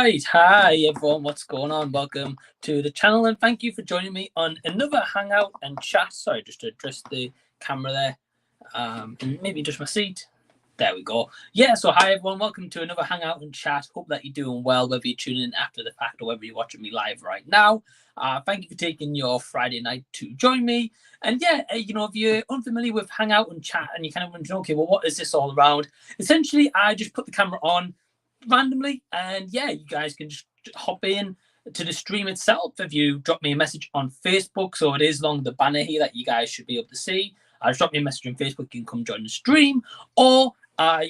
Right, hi everyone, what's going on? Welcome to the channel and thank you for joining me on another Hangout and chat. Sorry, just to adjust the camera there, and maybe adjust my seat. There we go. Yeah, so hi everyone, welcome to another Hangout and chat. Hope that you're doing well, whether you're tuning in after the fact or whether you're watching me live right now. Thank you for taking your Friday night to join me. And yeah, if you're unfamiliar with Hangout and chat and you kind of wondering, okay, well, what is this all around? Essentially, I just put the camera on randomly, and yeah, you guys can just hop in to the stream itself. If you drop me a message on Facebook, so it is along the banner here that you guys should be able to see, just drop me a message on Facebook, you can come join the stream, or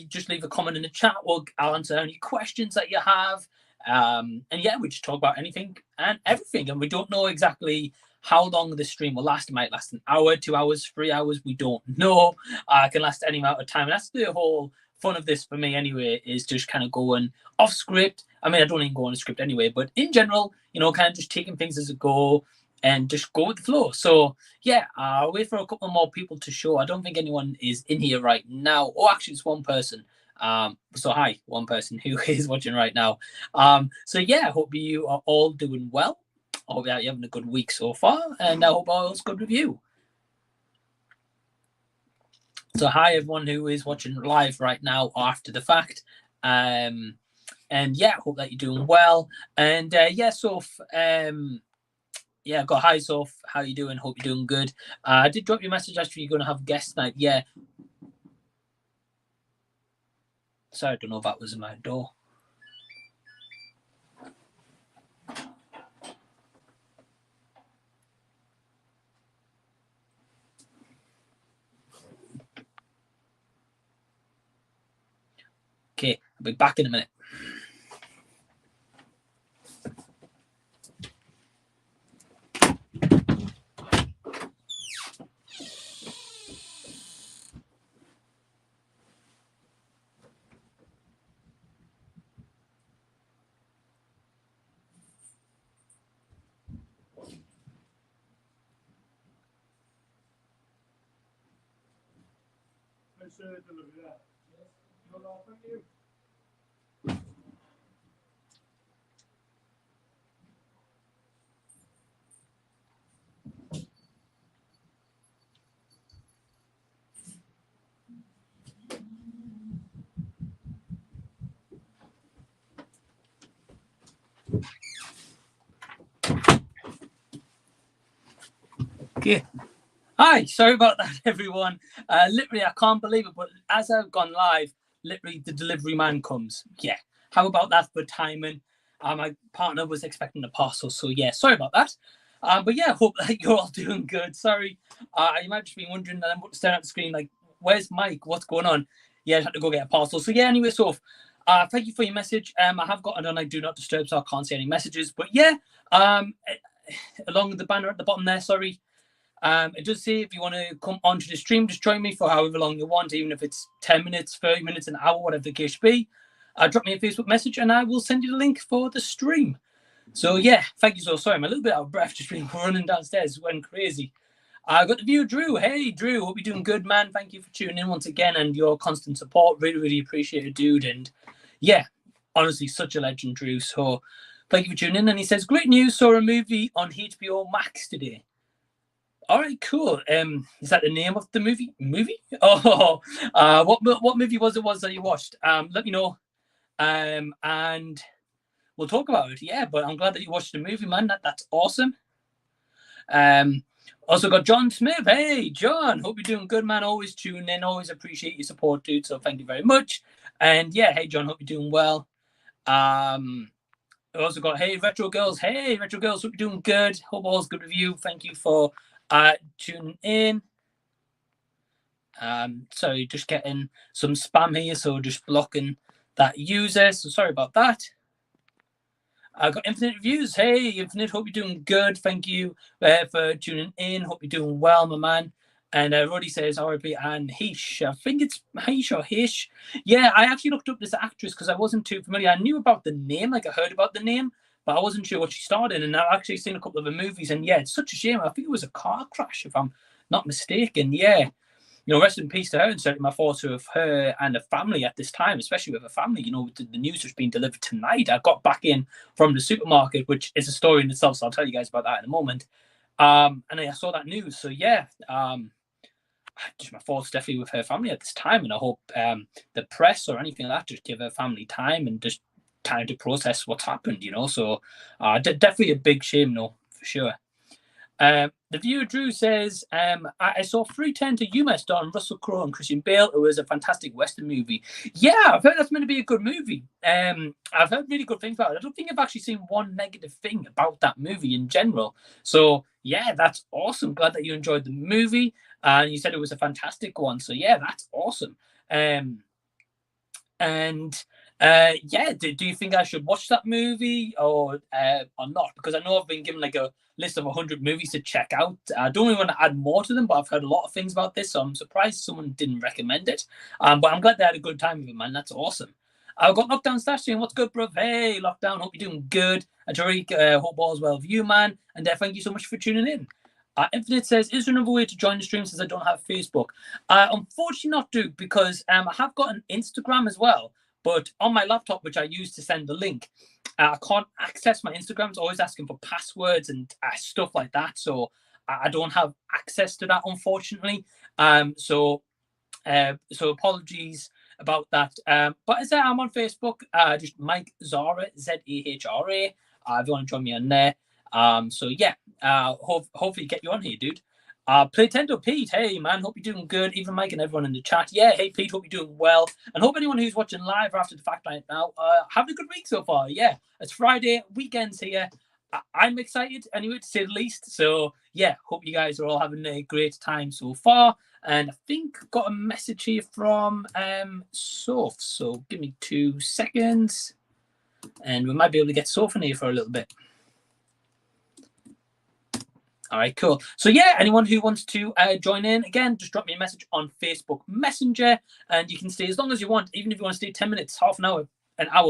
just leave a comment in the chat. I'll answer any questions that you have, and yeah, we just talk about anything and everything, and we don't know exactly how long the stream will last. It might last an hour, 2 hours, 3 hours, we don't know. It can last any amount of time, and that's the whole fun of this for me anyway, is just kind of going off script. I mean, I don't even go on a script anyway, but in general, kind of just taking things as a go and just go with the flow. So yeah, I'll wait for a couple more people to show. I don't think anyone is in here right now. Oh, actually it's one person. So hi, one person who is watching right now. So yeah, I hope you are all doing well. I hope that you're having a good week so far, and I hope all's good with you. So hi everyone who is watching live right now or after the fact, and yeah, hope that you're doing well. And yeah, Soph, yeah, got hi Soph, how you doing? Hope you're doing good. I did drop you a message actually. You're going to have guest night. Yeah. Sorry, I don't know if that was in my door. Okay, I'll be back in a minute. Okay. Hi, sorry about that, everyone. Literally, I can't believe it, but as I've gone live, literally the delivery man comes. Yeah, how about that for timing? My partner was expecting a parcel, so yeah, sorry about that. But yeah, hope that you're all doing good. Sorry, you might just be wondering, and I'm staring at the screen like, where's Mike? What's going on? Yeah, I had to go get a parcel. So yeah, anyway, so thank you for your message. I have got it on do not disturb, so I can't see any messages. But yeah, along the banner at the bottom there, sorry. It does say if you want to come onto the stream, just join me for however long you want, even if it's 10 minutes, 30 minutes, an hour, whatever the case be. Drop me a Facebook message and I will send you the link for the stream. So yeah, thank you. So sorry, I'm a little bit out of breath, just been running downstairs, it went crazy. I got the view, Drew. Hey, Drew, hope you're doing good, man. Thank you for tuning in once again and your constant support. Really, really appreciate it, dude. And yeah, honestly, such a legend, Drew. So thank you for tuning in. And he says, great news, saw a movie on HBO Max today. All right, cool. Is that the name of the movie? Oh, what movie was that you watched? Let me know, and we'll talk about it. Yeah, but I'm glad that you watched the movie, man. That's awesome. Also got John Smith. Hey, John. Hope you're doing good, man. Always tune in. Always appreciate your support, dude. So thank you very much. And yeah, hey, John. Hope you're doing well. I also got hey, Retro Girls. Hey, Retro Girls. Hope you're doing good. Hope all's good with you. Thank you for tuning in. Sorry, just getting some spam here, so just blocking that user. So sorry about that. I got Infinite Reviews. Hey, Infinite, hope you're doing good. Thank you for tuning in. Hope you're doing well, my man. And Roady says RIP and Heish. I think it's Heish or Heish. Yeah, I actually looked up this actress because I wasn't too familiar. I knew about the name, like I heard about the name, but I wasn't sure what she starred in. And I've actually seen a couple of her movies. And yeah, it's such a shame. I think it was a car crash, if I'm not mistaken. Yeah. rest in peace to her, and certainly my thoughts are of her and her family at this time, especially with her family. With the news that's been delivered tonight. I got back in from the supermarket, which is a story in itself, so I'll tell you guys about that in a moment. And I saw that news, so yeah, just my thoughts definitely with her family at this time, and I hope the press or anything like that just give her family time and just time to process what's happened. So definitely a big shame, for sure. The viewer Drew says, I saw 310 to Yuma starring Russell Crowe and Christian Bale. It was a fantastic Western movie. Yeah, I've heard that's meant to be a good movie. I've heard really good things about it. I don't think I've actually seen one negative thing about that movie in general. So, yeah, that's awesome. Glad that you enjoyed the movie. And you said it was a fantastic one. So, yeah, that's awesome. Yeah, do you think I should watch that movie or not? Because I know I've been given like a list of 100 movies to check out. I don't really want to add more to them, but I've heard a lot of things about this, so I'm surprised someone didn't recommend it. But I'm glad they had a good time with it, man. That's awesome. I've got Lockdown Stash saying, what's good, bro? Hey, Lockdown, hope you're doing good. And Tariq, hope all's well with you, man. And thank you so much for tuning in. Infinite says, is there another way to join the stream since I don't have Facebook? Unfortunately not, Duke, because I have got an Instagram as well. But on my laptop, which I use to send the link, I can't access my Instagram. It's always asking for passwords and stuff like that. So I don't have access to that, unfortunately. So apologies about that. But as I said, I'm on Facebook, just Mike Zahra, Zahra. If you want to join me on there. So yeah, hopefully get you on here, dude. Playtendo Pete, hey man, hope you're doing good. Even Mike and everyone in the chat. Yeah, hey Pete, hope you're doing well. And hope anyone who's watching live or after the fact right now, having a good week so far. Yeah, it's Friday, weekend's here. I'm excited anyway, to say the least. So yeah, hope you guys are all having a great time so far. And I think I've got a message here from Soph. So give me 2 seconds. And we might be able to get Soph in here for a little bit. All right, cool. So yeah, anyone who wants to join in, again, just drop me a message on Facebook Messenger, and you can stay as long as you want, even if you want to stay 10 minutes, half an hour,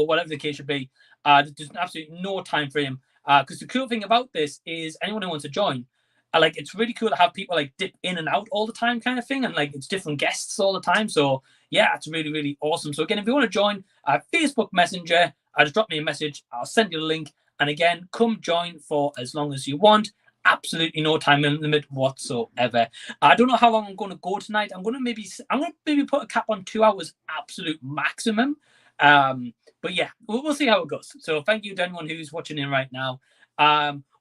whatever the case should be. There's absolutely no time frame. Because the cool thing about this is anyone who wants to join, it's really cool to have people dip in and out all the time kind of thing, and it's different guests all the time. So yeah, it's really, really awesome. So again, if you want to join Facebook Messenger, just drop me a message. I'll send you the link. And again, come join for as long as you want. Absolutely no time limit whatsoever. I don't know how long I'm going to go tonight. I'm going to maybe put a cap on 2 hours, absolute maximum. But yeah, we'll see how it goes. So thank you to anyone who's watching in right now.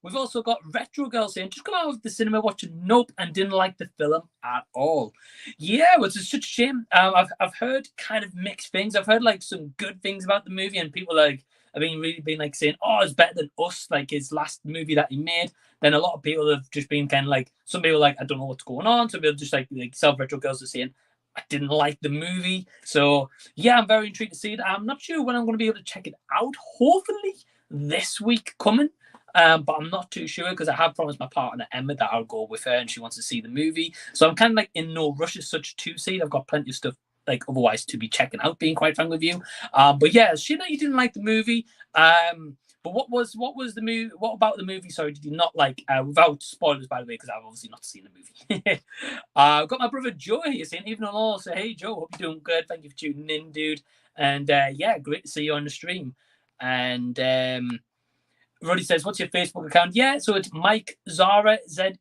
We've also got Retro Girl saying, just come out of the cinema watching Nope and didn't like the film at all. Yeah, well, it's such a shame. I've heard kind of mixed things. I've heard some good things about the movie, and people I've been saying, oh, it's better than Us, his last movie that he made. Then a lot of people have just been kind of some people I don't know what's going on. Some people just like Retro Girls are saying, I didn't like the movie. So yeah, I'm very intrigued to see it. I'm not sure when I'm going to be able to check it out. Hopefully this week coming. But I'm not too sure because I have promised my partner Emma that I'll go with her and she wants to see the movie. So I'm kind of in no rush as such to see it. I've got plenty of stuff otherwise to be checking out, being quite frank with you. But yeah, she that you didn't like the movie. But what was the movie? What about the movie? Sorry, did you not like? Without spoilers, by the way, because I've obviously not seen the movie. I've got my brother Joe here saying, even on all, so hey Joe, hope you're doing good. Thank you for tuning in, dude. And yeah, great to see you on the stream. And Roady says, what's your Facebook account? Yeah, so it's Mike Zahra, Zahra.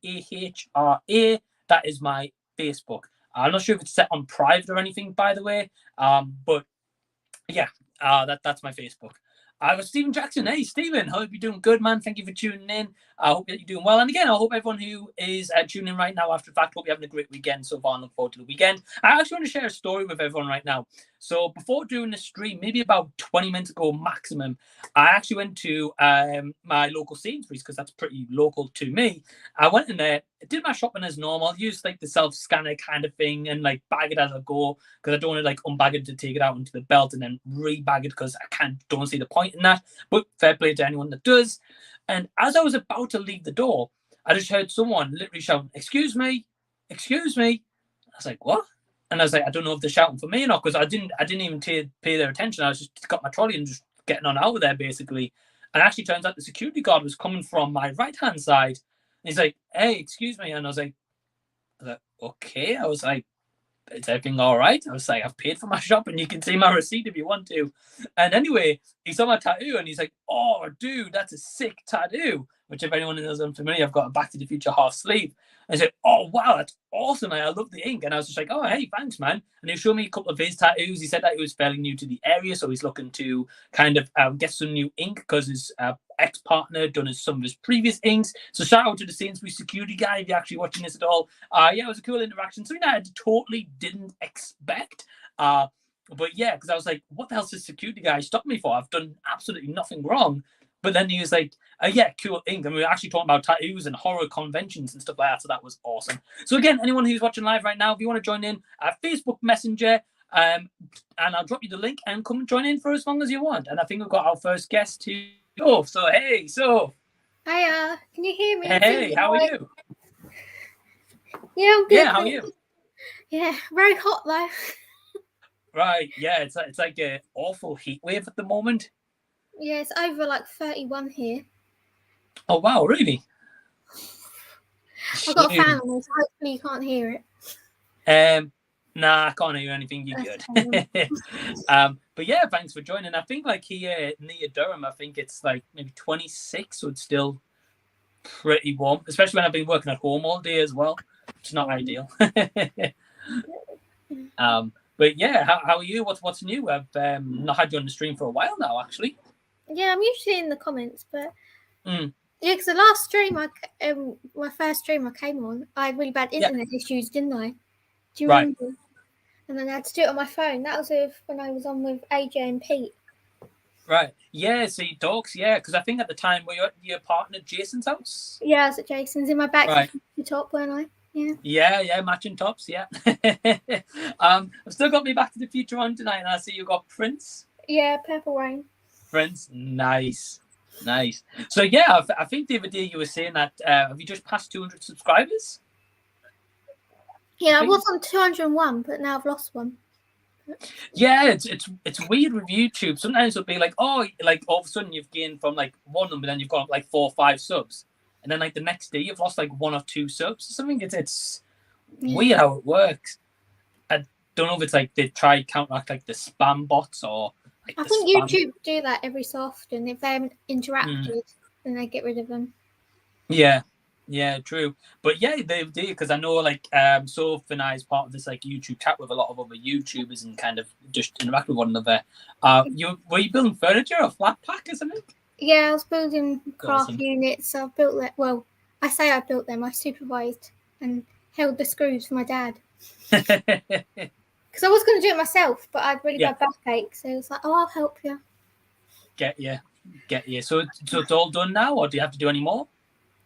That is my Facebook. I'm not sure if it's set on private or anything, by the way. But yeah, that's my Facebook. I got Stephen Jackson. Hey, Stephen, hope you're doing good, man. Thank you for tuning in. I hope that you're doing well. And again, I hope everyone who is tuning in right now after the fact, hope you're having a great weekend so far and look forward to the weekend. I actually want to share a story with everyone right now. So before doing the stream, maybe about 20 minutes ago maximum, I actually went to my local Sainsbury's because that's pretty local to me. I went in there, did my shopping as normal, used the self-scanner kind of thing and bag it as I go because I don't want to unbag it to take it out into the belt and then re-bag it because I don't see the point in that. But fair play to anyone that does. And as I was about to leave the door, I just heard someone literally shouting, excuse me. I was like, what? And I was like, I don't know if they're shouting for me or not because I didn't even pay their attention. I was just got my trolley and just getting on out of there basically. And actually turns out the security guard was coming from my right-hand side. And he's like, hey, excuse me. And I was like, okay. I was like, is everything all right? I was like, I've paid for my shop and you can see my receipt if you want to. And anyway, he saw my tattoo and he's like, oh, dude, that's a sick tattoo. Which, if anyone is unfamiliar, I've got a Back to the Future half sleeve. I said, oh, wow, that's awesome. I love the ink. And I was just like, oh, hey, thanks, man. And he showed me a couple of his tattoos. He said that he was fairly new to the area, so he's looking to kind of get some new ink because his ex-partner done some of his previous inks. So shout out to the Sainsbury's security guy if you're actually watching this at all. Yeah, it was a cool interaction. Something that I totally didn't expect. But yeah, because I was like, what the hell's this security guy stopped me for? I've done absolutely nothing wrong. But then he was like, yeah, cool ink. And we were actually talking about tattoos and horror conventions and stuff like that. So that was awesome. So again, anyone who's watching live right now, if you want to join in, Facebook Messenger, and I'll drop you the link and come and join in for as long as you want. And I think we've got our first guest to go. So, hey, so. Hiya, can you hear me? Hey, how are you? Yeah, I'm good. Yeah, how are you? Yeah, very hot though. Right, yeah, it's like an awful heat wave at the moment. Yeah, it's over like 31 here. Oh, wow, really? I've got a fan on, so hopefully you can't hear it. Nah, I can't hear anything. You're good. But yeah, thanks for joining. I think like here near Durham, I think it's like maybe 26, so it's still pretty warm, especially when I've been working at home all day as well. It's not ideal. But yeah, how are you? What's new? I've not had you on the stream for a while now, actually. Yeah, I'm usually in the comments, but yeah, because the last stream my first stream I came on, I had really bad internet issues, didn't I? Do you remember? Right. And then I had to do it on my phone. That was when I was on with AJ and Pete. Right. Yeah, so you dogs, because I think at the time were you at your partner Jason's house? Yeah, I was at Jason's in my back top, weren't I? Yeah, matching tops, yeah. I've still got me Back to the Future on tonight, and I see you got Prince. Yeah, Purple Rain. Prince, nice. So yeah, I think the other day you were saying that have you just passed 200 subscribers? Yeah, I was on 201, but now I've lost one. Yeah, it's weird with YouTube. Sometimes it'll be like, oh, like all of a sudden you've gained from like one number, then you've got like 4 or 5 subs, and then like the next day you've lost like 1 or 2 subs or something. It's weird how it works. I don't know if it's like they try counteract like the spam bots or. Like I think YouTube do that every so often. If they haven't interacted, then they get rid of them. Yeah, true. But yeah, they do, because I know like Sophie and I is part of this like YouTube chat with a lot of other YouTubers and kind of just interact with one another. Were you building furniture or flat pack or something? Yeah, I was building craft units. So I built that. Well, I say I built them. I supervised and held the screws for my dad. Because I was going to do it myself, but I had really bad backache. So it was like, oh, I'll help you. Get you. So it's all done now, or do you have to do any more?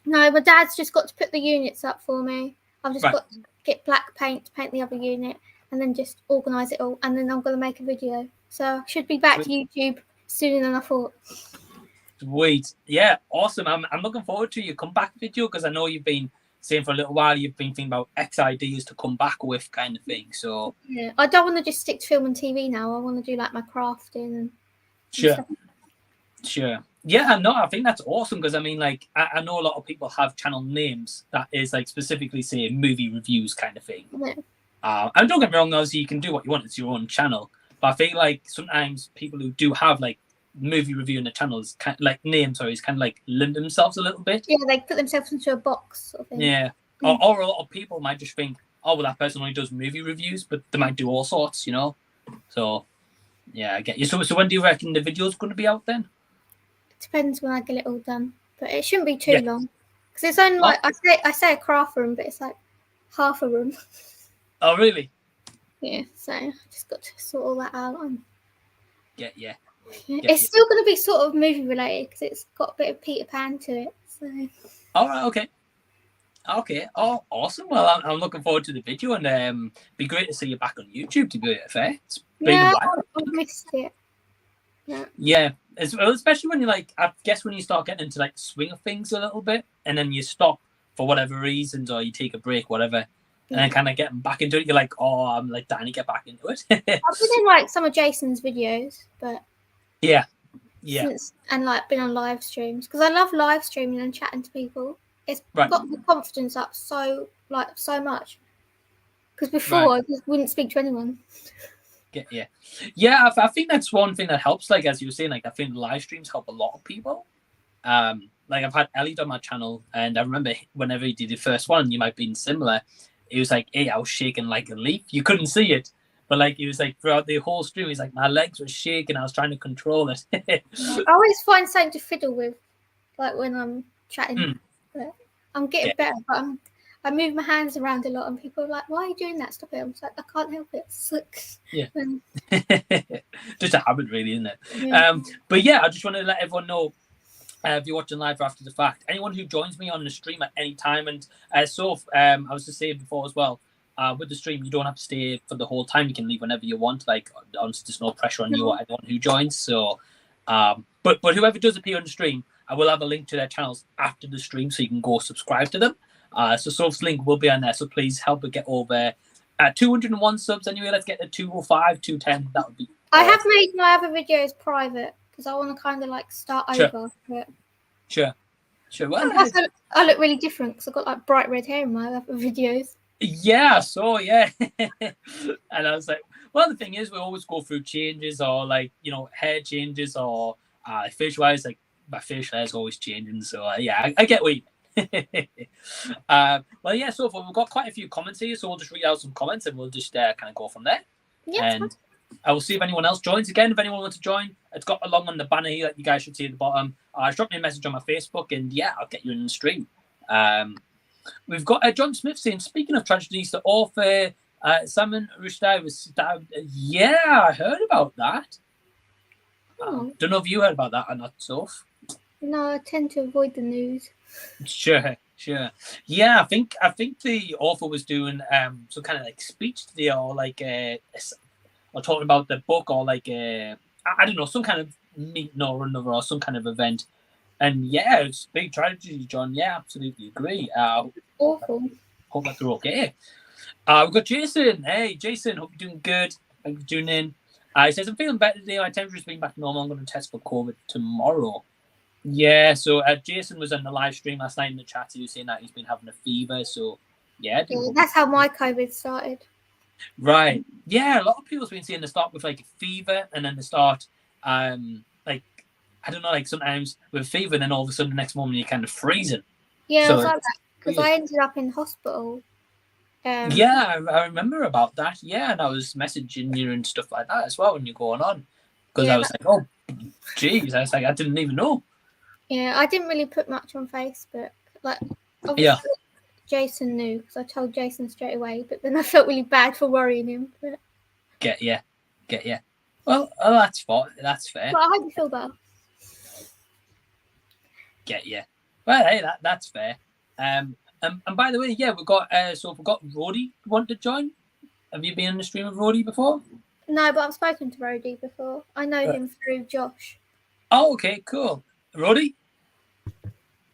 No, my dad's just got to put the units up for me. I've just got to get black paint to paint the other unit and then just organise it all. And then I'm going to make a video. So I should be back to YouTube sooner than I thought. Sweet. Yeah, awesome. I'm looking forward to your comeback video, because I know you've been saying for a little while you've been thinking about X ideas to come back with kind of thing. So yeah, I don't want to just stick to film and TV now. I want to do like my crafting and Sure. Yeah, no, I think that's awesome, because I mean, like, I know a lot of people have channel names that is like specifically say movie reviews kind of thing. Yeah. And don't get me wrong, obviously you can do what you want, it's your own channel. But I feel like sometimes people who do have like movie review in the channels, kind of, like names, is kind of like limit themselves a little bit. Yeah, they put themselves into a box sort of thing. Yeah. Or a lot of people might just think, oh, well, that person only does movie reviews, but they might do all sorts, you know. So yeah, I get you. So when do you reckon the video's going to be out then? Depends when I get it all done, but it shouldn't be too long, because it's only like I say a craft room, but it's like half a room. Oh really? Yeah, so I just got to sort all that out. It's still going to be sort of movie related, because it's got a bit of Peter Pan to it. So. All right, okay. Oh, awesome. Well, I'm looking forward to the video, and be great to see you back on YouTube. To be fair, it's been a while. I've missed it. Yeah, especially when you like, I guess when you start getting into like swing of things a little bit, and then you stop for whatever reasons, or you take a break, whatever, and then kind of getting back into it, you're like, oh, I'm like dying to get back into it. I've been in like some of Jason's videos, but yeah, and like been on live streams, because I love live streaming and chatting to people. It's got the confidence up so much. Because before I just wouldn't speak to anyone. Yeah. I think that's one thing that helps. Like as you were saying, like I think live streams help a lot of people. Like I've had Elliot on my channel, and I remember whenever he did the first one, you might have been similar. It was like, hey, I was shaking like a leaf. You couldn't see it, but like it was like throughout the whole stream, he's like my legs were shaking. I was trying to control it. I always find something to fiddle with, like when I'm chatting. But I'm getting better, but I move my hands around a lot, and people are like, "Why are you doing that? Stop it!" I'm like, "I can't help it." Just a habit, really, isn't it? Yeah. But yeah, I just want to let everyone know. If you're watching live after the fact, anyone who joins me on the stream at any time, and I was just saying before as well, with the stream, you don't have to stay for the whole time. You can leave whenever you want. Like, there's no pressure on you or anyone who joins. So, but whoever does appear on the stream, I will have a link to their channels after the stream, so you can go subscribe to them. So Soph's link will be on there. So please help her get over 201 subs anyway. Let's get to 205, 210. That would be. I have made my other videos private because I want to kind of like start over. Sure. Well, I look really different because I've got like bright red hair in my other videos. Yeah, and I was like, well, the thing is, we always go through changes or like, hair changes or facial wise, like my facial hair is always changing. So yeah, I get what you mean. Well, yeah, so we've got quite a few comments here, so we'll just read out some comments and we'll just kind of go from there. Yeah. And I will see if anyone else joins. Again, if anyone wants to join, it's got along on the banner here that you guys should see at the bottom. Drop me a message on my Facebook, and yeah, I'll get you in the stream. We've got John Smith saying, speaking of tragedies, the author Salman Rushdie was stabbed. Yeah, I heard about that. Don't know if you heard about that or not, Soph. No, I tend to avoid the news. Sure. Yeah, I think the author was doing some kind of like speech today, or like or talking about the book, or like I don't know, some kind of meeting or another, or some kind of event. And yeah, it's a big tragedy, John. Yeah, absolutely agree. Awful. Hope that they're okay. We've got Jason. Hey, Jason, hope you're doing good. Thanks for tuning in. He says, I'm feeling better today. My temperature's been back to normal. I'm going to test for COVID tomorrow. Yeah, so Jason was on the live stream last night in the chat. He was saying that he's been having a fever. So, yeah. That's how my COVID started. Right. Yeah, a lot of people's been saying they start with like a fever, and then they start like, I don't know, like sometimes with fever, and then all of a sudden the next morning you're kind of freezing. Yeah, so, like that because I ended up in hospital. Yeah, I remember about that. Yeah, and I was messaging you and stuff like that as well when you're going on, because I was like, oh, geez, I was like, I didn't even know. Yeah, I didn't really put much on Facebook. Like, obviously, Jason knew because I told Jason straight away. But then I felt really bad for worrying him. But... Get you. Well, that's fair. But I hope you feel better. Get you. Well, hey, that's fair. And by the way, yeah, we've got Roady want to join. Have you been on the stream with Roady before? No, but I've spoken to Roady before. I know him through Josh. Oh, okay, cool. Roady?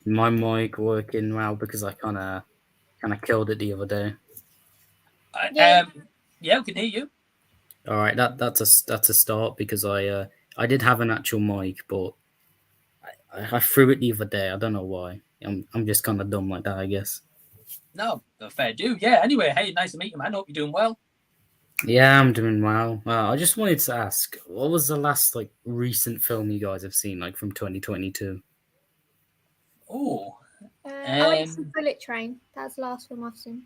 My mic working well because I kind of killed it the other day. Yeah, we can hear you. All right, that's a start because I did have an actual mic, but I threw it the other day. I don't know why. I'm just kind of dumb like that, I guess. No, fair do. Yeah. Anyway, hey, nice to meet you, man. Hope you're doing well. Yeah, I'm doing well. I just wanted to ask, what was the last like recent film you guys have seen, like from 2022? Oh, I went to Bullet Train. That's the last film I've seen.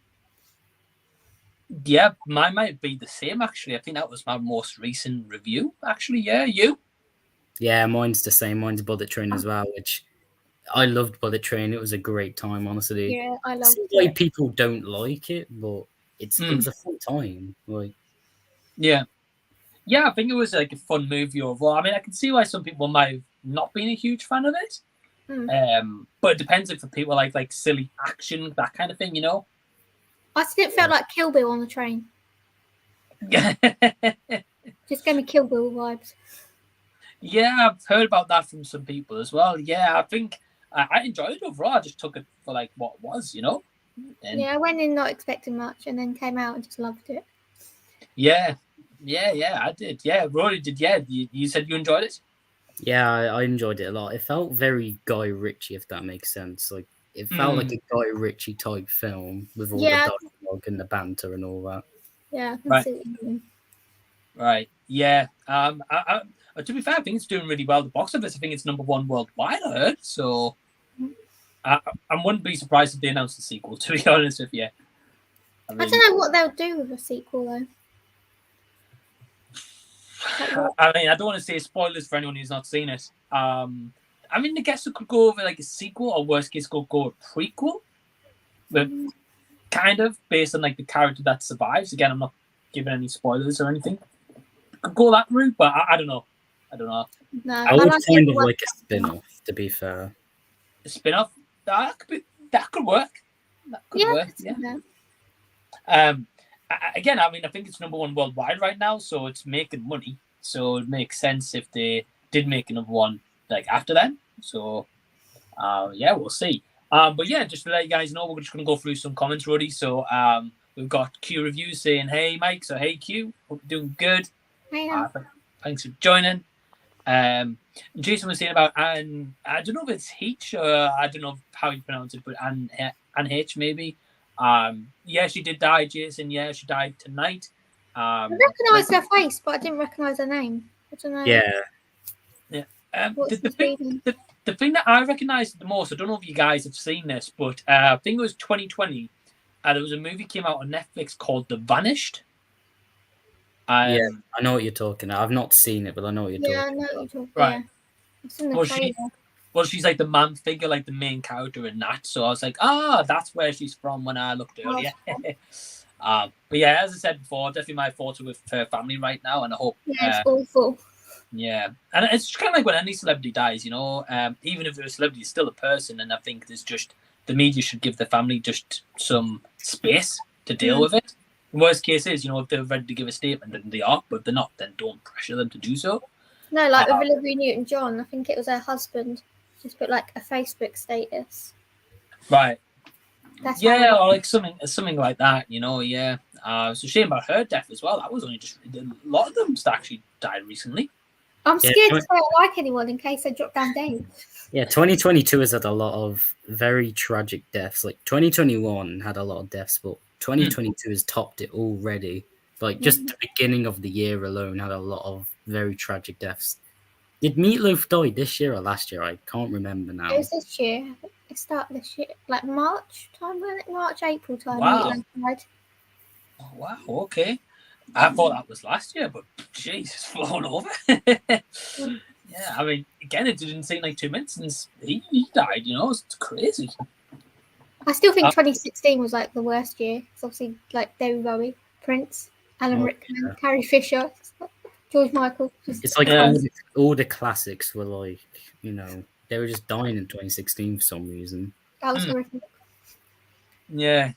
Yeah, mine might be the same actually. I think that was my most recent review. Actually, yeah, you? Yeah, mine's the same. Mine's Bullet Train as well, which I loved Bullet Train. It was a great time, honestly. Yeah, I loved it. Like people don't like it, but it was a fun time. Like, yeah, I think it was like a fun movie overall. I mean, I can see why some people might have not been a huge fan of it. But it depends if the people like silly action, that kind of thing, you know. I still felt like Kill Bill on the train. Just gave me Kill Bill vibes. Yeah, I've heard about that from some people as well. Yeah, I think I enjoyed it overall. I just took it for like what it was, you know. I went in not expecting much, and then came out and just loved it. Yeah, I did. Yeah, Rory did. Yeah, you said you enjoyed it. Yeah, I enjoyed it a lot. It felt very Guy Ritchie, if that makes sense. Like it felt like a Guy Ritchie type film with all the dialogue and the banter and all that. Yeah, I can Right. see what you mean. Right. Yeah. To be fair, I think it's doing really well at the box office. I think it's #1 worldwide, I heard. So I wouldn't be surprised if they announced a sequel, to be honest with you. I don't know what they'll do with a sequel, though. I mean, I don't want to say spoilers for anyone who's not seen it. I mean, I guess it could go over like a sequel, or worst case, could go a prequel. But kind of based on like the character that survives. Again, I'm not giving any spoilers or anything. Could go that route, but I don't know. No, I would kind of like a spin-off, to be fair. A spin-off? That could work. That could work, yeah. Again, I mean, I think it's #1 worldwide right now, so it's making money. So it makes sense if they did make another one like after then. So, yeah, we'll see. But yeah, just to let you guys know, we're just going to go through some comments, Roady. So we've got Q Reviews saying, hey, Mike. So, hey, Q. Hope you're doing good. Thanks for joining. Jason was saying about Anne. I don't know if it's H or I don't know how you pronounce it, but Anne H maybe. Yeah, she did die, Jason. Yeah, she died tonight. I recognised her face, but I didn't recognise her name. I don't know. Yeah. The thing that I recognised the most, I don't know if you guys have seen this, but I think it was 2020. There was a movie came out on Netflix called The Vanished. Yeah, I know what you're talking about. I've not seen it, but I know what you're talking about. Yeah, I know what you're talking about. Right. Yeah. It's in the trailer. Well, she's like the man figure, like the main character in that. So I was like, that's where she's from when I looked earlier. But yeah, as I said before, definitely my thoughts are with her family right now, and I hope. Yeah, it's awful. Yeah, and it's just kind of like when any celebrity dies, you know, even if they're a celebrity, it's still a person, and I think there's just the media should give the family just some space to deal with it. Worst case is, you know, if they're ready to give a statement, then they are, but if they're not, then don't pressure them to do so. No, like with Olivia Newton-John, I think it was her husband just put like a Facebook status. Right. That's or like something like that, you know. Yeah. It's a shame about her death as well. That was only just a lot of them actually died recently. I'm scared to say I like anyone in case they drop down dead. Yeah, 2022 has had a lot of very tragic deaths. Like 2021 had a lot of deaths, but 2022 has topped it already. Like just the beginning of the year alone had a lot of very tragic deaths. Did Meatloaf die this year or last year? I can't remember now. It was this year. It started this year, like March time, wasn't it? March, April time. Wow. Meatloaf died. Oh, wow. Okay. I thought that was last year, but jeez, it's flown over. Yeah, I mean, again, it didn't seem like 2 minutes since he died. You know, it's crazy. I still think 2016 was like the worst year. It's obviously like David Bowie, Prince, Alan Rickman, Carrie Fisher, George Michael. It's like all the classics were like, you know, they were just dying in 2016 for some reason. That was horrific. Yeah,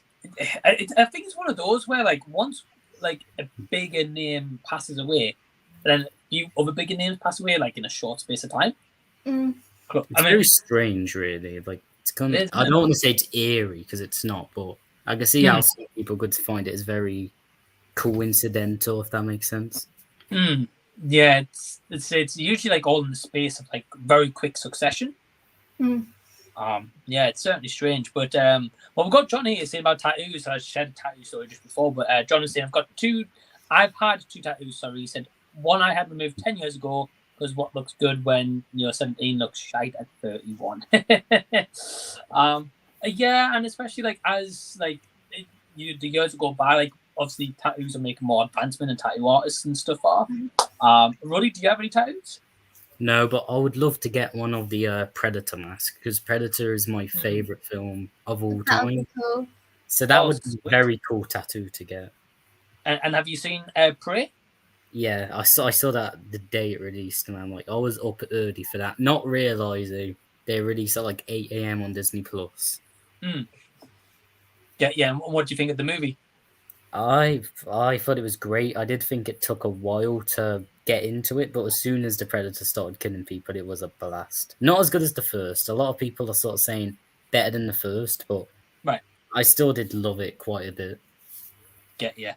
I think it's one of those where like once like a bigger name passes away, then few other bigger names pass away like in a short space of time. It's very strange, really. Like it's kind of, I don't want to say it's eerie because it's not, but I can see how some people could find it as very coincidental, if that makes sense. Yeah, it's usually like all in the space of like very quick succession. Yeah, it's certainly strange. But well, we've got John here saying about tattoos. I shared a tattoo story just before, but John is saying I've had two tattoos. Sorry, he said one I had removed 10 years ago because what looks good when you're 17 looks shite at 31. Yeah, and especially like as like the years go by, like obviously tattoos are making more advancement in tattoo artists and stuff are. Roady, do you have any tattoos? No, but I would love to get one of the Predator mask because Predator is my favorite film of all time. Cool. So that would be a very cool tattoo to get. And have you seen Prey? Yeah, I saw that the day it released, and I'm like, I was up early for that, not realizing they released at like 8 a.m. on Disney Plus. Yeah. And what do you think of the movie? I thought it was great. I did think it took a while to get into it, but as soon as the Predator started killing people, it was a blast. Not as good as the first. A lot of people are sort of saying better than the first, but I still did love it quite a bit. Get you.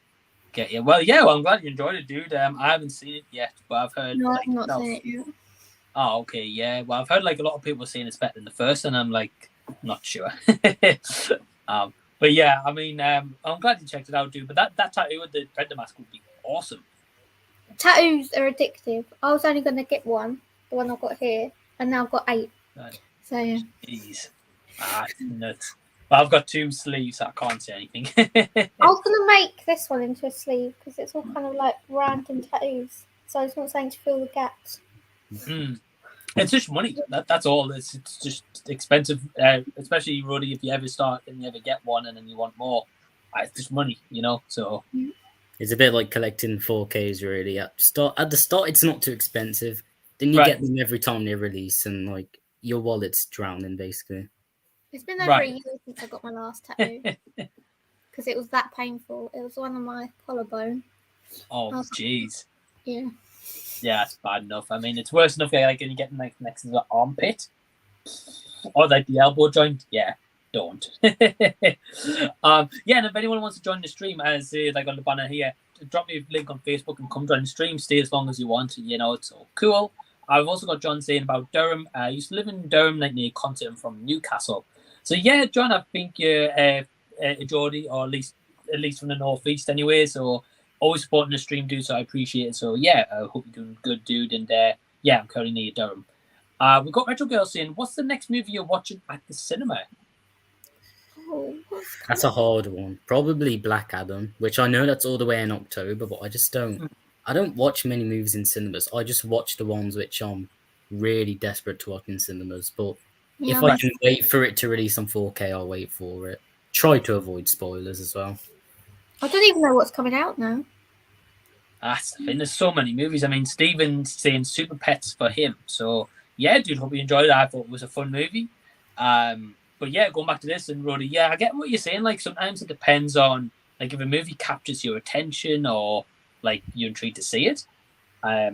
Well, I'm glad you enjoyed it, dude. I haven't seen it yet, but I've heard. No, I've not seen it yet. Oh, okay, yeah. Well, I've heard like a lot of people saying it's better than the first, and I'm like not sure. But yeah, I mean, I'm glad you checked it out, dude. But that tattoo with the Predator mask would be awesome. Tattoos are addictive. I was only going to get one, the one I've got here, and now I've got 8. Right. So yeah. Jeez. Nuts. But I've got 2 sleeves, so I can't say anything. I was going to make this one into a sleeve because it's all kind of like random tattoos. So I just want something to fill the gaps. It's just money. That's all. It's just expensive, especially Roady. If you ever start and you ever get one and then you want more, it's just money, you know. So it's a bit like collecting 4Ks. Really, at the start, it's not too expensive. Then you get them every time they release, and like your wallet's drowning basically. It's been over a year since I got my last tattoo because it was that painful. It was one on my collarbone. Oh, jeez. Yeah. Yeah, it's bad enough. I mean, it's worse enough like when you get next to the armpit or like the elbow joint. Yeah, don't. Yeah, and if anyone wants to join the stream, as like on the banner here, drop me a link on Facebook and come join the stream. Stay as long as you want. You know, it's all cool. I've also got John saying about Durham. I used to live in Durham, like near Conte. I'm from Newcastle. So yeah, John, I think you're a Geordie, or at least from the northeast, anyway. So always supporting the stream, dude. So I appreciate it. So yeah, I hope you're doing good, dude. And yeah, I'm currently near Durham. We've got Retro Girl saying, "What's the next movie you're watching at the cinema?" Oh, that's a hard one. Probably Black Adam, which I know that's all the way in October, but I just don't. I don't watch many movies in cinemas. I just watch the ones which I'm really desperate to watch in cinemas. But if I can wait for it to release on 4K, I'll wait for it. Try to avoid spoilers as well. I don't even know what's coming out now. That's the thing. There's so many movies. I mean, Steven's saying Super Pets for him. So yeah, dude, hope you enjoyed it. I thought it was a fun movie. But yeah, going back to this and Roady, yeah, I get what you're saying. Like sometimes it depends on like if a movie captures your attention or like you're intrigued to see it. I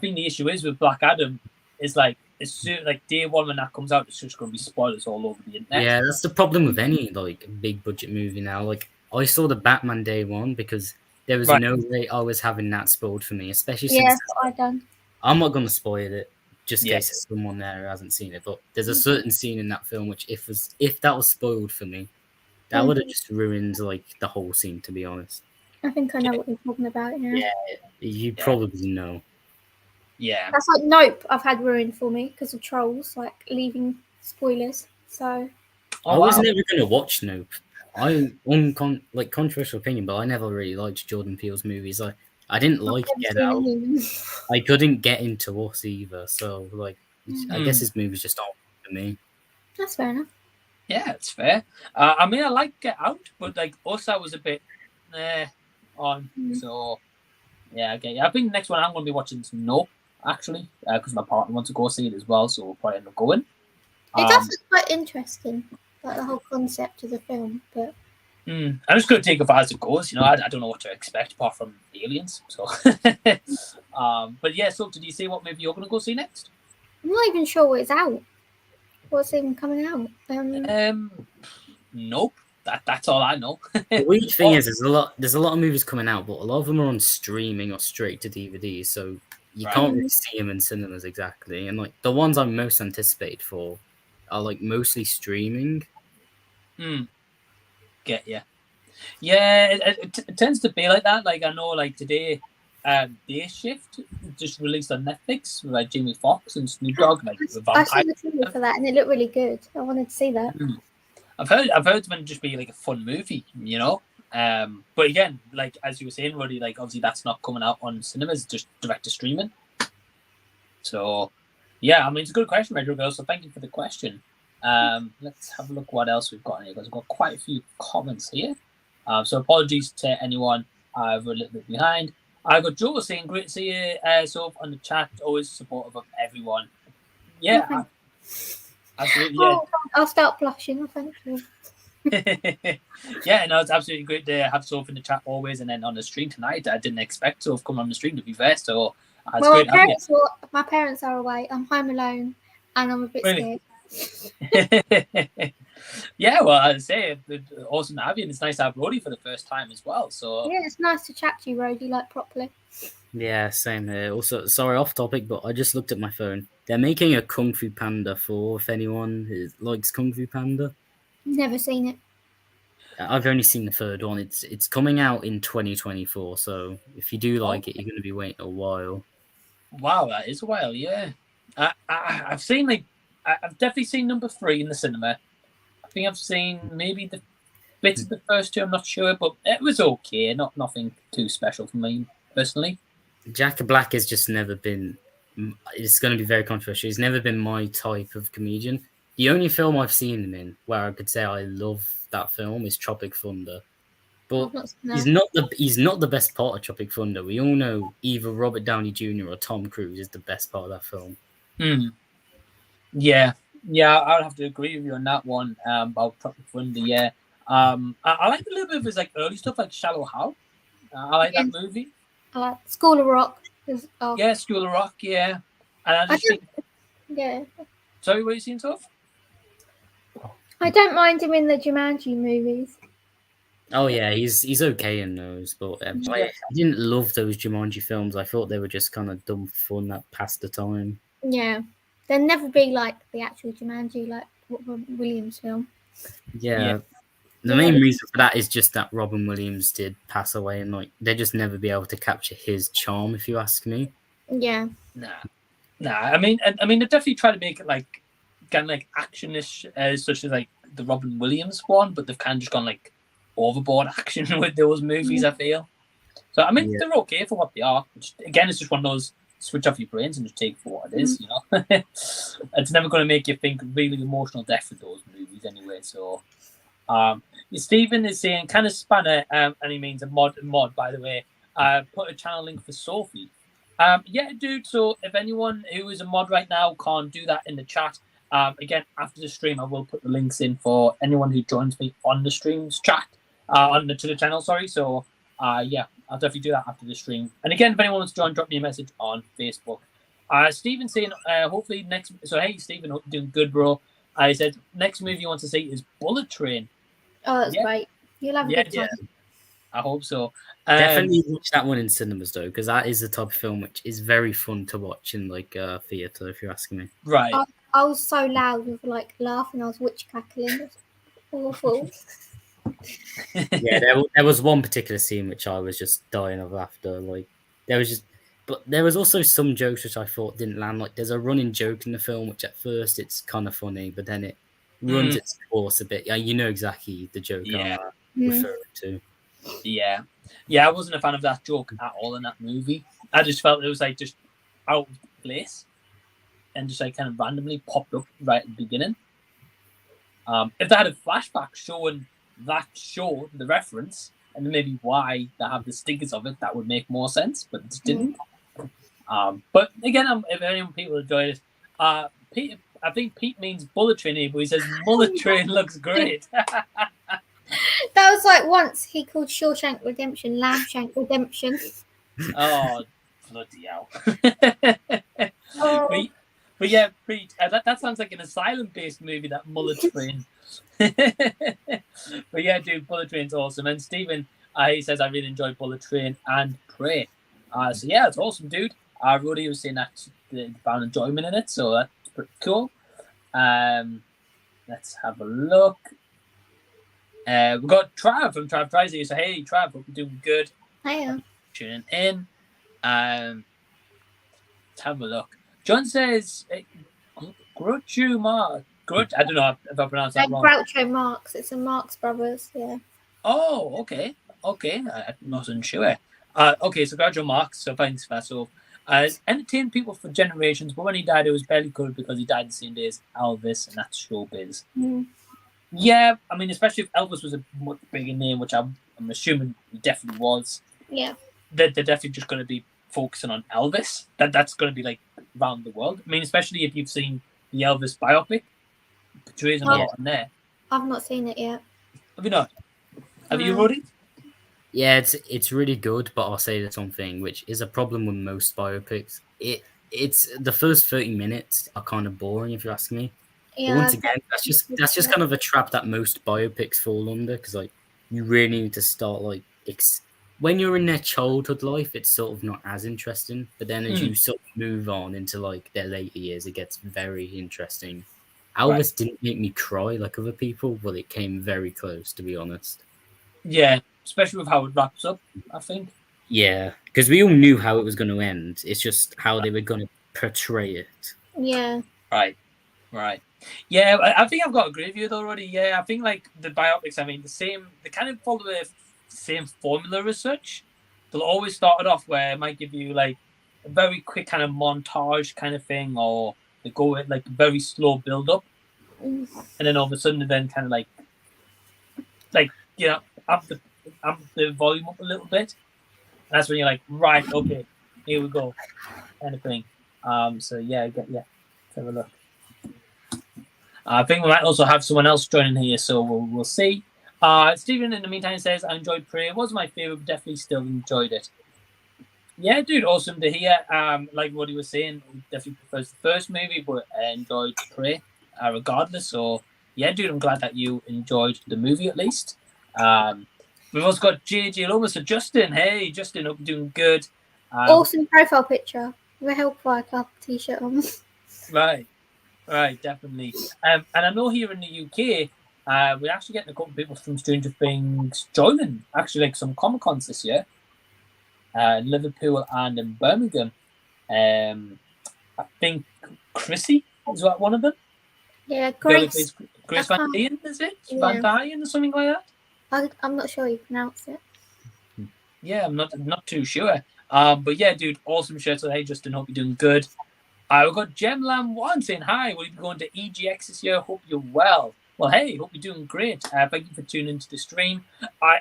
think the issue is with Black Adam is like as soon like day one when that comes out, it's just going to be spoilers all over the internet. Yeah, that's the problem with any like big budget movie now. Like I saw the Batman day one because there was no way I was having that spoiled for me, especially since that's what I done. I'm not going to spoil it just in case there's someone there who hasn't seen it. But there's a certain scene in that film which if that was spoiled for me, that would have just ruined like the whole scene. To be honest, I think I know what you're talking about. Yeah, you probably know. Yeah, that's like Nope. I've had ruined for me because of trolls like leaving spoilers. So I was never going to watch Nope. Controversial opinion, but I never really liked Jordan Peele's movies. I didn't like Get Out. I couldn't get into Us either. So like, I guess his movies just aren't for me. That's fair enough. Yeah, it's fair. I mean, I like Get Out, but like Us, I was a bit on. So yeah, okay. I think the next one I'm going to be watching is Nope, actually, because my partner wants to go see it as well, so we'll probably end up going. It does look quite interesting, like the whole concept of the film, but. I'm just going to take it as it goes. You know, I don't know what to expect apart from aliens. So, but yeah. So, did you say what movie you're going to go see next? I'm not even sure what it's out. What's even coming out? Nope. That's all I know. The weird thing is, there's a lot of movies coming out, but a lot of them are on streaming or straight to DVD, so you can't really see them in cinemas exactly. And like the ones I'm most anticipated for are like mostly streaming. Get you. Yeah, it tends to be like that. Like I know, like today, Day Shift just released on Netflix with like Jamie Foxx and Snoop Dogg. Like the vampire. I saw the trailer for that, and it looked really good. I wanted to see that. I've heard it's meant to just be like a fun movie, you know. But again, like as you were saying, Roady, like obviously that's not coming out on cinemas, just direct to streaming. So, yeah, I mean it's a good question, Retro Girl. So thank you for the question. Let's have a look what else we've got here because we've got quite a few comments here. So apologies to anyone. We're a little bit behind. I got Joe saying great to see you, Soph, on the chat. Always supportive of everyone. Yeah, absolutely. Yeah. Oh, I'll start blushing. Thank you. Yeah, no, it's absolutely great to have Soph in the chat always, and then on the stream tonight. I didn't expect Soph come on the stream to be fair. So it's great. My parents are away. I'm home alone, and I'm a bit scared. Yeah, well, I'd say awesome to have you, and it's nice to have Roady for the first time as well. So yeah, it's nice to chat to you, Roady, like properly. Yeah, same here. Also, sorry, off topic, but I just looked at my phone. They're making a Kung Fu Panda 4. If anyone likes Kung Fu Panda, Never seen it. I've only seen the third one. It's coming out in 2024, so if you do like it, you're going to be waiting a while. Wow, that is a while, yeah. I've seen I've definitely seen number 3 in the cinema. I think I've seen maybe the bits of the first 2. I'm not sure, but it was okay. Nothing too special for me personally. Jack Black has just never been. It's going to be very controversial. He's never been my type of comedian. The only film I've seen him in where I could say I love that film is Tropic Thunder. But he's not the best part of Tropic Thunder. We all know either Robert Downey Jr. or Tom Cruise is the best part of that film. Yeah, I would have to agree with you on that one about Tropic Thunder. Yeah, I like a little bit of his early stuff, like Shallow Hal. I like that movie. I like School of Rock. Yeah, School of Rock. Yeah, and I just think. Yeah. Sorry, what are you seeing, Soph? I don't mind him in the Jumanji movies. Oh yeah, he's okay in those, but I didn't love those Jumanji films. I thought they were just kind of dumb fun that passed the time. Yeah, they'll never be like the actual Jumanji, like Robin Williams film. Yeah. The main reason for that is just that Robin Williams did pass away, and they just never be able to capture his charm, if you ask me. Yeah. Nah. I mean, they definitely try to make it kind of actionish, such as the Robin Williams one, but they've kind of just gone overboard action with those movies. I feel so. I mean, they're okay for what they are. Again, it's just one of those switch off your brains and just take for what it is. You know, it's never going to make you think really emotional depth with those movies anyway. So, Stephen is saying, "Can a spanner?" And he means a mod, by the way. Put a channel link for Sophie. Yeah, dude. So if anyone who is a mod right now can't do that in the chat, again after the stream, I will put the links in for anyone who joins me on the stream's chat. To the channel, sorry. So, yeah, I'll definitely do that after the stream. And again, if anyone wants to join, drop me a message on Facebook. Stephen saying, hopefully next. So, hey, Stephen, hope you're doing good, bro. I said next movie you want to see is Bullet Train. Oh, that's great. You'll have a good time. Yeah. I hope so. Definitely watch that one in cinemas though, because that is the type of film which is very fun to watch in theatre. If you're asking me, right? I was so loud with laughing. I was witch cackling. It was awful. Yeah, there was one particular scene which I was just dying of laughter. But there was also some jokes which I thought didn't land. There's a running joke in the film which at first it's kind of funny, but then it runs its course a bit. Yeah, you know exactly the joke I'm referring to. Yeah, I wasn't a fan of that joke at all in that movie. I just felt it was just out of place and just kind of randomly popped up right at the beginning. If they had a flashback showing that show, the reference, and maybe why they have the stickers of it, that would make more sense, but it didn't. But again, if anyone people enjoyed it, Pete, I think Pete means Bullet Train, but he says Bullet Train looks great. That was once he called Shawshank Redemption Lambshank Redemption. Oh, bloody hell. But yeah, Pete, that sounds like an asylum-based movie, that Bullet Train. But yeah, dude, Bullet Train's awesome. And Stephen, he says, I really enjoy Bullet Train and Prey. So yeah, it's awesome, dude. Roady was saying that they found enjoyment in it, so that's pretty cool. Let's have a look. We've got Trav from Trav Tries here. So hey, Trav, hope you're doing good. Hiya. Tuning in. Let's have a look. John says Groucho Marx. I don't know if I pronounced that wrong. Groucho Marx. It's a Marx Brothers. Yeah. Oh, okay. I wasn't sure. Okay, so Groucho Marx. So thanks for that. So, entertained people for generations, but when he died, it was barely good because he died the same day as Elvis, and that's showbiz. Yeah, I mean, especially if Elvis was a much bigger name, which I'm assuming he definitely was. Yeah. They're definitely just going to be focusing on Elvis. That's going to be around the world. I mean, especially if you've seen the Elvis biopic. Portrays a lot in there. I've not seen it yet. Have you not? Have you, Roady? Yeah, it's really good, but I'll say that something which is a problem with most biopics. It's the first 30 minutes are kind of boring, if you ask me. Yeah, but once again, that's just kind of a trap that most biopics fall under, because you really need to start when you're in their childhood life, it's sort of not as interesting. But then as you sort of move on into their later years, it gets very interesting. Albus didn't make me cry like other people, but it came very close, to be honest. Yeah, especially with how it wraps up, I think. Yeah, because we all knew how it was going to end. It's just how they were going to portray it. Yeah. Right. Yeah, I think I've got to agree with you though, Roady. Yeah, I think like the biopics, I mean, they kind of follow the same formula as such. They'll always start it off where it might give you like a very quick kind of montage kind of thing, or they go with like very slow build up, and then all of a sudden, they then kind of like you know, amp the volume up a little bit. And that's when you're like, right, okay, here we go, kind of thing. So yeah, let's have a look. I think we might also have someone else joining here, so we'll see. Stephen, in the meantime, says, I enjoyed Prey. It was my favourite, but definitely still enjoyed it. Yeah, dude, awesome to hear. Like what he was saying, he definitely prefers the first movie, but enjoyed Prey regardless. So, yeah, dude, I'm glad that you enjoyed the movie at least. We've also got JJ Loma. So, Justin, hey, Justin, hope you're doing good. Awesome profile picture with a Hellfire Club t-shirt on. Right, definitely. And I know here in the UK, we're actually getting a couple of people from Stranger Things joining, actually, like some Comic Cons this year. In Liverpool and in Birmingham. I think Chrissy is one of them. Yeah, Grace. Grace Van Dien, is it? Yeah. Van Dien or something like that? I'm not sure you pronounce it. Yeah, I'm not too sure. But yeah, dude, awesome shirt today, Justin. Hope you're doing good. We've got Gemlam1 saying, hi, will you be going to EGX this year? Hope you're well. Well, hey, hope you're doing great. Thank you for tuning into the stream.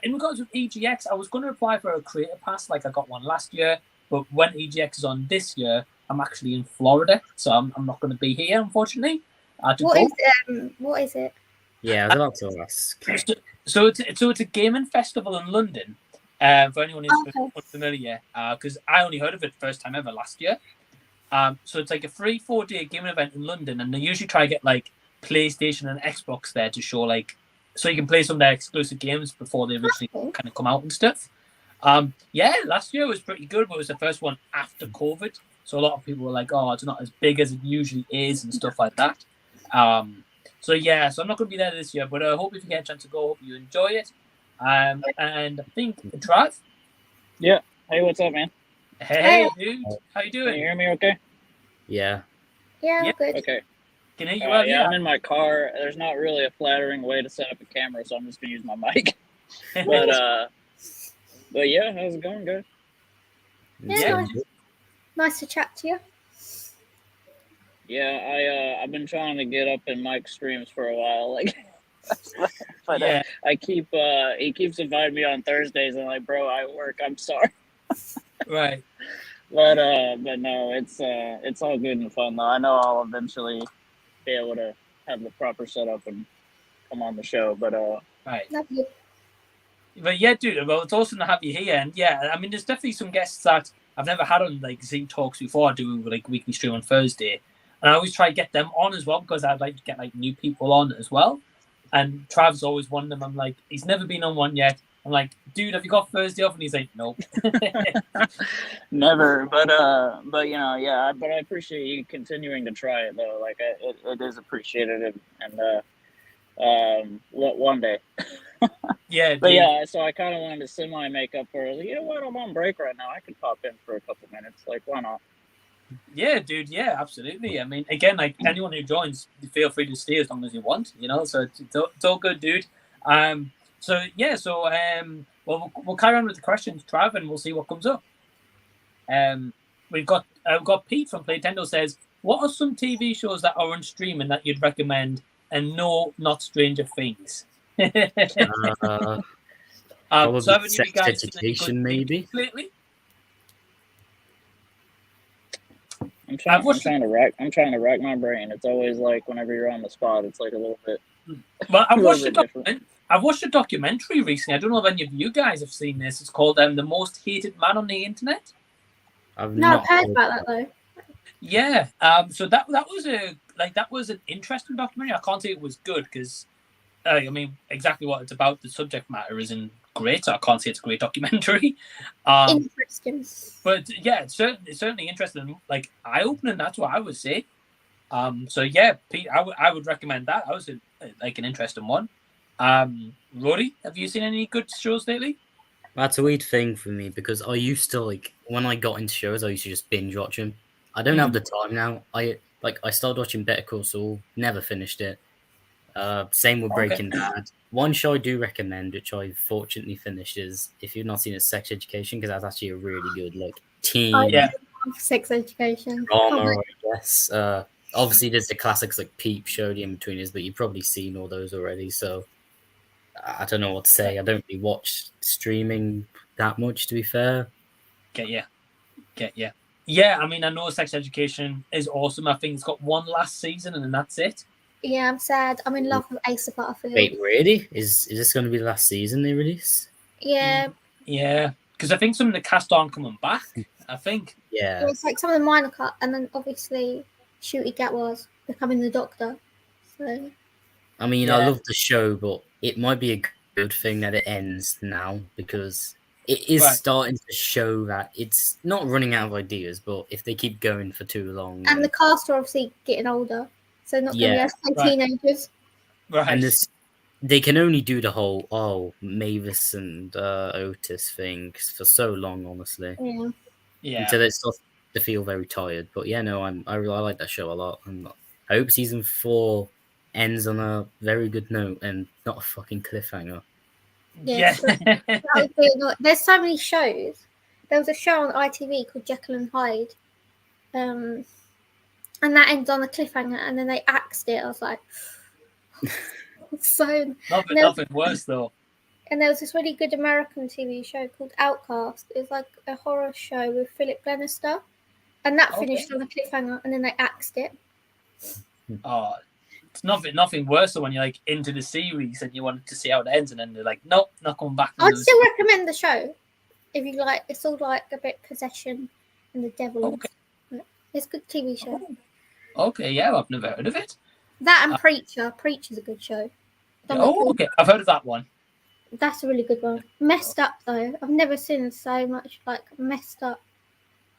In regards with EGX, I was going to apply for a creator pass like I got one last year, but when EGX is on this year, I'm actually in Florida, so I'm not going to be here, unfortunately. What is it? Yeah, I was about to ask. So it's a gaming festival in London, for anyone who's unfamiliar, because I only heard of it first time ever last year. So it's like a free 4-day gaming event in London, and they usually try to get like PlayStation and Xbox there to show like, so you can play some of their exclusive games before they originally kind of come out and stuff. Yeah, last year was pretty good, but it was the first one after COVID, so a lot of people were like, oh, it's not as big as it usually is and stuff like that. So yeah, so I'm not going to be there this year, but I hope if you get a chance to go, hope you enjoy it. And I think Trav. Yeah. Hey, what's up, man? Hey, dude. How you doing? Can you hear me okay? Yeah. Yeah, good. Okay. Can I hear you well? Yeah, I'm in my car. There's not really a flattering way to set up a camera, so I'm just going to use my mic. But yeah, how's it going, guys? Yeah, nice to chat to you. Yeah, I've been trying to get up in Mike's streams for a while, like, but Yeah. I keep he keeps inviting me on Thursdays, and I'm like, bro, I work. I'm sorry. Right. But no, it's all good and fun though. I know I'll eventually be able to have the proper setup and come on the show. But right. Love you. But yeah, dude, well, it's awesome to have you here. And yeah, I mean, there's definitely some guests that I've never had on like Z Talks before. I do like weekly stream on Thursday, and I always try to get them on as well because I'd like to get like new people on as well. And Trav's always one of them. I'm like, he's never been on one yet. I'm like, dude, have you got Thursday off? And he's like, nope. Never. But you know, yeah. But I appreciate you continuing to try it though. Like, it is appreciated, and one day. Yeah. But yeah, so I kind of wanted to semi make up for it. Like, you know what? I'm on break right now. I could pop in for a couple minutes. Like, why not? Yeah, dude. Yeah, absolutely. I mean, again, like anyone who joins, feel free to stay as long as you want. You know, so it's all good, dude. So yeah, well, we'll carry on with the questions, Trav, and we'll see what comes up. We've got Pete from Playtendo says, what are some TV shows that are on streaming that you'd recommend? And no, not Stranger Things. Probably So haven't you Sex guys Education, maybe. Lately? I'm trying to rack my brain. It's always like whenever you're on the spot, it's like a little bit. Well, I've watched a documentary recently. I don't know if any of you guys have seen this. It's called The Most Hated Man on the Internet. I've heard about that though. Yeah. So that was an interesting documentary. I can't say it was good because, I mean, exactly what it's about. The subject matter isn't great. So I can't say it's a great documentary. Interesting. But yeah, it's certainly interesting. Like eye-opening. That's what I would say. So yeah, Pete, I would recommend that. That was like an interesting one. Roady, have you seen any good shows lately? That's a weird thing for me because I used to like when I got into shows, I used to just binge watch them. I don't have the time now. I started watching Better Call Saul, never finished it. Same with Breaking Bad. One show I do recommend, which I fortunately finished, is if you've not seen it, Sex Education, because that's actually a really good like teen Sex Education drama, I guess. Obviously, there's the classics like Peep Show, The In-Betweeners, but you've probably seen all those already. So I don't know what to say. I don't really watch streaming that much, to be fair. Get you. Yeah, I mean, I know Sex Education is awesome. I think it's got one last season and then that's it. Yeah, I'm sad. I'm in love with Asa Butterfield. Wait, really? Is this going to be the last season they release? Yeah. Yeah, because I think some of the cast aren't coming back. I think. Yeah. It's like some of the minor cut, and then obviously Shooty Gatwa's becoming the Doctor. So. I mean, I love the show, but it might be a good thing that it ends now because it is starting to show that it's not running out of ideas, but if they keep going for too long. And the cast are obviously getting older, so not going to be as teenagers. Right. And they can only do the whole, Mavis and Otis thing for so long, honestly. Yeah. Until it starts to feel very tired. But yeah, no, I like that show a lot. I hope season 4 ends on a very good note and not a fucking cliffhanger. Yeah. There's so many shows. There was a show on ITV called Jekyll and Hyde. And that ends on a cliffhanger, and then they axed it. I was like, so nothing worse though. And there was this really good American TV show called Outcast. It was like a horror show with Philip Glenister, and that finished on a cliffhanger, and then they axed it. Oh, it's nothing worse than when you're like into the series and you wanted to see how it ends, and then they're like, nope, not coming back. I'd still recommend the show if you like. It's all like a bit possession and the devil. It's a good TV show. Okay, yeah, I've never heard of it. That and Preacher. Preacher's a good show. Okay, I've heard of that one. That's a really good one. Messed up though. I've never seen so much like messed up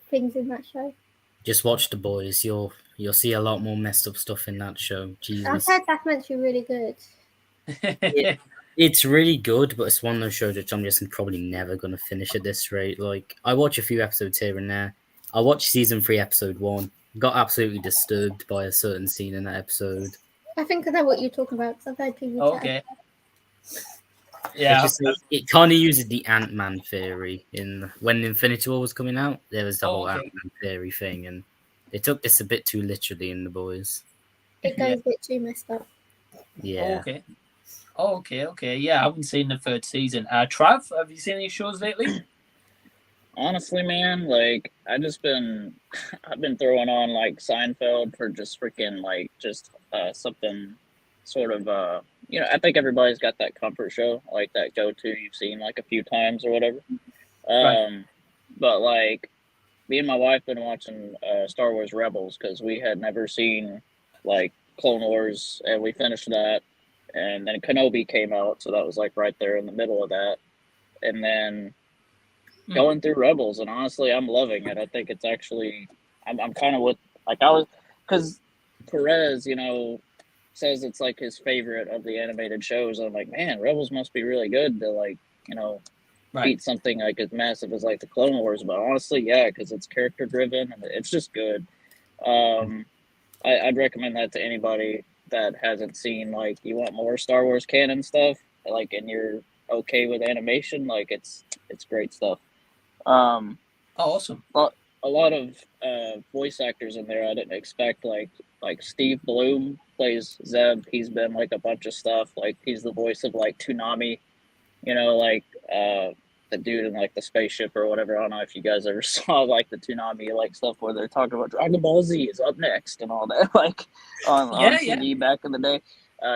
things in that show. Just watch The Boys. You'll see a lot more messed up stuff in that show. Jesus. I've heard that's meant to be really good. It's really good, but it's one of those shows which I'm just probably never going to finish at this rate. Like, I watch a few episodes here and there. I watched season 3, episode 1. Got absolutely disturbed by a certain scene in that episode. I think I know what you're talking about because I've heard people chat. Yeah, it kind of uses the Ant-Man theory when Infinity War was coming out. There was the whole Ant-Man theory thing, and they took this a bit too literally in The Boys. It goes a bit too messed up. Yeah. Okay. Yeah, I haven't seen the 3rd season. Trav, have you seen any shows lately? Honestly, man, like I've been throwing on like Seinfeld for just freaking like something sort of I think everybody's got that comfort show, like that go-to you've seen like a few times or whatever. But like me and my wife been watching Star Wars Rebels because we had never seen like Clone Wars, and we finished that, and then Kenobi came out, so that was like right there in the middle of that, and then going through Rebels, and honestly, I'm loving it. I think it's actually, I'm kind of with, like I was, because Perez, says it's like his favorite of the animated shows. I'm like, man, Rebels must be really good to like, beat something like as massive as like the Clone Wars. But honestly, yeah, because it's character driven and it's just good. I'd recommend that to anybody that hasn't seen, like, you want more Star Wars canon stuff, like, and you're okay with animation, like it's great stuff. Awesome. But a lot of voice actors in there I didn't expect, like Steve Bloom plays Zeb. He's been like a bunch of stuff, like he's the voice of like Toonami, the dude in like the spaceship or whatever. I don't know if you guys ever saw like the Toonami like stuff where they're talking about Dragon Ball Z is up next and all that, like on TV back in the day.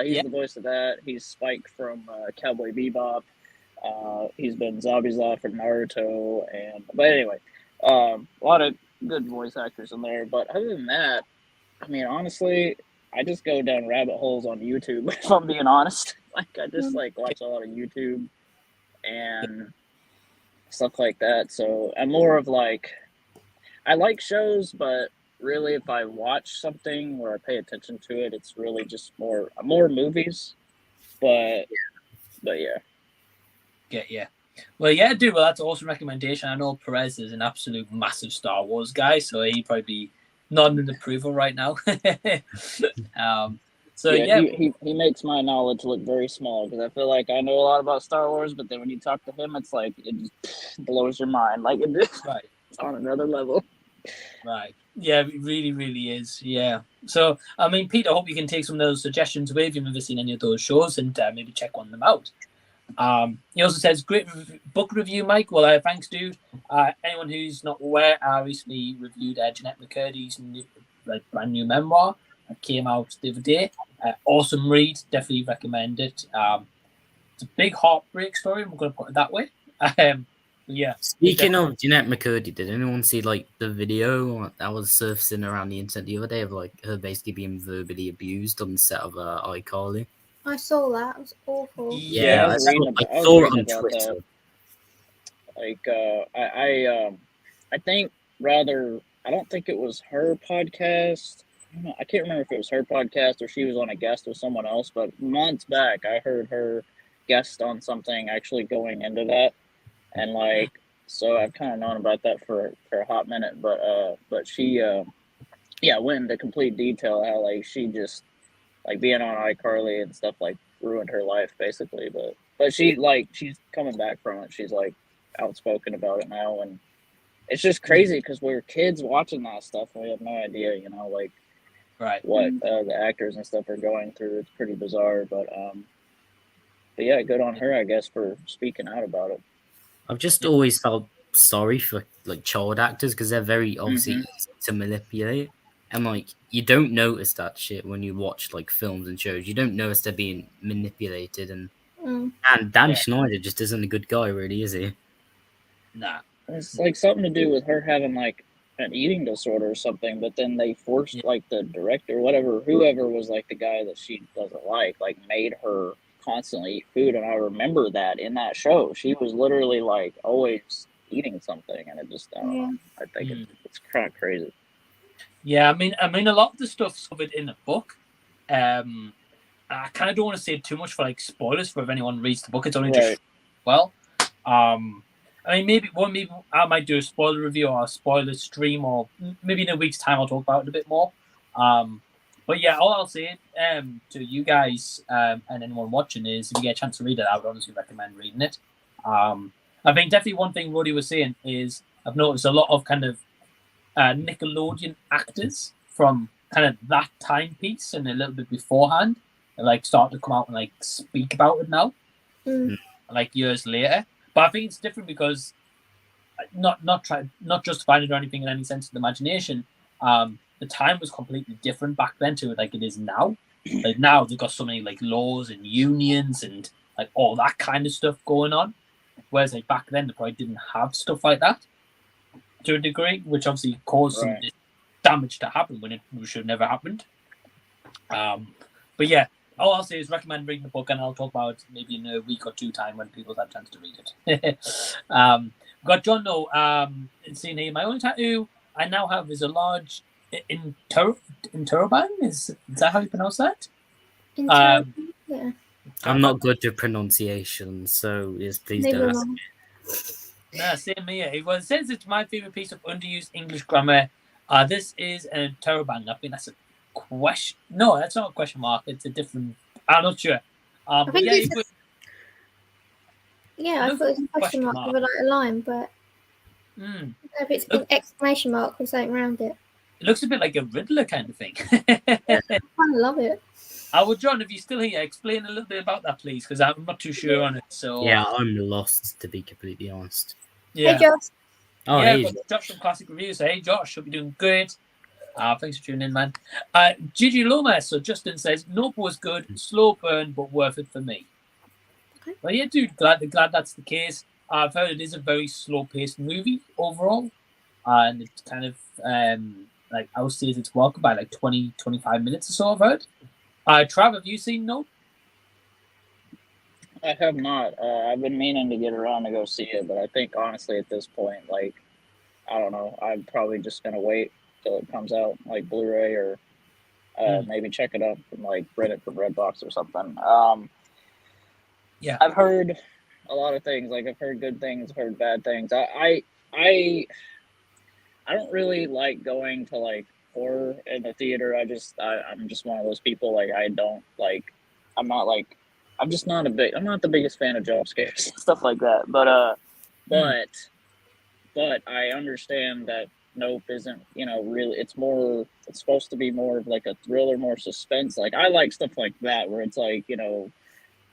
He's the voice of that. He's Spike from Cowboy Bebop. He's been Zabuza from Naruto, but anyway, a lot of good voice actors in there. But other than that, I mean, honestly, I just go down rabbit holes on YouTube. If I'm being honest, like I just like watch a lot of YouTube and stuff like that. So I'm more of like, I like shows, but really, if I watch something or I pay attention to it, it's really just more movies. But yeah. Yeah. Well, yeah, dude. Well, that's an awesome recommendation. I know Perez is an absolute massive Star Wars guy, so he'd probably be nodding in approval right now. So yeah, he makes my knowledge look very small because I feel like I know a lot about Star Wars, but then when you talk to him, it's like it just blows your mind. Like it's on another level. Right. Yeah, it really, really is. Yeah. So, I mean, Pete, I hope you can take some of those suggestions away if you've never seen any of those shows and maybe check one of them out. He also says, great book review, Mike. Well, thanks, dude. Anyone who's not aware, I recently reviewed Jeanette McCurdy's brand new memoir that came out the other day. Awesome read. Definitely recommend it. It's a big heartbreak story. I'm going to put it that way. Yeah. Speaking of Jeanette McCurdy, did anyone see like the video that was surfacing around the internet the other day of like her basically being verbally abused on the set of iCarly? I saw that. It was awful. Yeah, I saw it on Twitter. Like, I think rather, I don't think it was her podcast. I can't remember if it was her podcast or she was on a guest with someone else, but months back I heard her guest on something actually going into that. And like, so I've kind of known about that for a hot minute, but she, went into complete detail how like she just like being on iCarly and stuff like ruined her life basically. But she's coming back from it. She's like outspoken about it now, and it's just crazy because we're kids watching that stuff and we have no idea, like what the actors and stuff are going through. It's pretty bizarre, but yeah, good on her, I guess, for speaking out about it. I've just always felt sorry for like child actors because they're very obviously easy to manipulate, and like you don't notice that shit when you watch like films and shows. You don't notice they're being manipulated, and Dan Schneider just isn't a good guy, really, is he? Nah, it's like something to do with her having like an eating disorder or something, but then they forced like the director, whoever was like the guy that she doesn't like made her constantly eat food. And I remember that in that show, she was literally like always eating something, and it just I don't know. I think it's kind of crazy. Yeah, I mean, a lot of the stuff's covered in the book. I kind of don't want to say too much for like spoilers for if anyone reads the book. It's only just I mean, maybe I might do a spoiler review or a spoiler stream, or maybe in a week's time I'll talk about it a bit more. But yeah, all I'll say to you guys and anyone watching is if you get a chance to read it, I would honestly recommend reading it. I think definitely one thing Roady was saying is I've noticed a lot of kind of Nickelodeon actors from kind of that timepiece and a little bit beforehand like start to come out and like speak about it now, like years later. But I think it's different because not justifying it or anything in any sense of the imagination. The time was completely different back then to like it is now. Like now they've got so many like laws and unions and like all that kind of stuff going on. Whereas like back then they probably didn't have stuff like that to a degree, which obviously caused some damage to happen when it should have never happened. But yeah, all I'll say is recommend reading the book, and I'll talk about it maybe in a week or two time when people have a chance to read it. We've got John No saying here, my only tattoo I now have is a large interrobang. Is that how you pronounce that? Yeah. I'm not good with pronunciation, so yes, please don't ask me. No, same here. It says it's my favorite piece of underused English grammar. This is a interrobang. I think that's a question. No, that's not a question mark. It's a different. I'm not sure. I thought it was a question mark with like a line, but I don't know if it's an exclamation mark with something around it. It looks a bit like a Riddler kind of thing. I love it. Well, John, if you're still here, explain a little bit about that, please, because I'm not too sure on it. So yeah, I'm lost, to be completely honest. Yeah. Hey, Josh. Oh, yeah, hey. Josh from Classic Reviews. Hey, Josh, hope you're doing great. Thanks for tuning in, man. Gigi Lomas. So Justin says, Nope was good, slow burn, but worth it for me. Okay. Well, yeah, dude, glad that's the case. I've heard it is a very slow-paced movie overall, and it's kind of like I would say it's welcome by like 20-25 minutes or so. I've heard. Trav, have you seen Nope? I have not. I've been meaning to get around to go see it, but I think honestly at this point, like, I don't know, I'm probably just gonna wait till it comes out, like Blu-ray or maybe check it out from like Reddit from Redbox or something. Yeah, I've heard a lot of things. Like I've heard good things, I've heard bad things. I don't really like going to like horror in the theater. I'm just one of those people. Like I don't like. I'm not like. I'm just not I'm not the biggest fan of jump scares and stuff like that. But I understand that Nope isn't, really. It's supposed to be more of like a thriller, more suspense. Like I like stuff like that where it's like,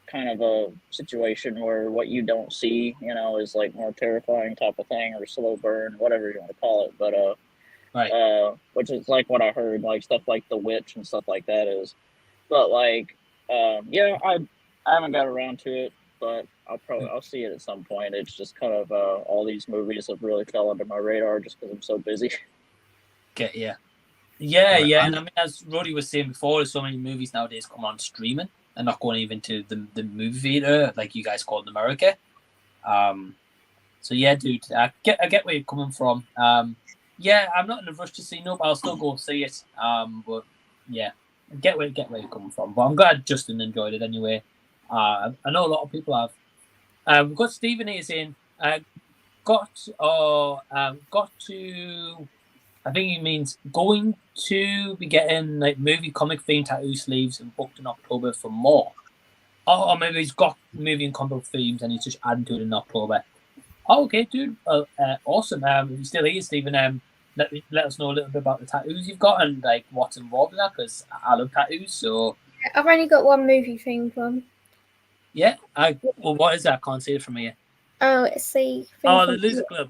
kind of a situation where what you don't see, is like more terrifying type of thing, or slow burn, whatever you want to call it. But right. Which is like what I heard, like stuff like The Witch and stuff like that is. But like, yeah, I haven't got around to it, but I'll see it at some point. It's just kind of all these movies have really fell under my radar just because I'm so busy. Get yeah. Yeah. And I mean, as Roady was saying before, there's so many movies nowadays come on streaming and not going even to the movie theater, like you guys call it in America. So yeah, dude, I get where you're coming from. Yeah, I'm not in a rush to see Nope. I'll still go see it. But yeah, I get where you're coming from. But I'm glad Justin enjoyed it anyway. I know a lot of people have. We've got Stephen here saying, got to. I think he means going to be getting like movie comic themed tattoo sleeves and booked in October for more. Or maybe he's got movie and comic themes and he's just adding to it in October. Oh, okay, dude. Awesome. If you're still here, Stephen, let us know a little bit about the tattoos you've got and like what's involved in that, because I love tattoos. So I've only got one movie themed one. Yeah. Well, what is that? I can't see it from here. Oh, it's the the Loser Club.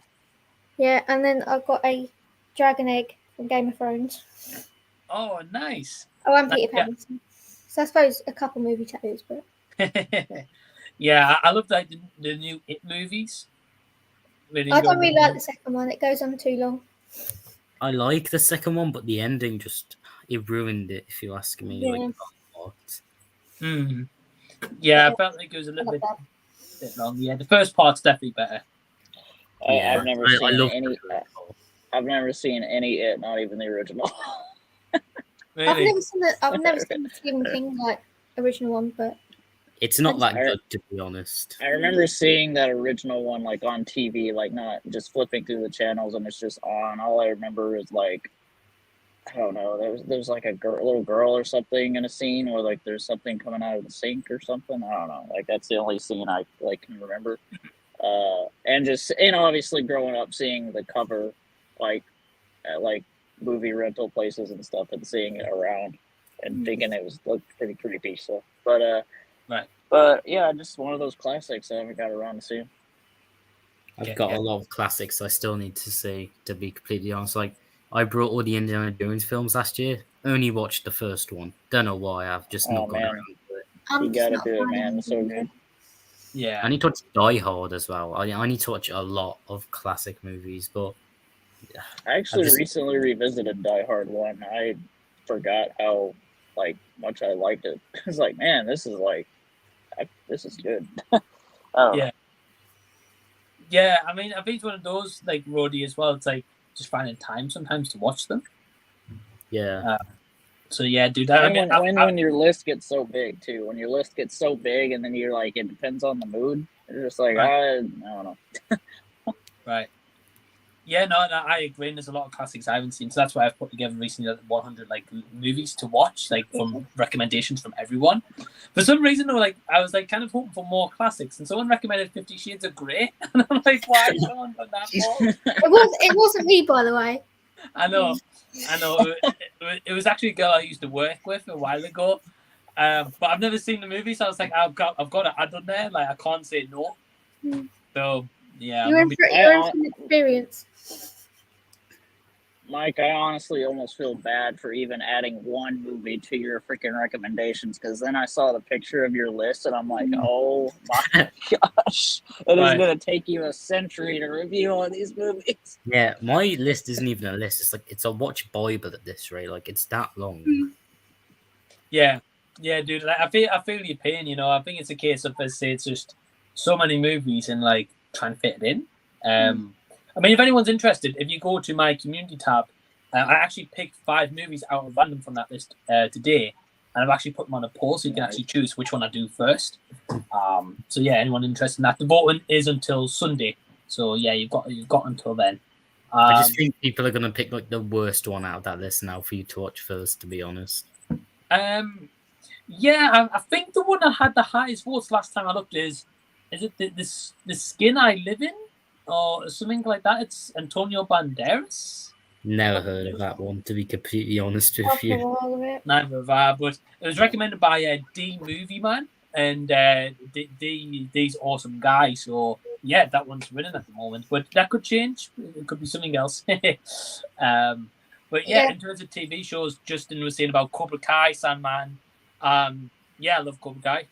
Yeah, and then I've got a dragon egg from Game of Thrones. Oh, nice. Oh, and Peter Pan. Yeah. So I suppose a couple movie tattoos, but yeah, I love like the new It movies. I don't really like the second one. It goes on too long. I like the second one, but the ending it ruined it. If you ask me, Yeah. like a lot. Yeah, I felt like it was a little bit long. Yeah, the first part's definitely better. Yeah, I've never seen any It, not even the original. Really? I've never seen the Stephen King like original one, but it's not that good, to be honest. I remember seeing that original one like on TV, like not just flipping through the channels and it's just on. All I remember is like, I don't know, there's like a little girl or something in a scene where like there's something coming out of the sink or something. I don't know. Like that's the only scene I like can remember. And obviously growing up seeing the cover like at like movie rental places and stuff and seeing it around and thinking it looked pretty creepy. So, right. But yeah, just one of those classics I haven't got around to see. I've got a lot of classics I still need to see, to be completely honest. Like, I brought all the Indiana Jones films last year. Only watched the first one. Don't know why. I've just not gone around to it. You gotta do it, man. It's so good. Yeah. I need to watch Die Hard as well. I need to watch a lot of classic movies, but I actually recently revisited Die Hard 1. I forgot how much I liked it. I was like, man, this is good. Yeah. Yeah, I mean, I think it's one of those like Roady as well. It's like just finding time sometimes to watch them. Yeah. So yeah, dude. When your list gets so big too, when your list gets so big, and then you're like, it depends on the mood. You're just like, I don't know. Right. Yeah, no, I agree. And there's a lot of classics I haven't seen, so that's why I've put together recently 100 like movies to watch, like from recommendations from everyone. For some reason, though, like I was like kind of hoping for more classics, and someone recommended 50 Shades of Grey, and I'm like, why has someone done that for? It wasn't me, by the way. I know. It was actually a girl I used to work with a while ago, but I've never seen the movie, so I was like, I've got to add on there. Like I can't say no. So yeah, you're in for an experience. Mike, I honestly almost feel bad for even adding one movie to your freaking recommendations, because then I saw the picture of your list and I'm like, oh my gosh, it is going to take you a century to review all these movies. Yeah, my list isn't even a list. It's a watch Bible at this rate. Like, it's that long. Yeah, dude. Like, I feel your pain. I think it's a case of, let's say, it's just so many movies and like trying to fit it in. I mean, if anyone's interested, if you go to my community tab I actually picked 5 movies out of random from that list today, and I've actually put them on a poll so you can actually choose which one I do first. So yeah, anyone interested in that? The voting is until Sunday, so yeah, you've got until then. I just think people are gonna pick like the worst one out of that list now for you to watch first. To be honest. Yeah, I think the one that had the highest votes last time I looked is it the Skin I Live In or something like that? It's Antonio Banderas. Never heard of that one, to be completely honest with you. Neither have I, but it was recommended by D Movie Man, and D's awesome guy. So yeah, that one's winning at the moment, but that could change. It could be something else. But yeah, in terms of TV shows, Justin was saying about Cobra Kai, Sandman. Yeah, I love Cobra Kai.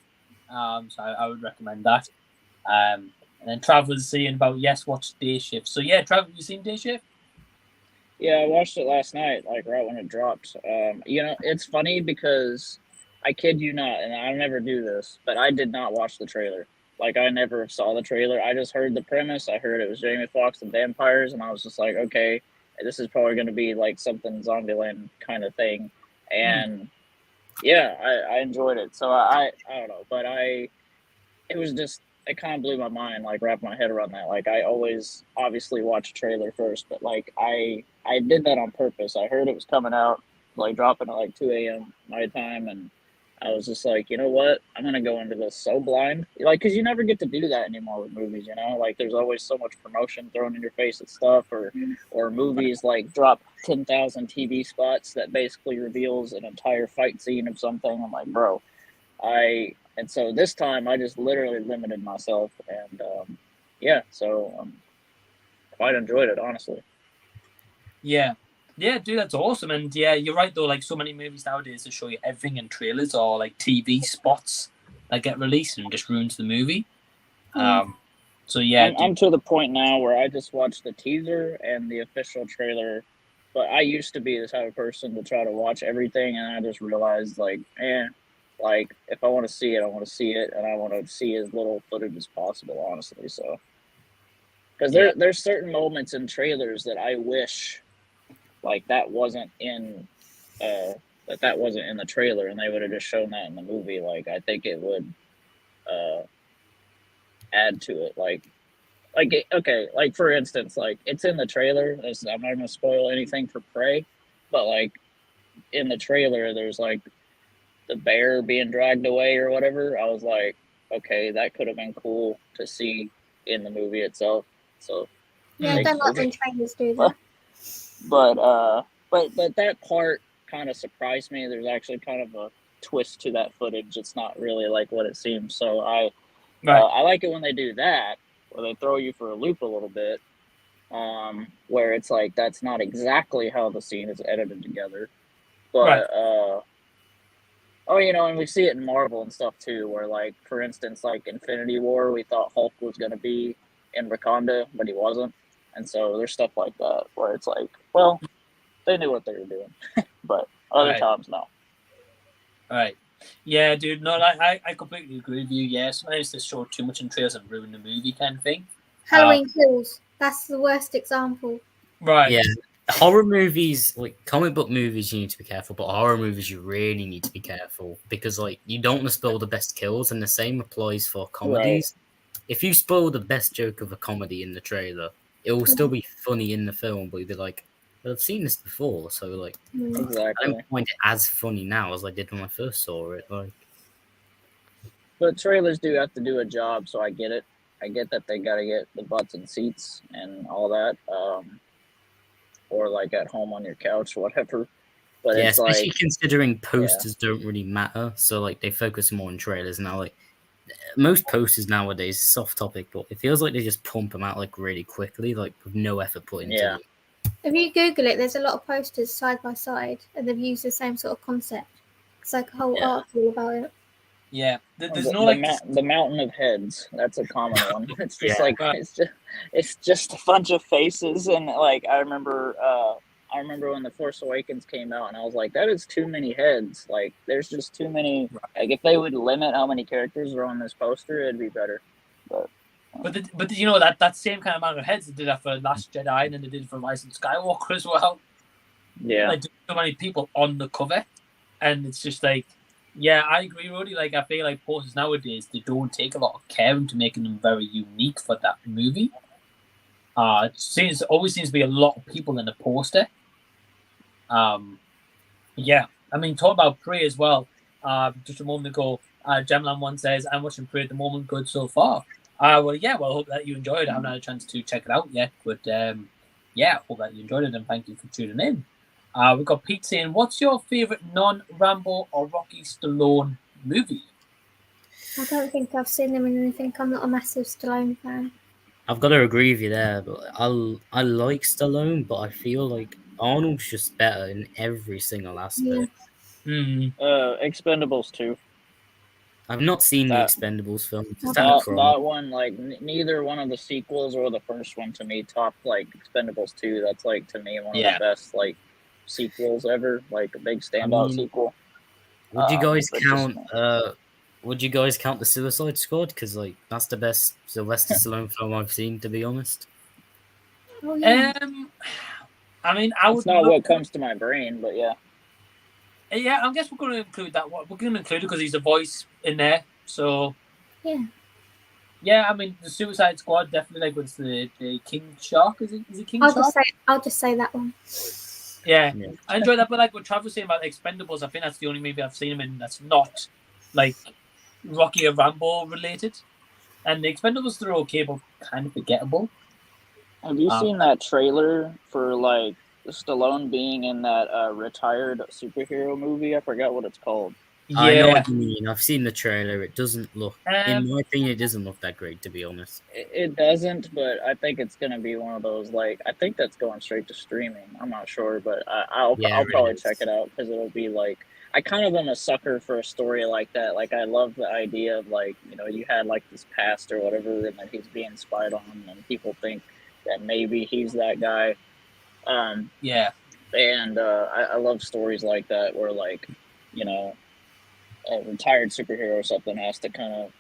So I would recommend that. And then Trav was saying about watch Day Shift. So yeah, Trav, have you seen Day Shift? Yeah, I watched it last night, like right when it dropped. It's funny because I kid you not, and I never do this, but I did not watch the trailer. Like I never saw the trailer. I just heard the premise. I heard it was Jamie Foxx and vampires, and I was just like, okay, this is probably going to be like something Zombieland kind of thing. And yeah, I enjoyed it. So I don't know, but it kind of blew my mind, like wrapped my head around that. Like I always obviously watch a trailer first, but like I did that on purpose. I heard it was coming out, like dropping at like 2 a.m. my time, and I was just like, you know what? I'm gonna go into this so blind, like, because you never get to do that anymore with movies. Like there's always so much promotion thrown in your face and stuff, or movies like drop 10,000 TV spots that basically reveals an entire fight scene of something. I'm like, bro, and so this time I just literally limited myself, and so quite enjoyed it, honestly. Yeah, dude, that's awesome. And yeah, you're right though. Like so many movies nowadays, they show you everything in trailers or like TV spots that get released and just ruins the movie. So yeah, I'm to the point now where I just watch the teaser and the official trailer. But I used to be the type of person to try to watch everything, and I just realized like if I want to see it, I want to see it, and I want to see as little footage as possible, honestly. So, because there's certain moments in trailers that I wish, like that wasn't in the trailer, and they would have just shown that in the movie. Like I think it would add to it. Like for instance, like it's in the trailer. I'm not gonna spoil anything for Prey, but like in the trailer, there's like the bear being dragged away or whatever. I was like, okay, that could have been cool to see in the movie itself. So yeah, I don't like when trailers do that. But that part kind of surprised me. There's actually kind of a twist to that footage. It's not really like what it seems. So I like it when they do that, where they throw you for a loop a little bit, where it's like that's not exactly how the scene is edited together, but and we see it in Marvel and stuff too, where like for instance, like Infinity War, we thought Hulk was gonna be in Wakanda, but he wasn't, and so there's stuff like that where it's like, well, they knew what they were doing, but other times no. All right. Yeah, dude. No, I completely agree with you. Yeah, sometimes they show too much in trailers and ruin the movie, kind of thing. Halloween Kills. That's the worst example. Right. Yeah. Horror movies, like comic book movies, you need to be careful, but horror movies, you really need to be careful because, like, you don't want to spoil the best kills, and the same applies for comedies. Right. If you spoil the best joke of a comedy in the trailer, it will still be funny in the film, but you'll be like, well, I've seen this before, so like, exactly. I don't find it as funny now as I did when I first saw it. Like, but trailers do have to do a job, so I get it. I get that they got to get the butts and seats and all that, or like at home on your couch, whatever. But yeah, it's especially like, considering posters don't really matter, so like they focus more on trailers now. Like most posters nowadays, soft topic, but it feels like they just pump them out like really quickly, like with no effort put into them. If you Google it, there's a lot of posters side by side, and they've used the same sort of concept. It's like a whole article about it. Yeah, there's the mountain of heads. That's a common one. It's just it's just a bunch of faces, and like I remember when The Force Awakens came out, and I was like, that is too many heads. Like, there's just too many. Like, if they would limit how many characters are on this poster, it'd be better. But you know that same kind of amount of heads they did that for Last Jedi, and then they did it for Rise of Skywalker as well. like so many people on the cover, and it's just like, yeah, I agree, Roady. Like, I feel like posters nowadays, they don't take a lot of care into making them very unique for that movie. It always seems to be a lot of people in the poster. Yeah, I mean, talk about Prey as well. Just a moment ago, Gemlan one says, "I'm watching Prey at the moment. Good so far." Well, yeah. Well, I hope that you enjoyed it. I haven't had a chance to check it out yet, but yeah, hope that you enjoyed it, and thank you for tuning in. We've got Pete saying, "What's your favorite non-Rambo or Rocky Stallone movie?" I don't think I've seen them in anything. I'm not a massive Stallone fan. I've got to agree with you there, but I like Stallone, but I feel like Arnold's just better in every single aspect. Yeah. Expendables 2. I've not seen the Expendables film. That one, like, neither one of the sequels or the first one to me topped, like, Expendables 2. That's, like, to me, one of the best, like, sequels ever. Like, a big standout sequel. Would you guys count? Would you guys count the Suicide Squad? Because, like, that's the best Sylvester Stallone film I've seen, to be honest. Oh, yeah. I mean, I would. It's not what comes to my brain, but yeah. Yeah, I guess we're going to include that. We're going to include it because he's a voice in there. So yeah, yeah. I mean, the Suicide Squad definitely, like, what's the King Shark? Is it King Shark? I'll just say that one. Yeah, I enjoy that. But like what Trav was saying about Expendables, I think that's the only movie I've seen him in that's not like Rocky or Rambo related. And the Expendables, they're okay, but kind of forgettable. Have you seen that trailer for, like, Stallone being in that retired superhero movie? I forgot what it's called. Yeah. I know what you mean. I've seen the trailer. It doesn't look, in my opinion, it doesn't look that great, to be honest. It doesn't, but I think it's going to be one of those, like, I think that's going straight to streaming. I'm not sure, but I'll probably check it out because it'll be, like, I kind of am a sucker for a story like that. Like, I love the idea of, like, you know, you had, like, this past or whatever, and then he's being spied on, and people think that maybe he's that guy. Yeah. And I love stories like that where, like, you know, a retired superhero or something has to kind of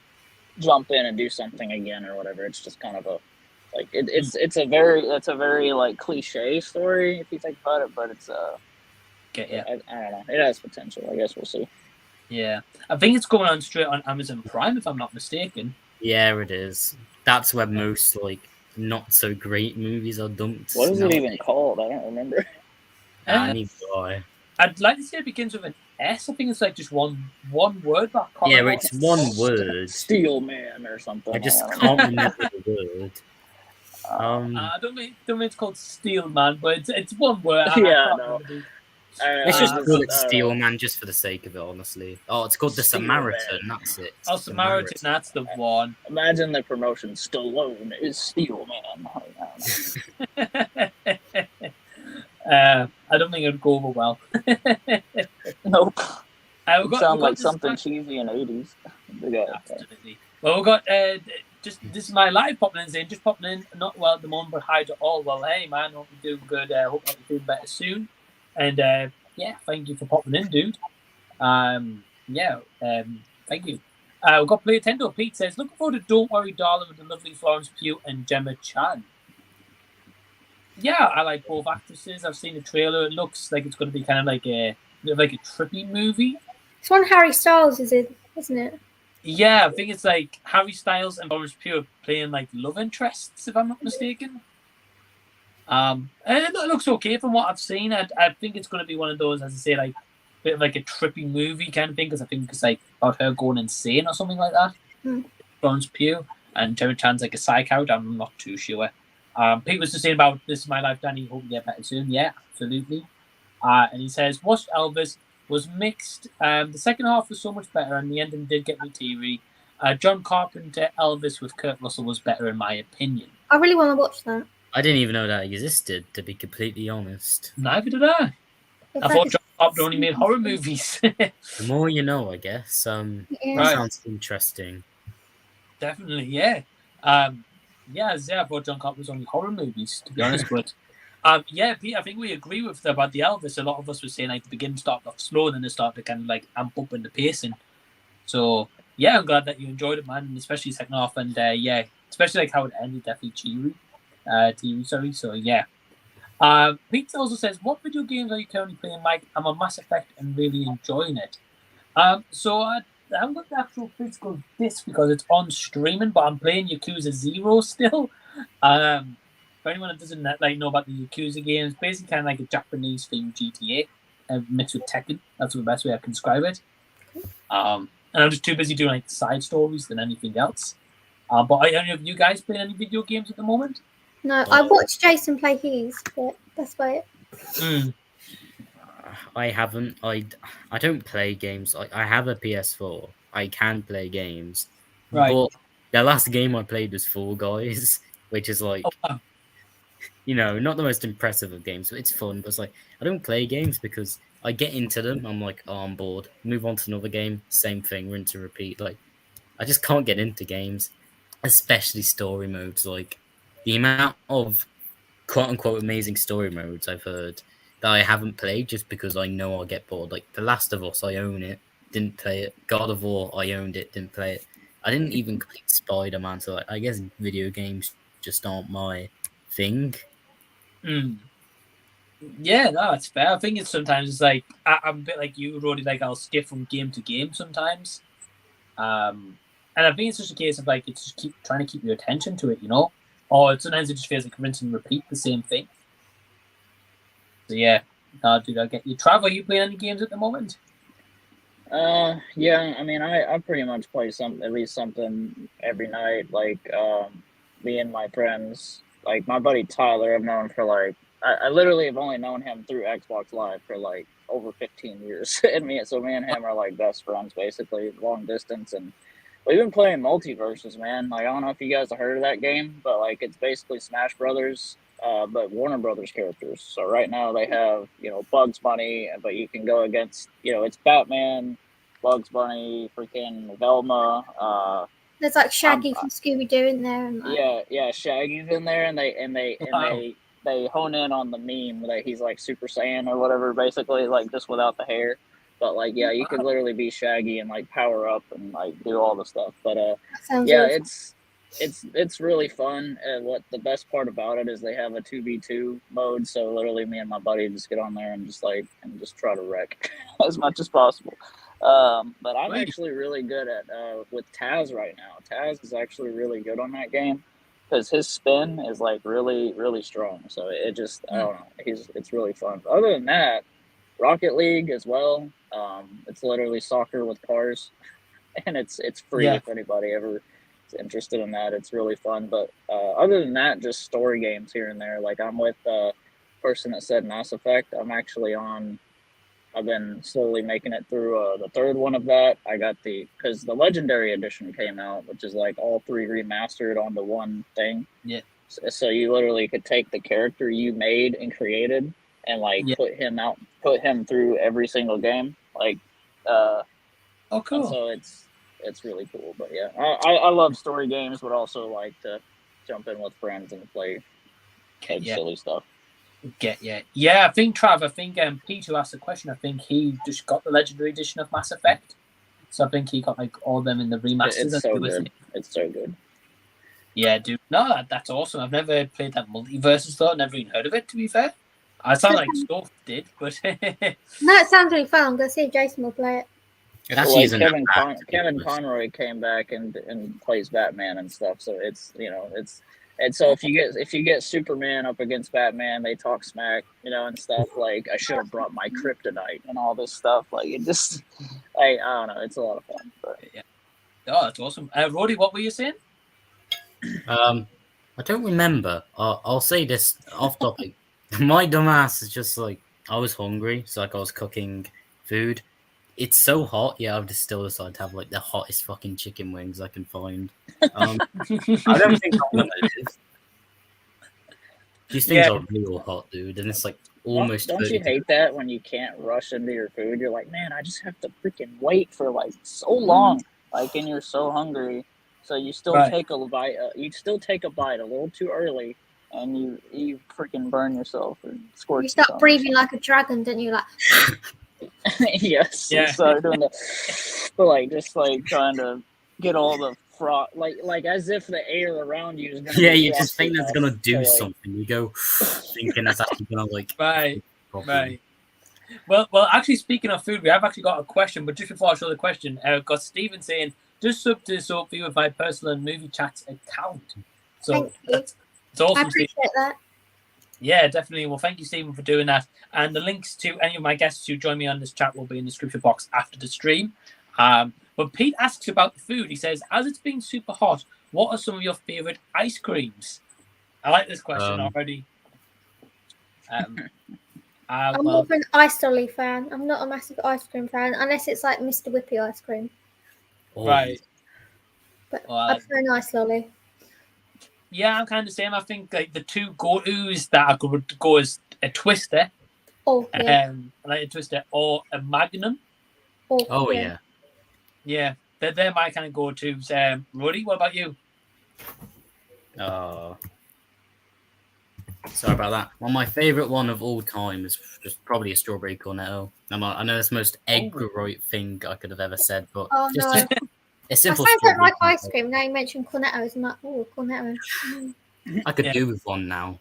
jump in and do something again or whatever. It's just kind of a, like, it's a very like cliche story if you think about it, but it's I don't know. It has potential. I guess we'll see. Yeah, I think it's going on straight on Amazon Prime if I'm not mistaken. Yeah, it is. That's where most, like, not so great movies are dumped. What is it even called? I don't remember. I'd like to say it begins with an S. I think it's like just one word. But yeah, it's one word. Steel Man or something. I just can't remember the word. I don't mean it's called Steel Man, but it's one word. Yeah, no. Let's just call it Steel Man just for the sake of it, honestly. Oh, it's called the Samaritan. That's it. Oh, Samaritan, that's the one. Imagine the promotion. Stallone is Steel Man. I don't think it'd go over well. Nope. It sounds like something cheesy in the 80s. Absolutely. Well, we've got just this is my live popping in saying, just popping in, not well at the moment, but hi to all. Well, hey man, hope you're doing good. Hope you're doing better soon. And yeah, thank you for popping in, dude. Thank you. We've got Play Tendo. Pete says, looking forward to Don't Worry Darling with the lovely Florence Pugh and Gemma Chan. Yeah, I like both actresses. I've seen the trailer. It looks like it's going to be kind of like a trippy movie. It's one Harry Styles is in, isn't it? Yeah, I think it's like Harry Styles and Florence Pugh playing like love interests, if I'm not mistaken. And it looks okay from what I've seen. I think it's going to be one of those, as I say, like a bit of like a trippy movie kind of thing, because I think it's like about her going insane or something like that. Florence Pugh and Gemma Chan's like a psych out. I'm not too sure. Pete was just saying about This Is My Life, Danny. Hope you get better soon. Yeah, absolutely. And he says, watched Elvis, was mixed. The second half was so much better, and the ending did get me teary. John Carpenter Elvis with Kurt Russell was better, in my opinion. I really want to watch that. I didn't even know that existed, to be completely honest. Neither did I. I thought John Carpenter only made horror movies. The more you know, I guess. That sounds interesting. Definitely, yeah. I thought John Carpenter was only horror movies, to be honest. But Pete, I think we agree with about the Elvis. A lot of us were saying like the beginning started off slow, then it started to kind of like amp up in the pacing. So yeah, I'm glad that you enjoyed it, man, and especially second half, and especially like how it ended, definitely cheery. So yeah. Pete also says, what video games are you currently playing, Mike? I'm on Mass Effect and really enjoying it. So I haven't got the actual physical disc because it's on streaming, but I'm playing Yakuza 0 still. For anyone that doesn't know about the Yakuza games, basically kind of like a Japanese themed GTA mixed with Tekken. That's the best way I can describe it. And I'm just too busy doing like side stories than anything else. But are any of you guys playing any video games at the moment? No, I watched Jason play his, but that's about it. I haven't. I don't play games. I have a PS4. I can play games, right. But the last game I played was Fall Guys, which is like, not the most impressive of games, but it's fun. But it's like I don't play games because I get into them. I'm like, oh, I'm bored. Move on to another game. Same thing, rinse and repeat. Like, I just can't get into games, especially story modes. Like the amount of quote unquote amazing story modes I've heard that I haven't played just because I know I'll get bored. Like The Last of Us, I own it, didn't play it. God of War, I owned it, didn't play it. I didn't even complete Spider-Man, so I guess video games just aren't my thing. Yeah, no, it's fair. I think it's sometimes it's like I'm a bit like you, Roady. Like I'll skip from game to game sometimes, and I think it's just a case of like it's just trying to keep your attention to it, or sometimes it just feels like rinse and repeat the same thing. So yeah, dude, I get you. Trav, are you playing any games at the moment? Yeah, I mean, I pretty much play at least something every night. Like, me and my friends, like my buddy Tyler, I've known for like, I literally have only known him through Xbox Live for like over 15 years. So me and him are like best friends, basically, long distance. And we've been playing Multiverses, man. Like, I don't know if you guys have heard of that game, but like, it's basically Smash Brothers, but Warner Brothers characters. So right now they have, Bugs Bunny, but you can go against, it's Batman, Bugs Bunny, freaking Velma. There's like Shaggy from Scooby Doo in there, and like... yeah, Shaggy's in there, and they hone in on the meme that he's like Super Saiyan or whatever, basically, like just without the hair. But like, yeah, you could literally be Shaggy and like power up and like do all the stuff. But yeah, really it's really fun. What the best part about it is they have a 2v2 mode, so literally me and my buddy just get on there and just try to wreck as much as possible. But I'm actually really good at with Taz right now. Taz is actually really good on that game because his spin is like really, really strong. So it just I don't know, it's really fun. Other than that, Rocket League as well. It's literally soccer with cars, and it's free if anybody ever is interested in that. It's really fun. But other than that, just story games here and there. Like I'm with a person that said Mass Effect. I've been slowly making it through the third one of that. I got because the Legendary Edition came out, which is like all three remastered onto one thing. Yeah. So you literally could take the character you made and created and like put him through every single game. Like, oh, cool. So it's really cool. But yeah, I love story games, but also like to jump in with friends and play silly stuff. Yeah, I think Trav, Pete who asked the question, I think he just got the Legendary Edition of Mass Effect. So I think he got like all of them in the remasters. It's so good. It's so good. Yeah, dude. No, that's awesome. I've never played that Multiverses though. Never even heard of it, to be fair. I sound like Sophie did, but no, it sounds really fun. I'm gonna see if Jason will play it. Kevin Conroy came back and plays Batman and stuff. So it's and so if you get Superman up against Batman, they talk smack, and stuff like I should have brought my kryptonite and all this stuff. Like it just, I don't know, it's a lot of fun. But yeah, oh, that's awesome. Roady, what were you saying? I don't remember. I'll say this off topic. My dumbass is just like I was hungry, so like I was cooking food. It's so hot, I've just still decided to have like the hottest fucking chicken wings I can find. I don't think I'm gonna live. These things are real hot, dude, and it's like almost. Don't you hate that when you can't rush into your food? You're like, man, I just have to freaking wait for like so long, like, and you're so hungry, so you still take a bite. You still take a bite a little too early, and you freaking burn yourself and scorch. You start breathing like a dragon, didn't you? Like. Yes. Yeah. So doing that, but like just like trying to get all the like as if the air around you is gonna. Yeah, be you just think that's gonna do like... something. You go thinking that's actually gonna like Right. properly. Well, actually, speaking of food, we have actually got a question. But just before I show the question, I've got Stephen saying, "Just sub to Sophie with my personal movie chats account." So it's awesome. I appreciate that. Yeah, definitely. Well, thank you, Stephen, for doing that. And the links to any of my guests who join me on this chat will be in the description box after the stream. But Pete asks about the food. He says, as it's been super hot, what are some of your favorite ice creams? I like this question already. I'm more of an ice lolly fan. I'm not a massive ice cream fan, unless it's like Mr. Whippy ice cream. Right. But I prefer an ice lolly. Yeah, I'm kind of the same. I think like the two go-tos that I could go is a Twister. Oh, yeah. Like a Twister or a Magnum. Oh, yeah. Yeah, they're my kind of go-tos. Roady, what about you? Sorry about that. Well, my favourite one of all time is just probably a strawberry cornetto. I know it's the most egg-right thing I could have ever said, but just a simple. I don't like ice cream. Now you mentioned cornettos, I'm like, oh, cornetto. I could do with one now.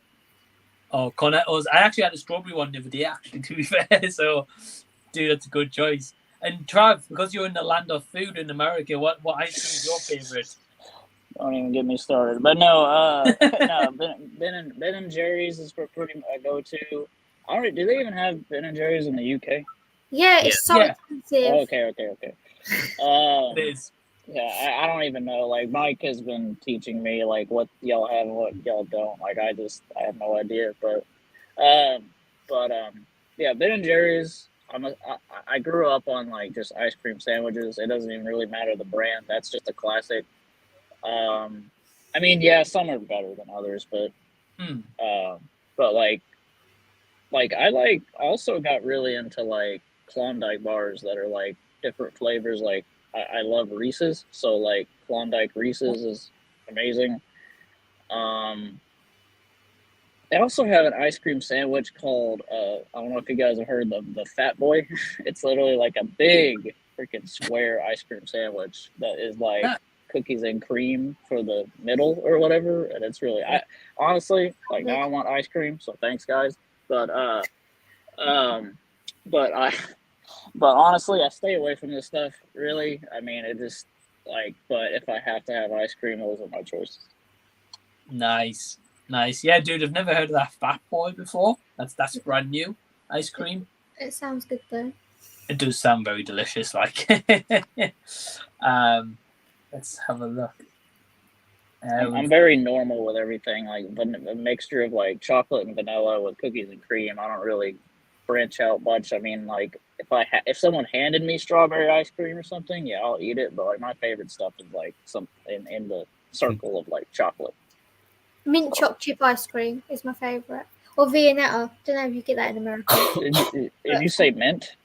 Oh, cornettos! I actually had a strawberry one the other day. Actually, to be fair, so dude, that's a good choice. And Trav, because you're in the land of food in America, what ice cream is your favorite? Don't even get me started. But no, Ben and Jerry's is pretty a go-to. Do they even have Ben and Jerry's in the UK? Yeah, it's so expensive. Okay. It is. Yeah, I don't even know. Like, Mike has been teaching me like what y'all have and what y'all don't. Like, I have no idea. But yeah, Ben and Jerry's. I grew up on like just ice cream sandwiches. It doesn't even really matter the brand. That's just a classic. I mean, yeah, some are better than others, but I also got really into like Klondike bars that are like different flavors. Like I love Reese's, so like Klondike Reese's is amazing. They also have an ice cream sandwich called I don't know if you guys have heard of the Fat Boy. It's literally like a big freaking square ice cream sandwich that is like cookies and cream for the middle or whatever, and it's really honestly like now I want ice cream, so thanks guys. But honestly I stay away from this stuff really. I mean it just like, but if I have to have ice cream, those are my choices. Nice. Yeah, dude, I've never heard of that Fat Boy before. That's brand new ice cream. It sounds good though. It does sound very delicious. Like, let's have a look. I'm very normal with everything, like a mixture of like chocolate and vanilla with cookies and cream. I don't really branch out much. I mean, like if someone handed me strawberry ice cream or something, yeah, I'll eat it. But like my favorite stuff is like some in the circle of like chocolate. Mint choc chip ice cream is my favorite, or Viennetta. Don't know if you get that in America. Did you say mint?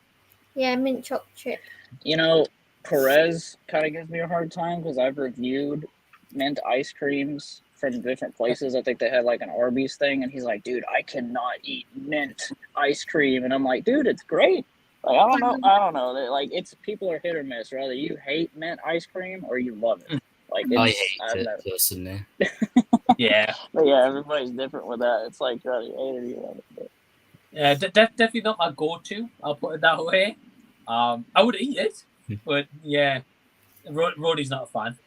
Yeah, mint choc chip. You know, Perez kind of gives me a hard time because I've reviewed mint ice creams from different places. I think they had like an Arby's thing, and he's like, "Dude, I cannot eat mint ice cream," and I'm like, "Dude, it's great." Like, I don't know. Like, people are hit or miss. Rather you hate mint ice cream or you love it. Like, I hate it personally. Yeah. But yeah, everybody's different with that. It's like, rather you hate it or you love it. But. Yeah, definitely not my go-to. I'll put it that way. I would eat it, but yeah, Roady's not a fan,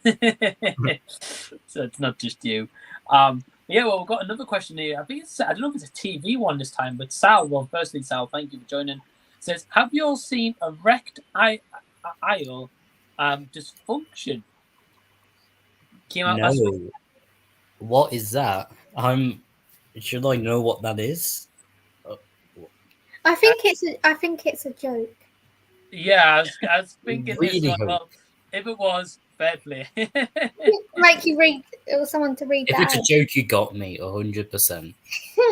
so it's not just you. Yeah, well, we've got another question here. I don't know if it's a TV one this time, but Sal. Well, firstly, Sal, thank you for joining. Says, have you all seen a wrecked aisle dysfunction? Came out last week. What is that? Should I know what that is? I think it's a joke. Yeah, I was thinking really this one. Well, if it was, fair play. Like you read, or someone to read if that it's out. a joke, you got me 100%.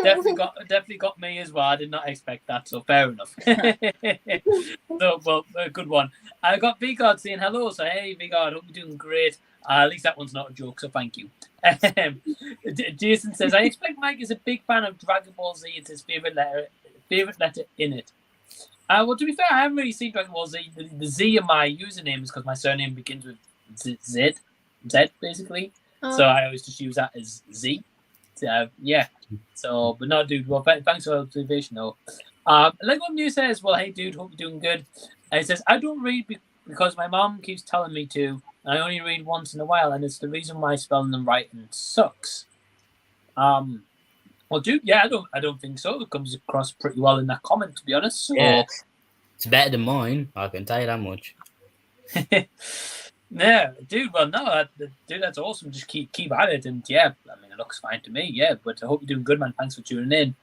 Definitely got me as well. I did not expect that, so fair enough. So, well, a good one. I got Vigard saying hello. So, hey, Vigard, hope you're doing great. At least that one's not a joke, so thank you. Jason says, I expect Mike is a big fan of Dragon Ball Z. It's his favorite letter in it. Well, to be fair, I haven't really seen Dragon Ball Z. The Z in my username is because my surname begins with Z. Z basically. So I always just use that as Z. Yeah. So, but no, dude. Well, thanks for the observation, though. Lego News says, "Well, hey, dude, hope you're doing good." And it says, "I don't read because my mom keeps telling me to. I only read once in a while, and it's the reason why spelling and writing sucks." Well, dude, yeah, I don't think so. It comes across pretty well in that comment, to be honest. So, yeah, it's better than mine. I can tell you that much. Yeah, dude. Well, no, dude, that's awesome. Just keep at it, and yeah, I mean, it looks fine to me. Yeah, but I hope you're doing good, man. Thanks for tuning in.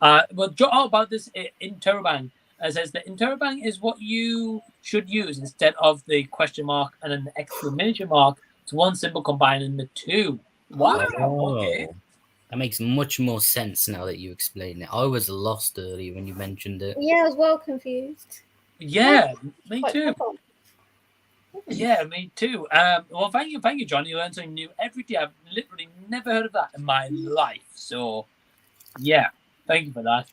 Well, about this interrobang. It says the interrobang is what you should use instead of the question mark and an exclamation mark. It's one symbol combining the two. Wow. Okay. That makes much more sense now that you explain it. I was lost earlier when you mentioned it. Yeah, I was well confused. Yeah, me too. Yeah, me too. Well, thank you, John. You learn something new every day. I've literally never heard of that in my life. So, yeah, thank you for that.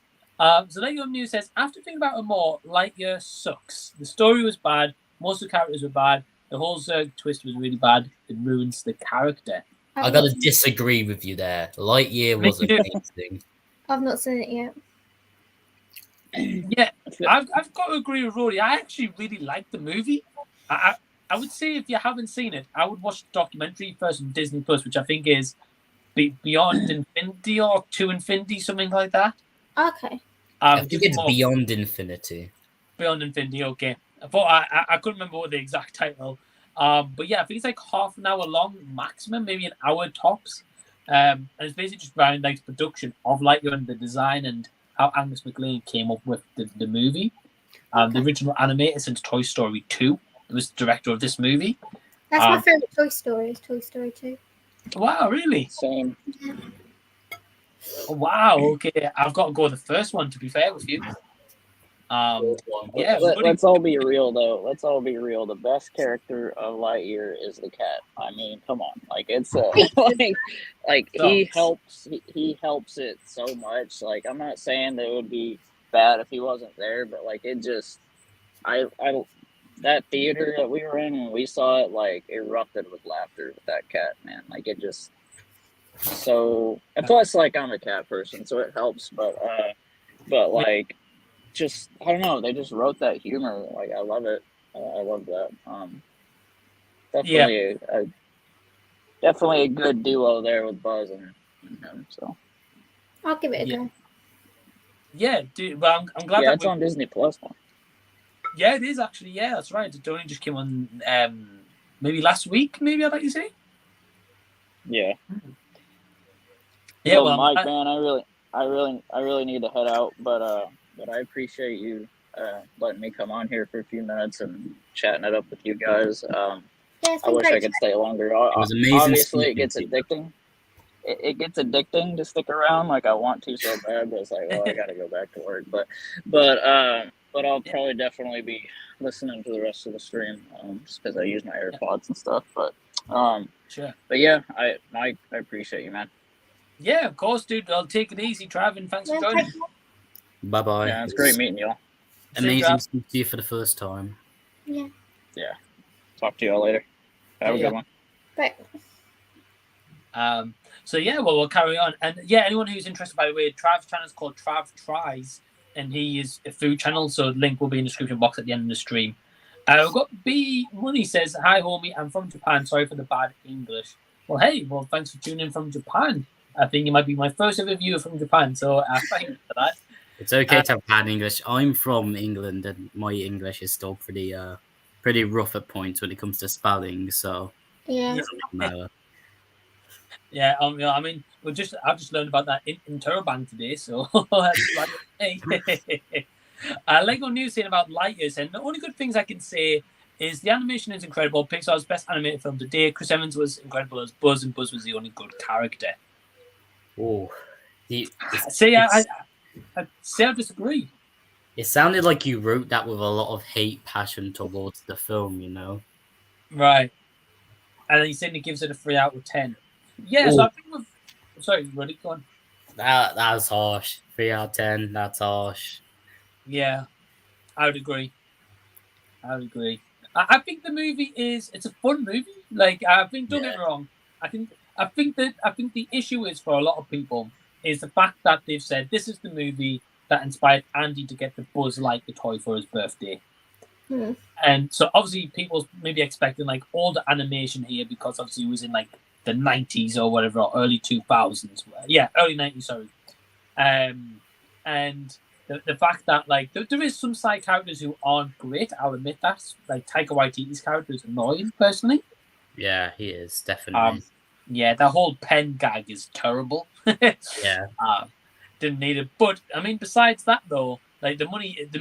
So Lego News says, after thinking about it more, Lightyear sucks. The story was bad. Most of the characters were bad. The whole Zurg twist was really bad. It ruins the character. I gotta disagree with you there. Lightyear was amazing. I've not seen it yet. Yeah, I've got to agree with Roady. I actually really like the movie. I would say if you haven't seen it, I would watch the documentary first on Disney Plus, which I think is Beyond Infinity or To Infinity, something like that. Okay. I think it's Beyond Infinity. Beyond Infinity, okay. I thought I couldn't remember what the exact title. But yeah, I think it's like half an hour long maximum, maybe an hour tops. And it's basically just around like the production of Lightyear and the design and how Angus MacLean came up with the movie. The original animator since Toy Story 2. It was the director of this movie. That's my favorite Toy Story. Is Toy Story 2. Wow, really? Same. Yeah. Wow. Okay, I've got to go with the first one. To be fair with you. Yeah. Let's all be real, though. Let's all be real. The best character of Lightyear is the cat. I mean, come on. Like it's like he helps. He helps it so much. Like I'm not saying that it would be bad if he wasn't there, but like it just, I that theater that we were in when we saw it, like erupted with laughter with that cat, man. Like it just so. And plus, like I'm a cat person, so it helps. But like. Just I don't know. They just wrote that humor. Like I love it. I love that. Definitely a good duo there with Buzz and him. So I'll give it a go. Yeah, dude. Well, I'm glad. Yeah, it's on Disney Plus one. Yeah, it is actually. Yeah, that's right. It only just came on maybe last week. Maybe I'd like to say. Yeah. Yeah. Well, Mike, man, I really need to head out, but I appreciate you letting me come on here for a few minutes and chatting it up with you guys. I wish I could stay longer. It was amazing. Obviously, it gets addicting. It gets addicting to stick around. Like I want to so bad, but it's like, well, I got to go back to work. But I'll probably definitely be listening to the rest of the stream just because I use my AirPods and stuff. But sure. But yeah, Mike, I appreciate you, man. Yeah, of course, dude. I'll take it easy, Trav, and thanks for joining. Bye-bye. Yeah, it's great meeting y'all. Amazing to see you for the first time. Yeah. Yeah. Talk to y'all later. Have a good one. Bye. So yeah, well, we'll carry on. And yeah, anyone who's interested, by the way, Trav's channel is called Trav Tries, and he is a food channel, so the link will be in the description box at the end of the stream. We've got B Money says, "Hi, homie, I'm from Japan. Sorry for the bad English." Well, hey, well, thanks for tuning in from Japan. I think you might be my first ever viewer from Japan, so thank you for that. It's okay to have bad English. I'm from England, and my English is still pretty rough at points when it comes to spelling. So yeah, it doesn't matter. Yeah, I mean, I've just learned about that in Interrobang today, so that's like, hey. Lego News saying about Lightyear, saying the only good things I can say is the animation is incredible. Pixar's best animated film today. Chris Evans was incredible as Buzz, and Buzz was the only good character. Oh, I disagree. It sounded like you wrote that with a lot of hate, passion towards the film, you know? Right. And then he said he gives it a 3 out of 10. Yeah, so I think sorry, Roady, go on. That's harsh. 3 out of 10, that's harsh. Yeah, I would agree. I think the movie it's a fun movie. Like, I think, don't get me wrong. I think the issue is for a lot of people is the fact that they've said this is the movie that inspired Andy to get the Buzz Lightyear toy for his birthday. And so obviously people maybe expecting like all the animation here because obviously it was in like the 90s or whatever, or early 2000s. Yeah, early 90s, sorry. And the fact that like there is some side characters who aren't great, I'll admit that. Like Taika Waititi's character is annoying personally. Yeah, he is definitely. Yeah, the whole pen gag is terrible. Yeah. Didn't need it. But I mean, besides that though, like the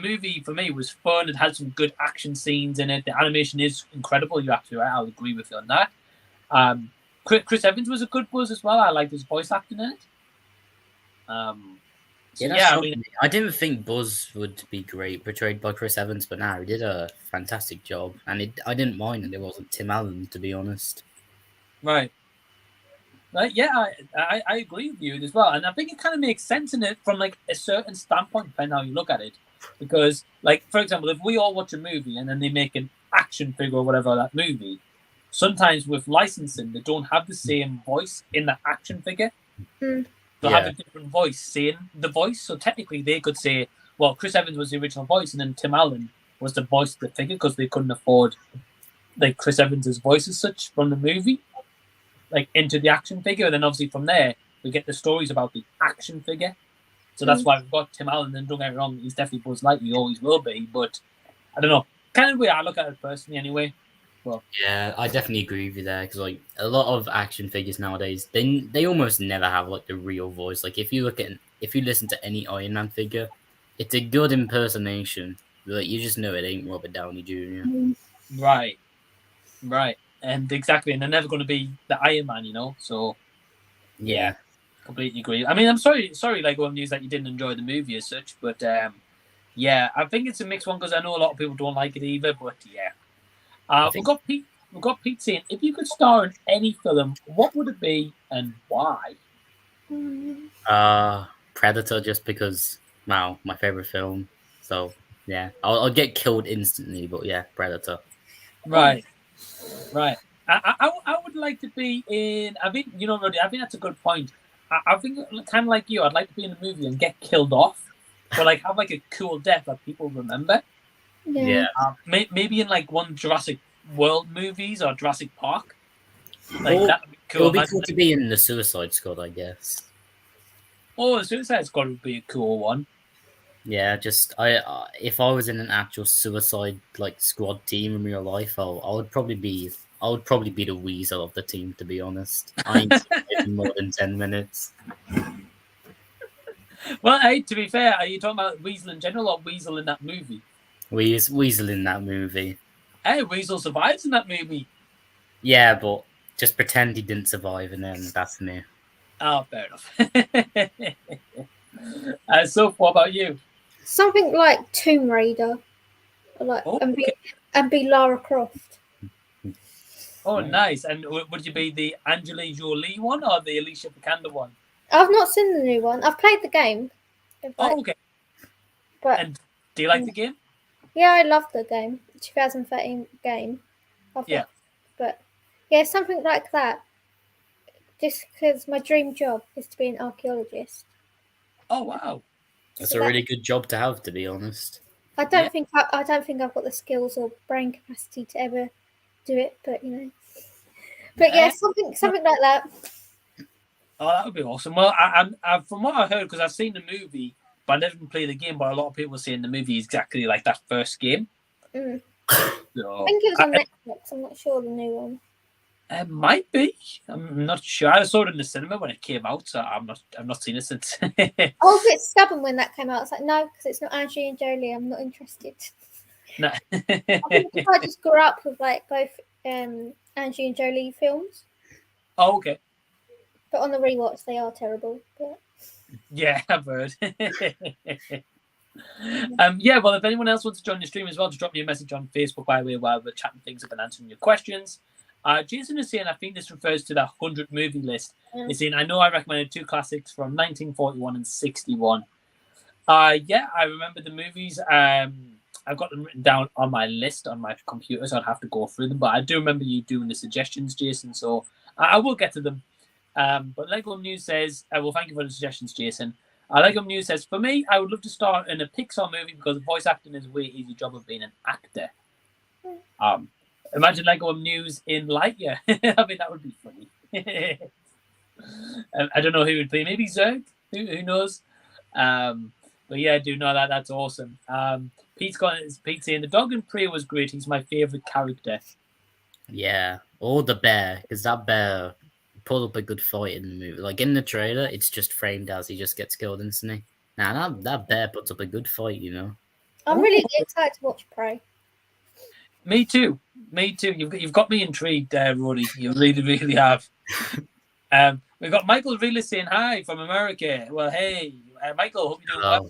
movie for me was fun. It had some good action scenes in it. The animation is incredible. You're absolutely right. I'll agree with you on that. Chris Evans was a good Buzz as well. I liked his voice acting in it. I didn't think Buzz would be great portrayed by Chris Evans, but now he did a fantastic job, and I didn't mind that it wasn't Tim Allen, to be honest. Right. Yeah, I agree with you as well, and I think it kind of makes sense in it from like a certain standpoint, depending on how you look at it. Because, like, for example, if we all watch a movie and then they make an action figure or whatever of that movie, sometimes with licensing they don't have the same voice in the action figure. They'll have a different voice saying the voice. So technically, they could say, well, Chris Evans was the original voice, and then Tim Allen was the voice of the figure because they couldn't afford like Chris Evans's voice as such from the movie. Like into the action figure, and then obviously from there we get the stories about the action figure. So that's why we've got Tim Allen. And don't get me wrong, he's definitely Buzz Lightyear, he always will be. But I don't know, kind of the way I look at it personally, anyway. Well, yeah, I definitely agree with you there because like a lot of action figures nowadays, they almost never have like the real voice. Like if you listen to any Iron Man figure, it's a good impersonation. Like you just know it ain't Robert Downey Jr. Right. And exactly, and they're never going to be the Iron Man, you know. So, yeah, completely agree. I mean, I'm sorry, like on news that you didn't enjoy the movie as such, but yeah, I think it's a mixed one because I know a lot of people don't like it either. But yeah, we've got Pete saying, if you could star in any film, what would it be and why? Predator, just because my favorite film. So yeah, I'll get killed instantly, but yeah, Predator. Right. I would like to be in. I think Roady, I think that's a good point. I think kind of like you, I'd like to be in a movie and get killed off, but like have like a cool death that people remember. Yeah. Maybe in like one Jurassic World movies or Jurassic Park. Like that would be cool. It would be cool to be in the Suicide Squad, I guess. Oh, the Suicide Squad would be a cool one. Yeah, just if I was in an actual Suicide like squad team in real life, I would probably be the Weasel of the team, to be honest. I ain't seen more than 10 minutes. Well, hey, to be fair, are you talking about Weasel in general or Weasel in that movie? Weasel in that movie. Hey, Weasel survives in that movie. Yeah, but just pretend he didn't survive, and then that's me. Oh, fair enough. So, what about you? Something like Tomb Raider, and be Lara Croft. Oh, nice! And would you be the Angelina Jolie one or the Alicia Vikander one? I've not seen the new one. I've played the game. Okay. And do you like the game? Yeah, I love the game. 2013 game. But yeah, something like that. Just because my dream job is to be an archaeologist. Oh wow, that's a really good job to have, to be honest. I don't think I've got the skills or brain capacity to ever do it, but yeah, something like that. Oh, that would be awesome. Well, I from what I heard, because I've seen the movie, but I never played the game. But a lot of people saying the movie is exactly like that first game. So, I think it was on Netflix. I'm not sure the new one. It might be. I'm not sure. I saw it in the cinema when it came out, so I've not seen it since. I was a bit stubborn when that came out. It's like, no, because it's not Angelina Jolie. I'm not interested. No. I think I just grew up with like both Angelina Jolie films. Oh, okay. But on the rewatch, they are terrible. But... Yeah, I've heard. Yeah, well, if anyone else wants to join the stream as well, just drop me a message on Facebook while we're chatting things up and answering your questions. Jason is saying, I think this refers to the 100 movie list. He's saying, I know I recommended 2 classics from 1941 and 61. Yeah, I remember the movies. I've got them written down on my list on my computer, so I'd have to go through them. But I do remember you doing the suggestions, Jason. So I will get to them. But Lego News says, well, thank you for the suggestions, Jason. Lego News says, for me, I would love to star in a Pixar movie because voice acting is a way easy job of being an actor. Imagine Lego News in Lightyear. I mean, that would be funny. I don't know who would play. Maybe Zerg. Who knows? But yeah, I do know that. That's awesome. Pete's saying the dog in Prey was great. He's my favorite character. Yeah, or the bear, because that bear put up a good fight in the movie. Like in the trailer, it's just framed as he just gets killed instantly. Now that bear puts up a good fight, you know. I'm really excited to watch Prey. Me too. You've got me intrigued, Roady. You really, really have. We've got Michael Reelis saying hi from America. Well, hey, Michael, hope you're doing well.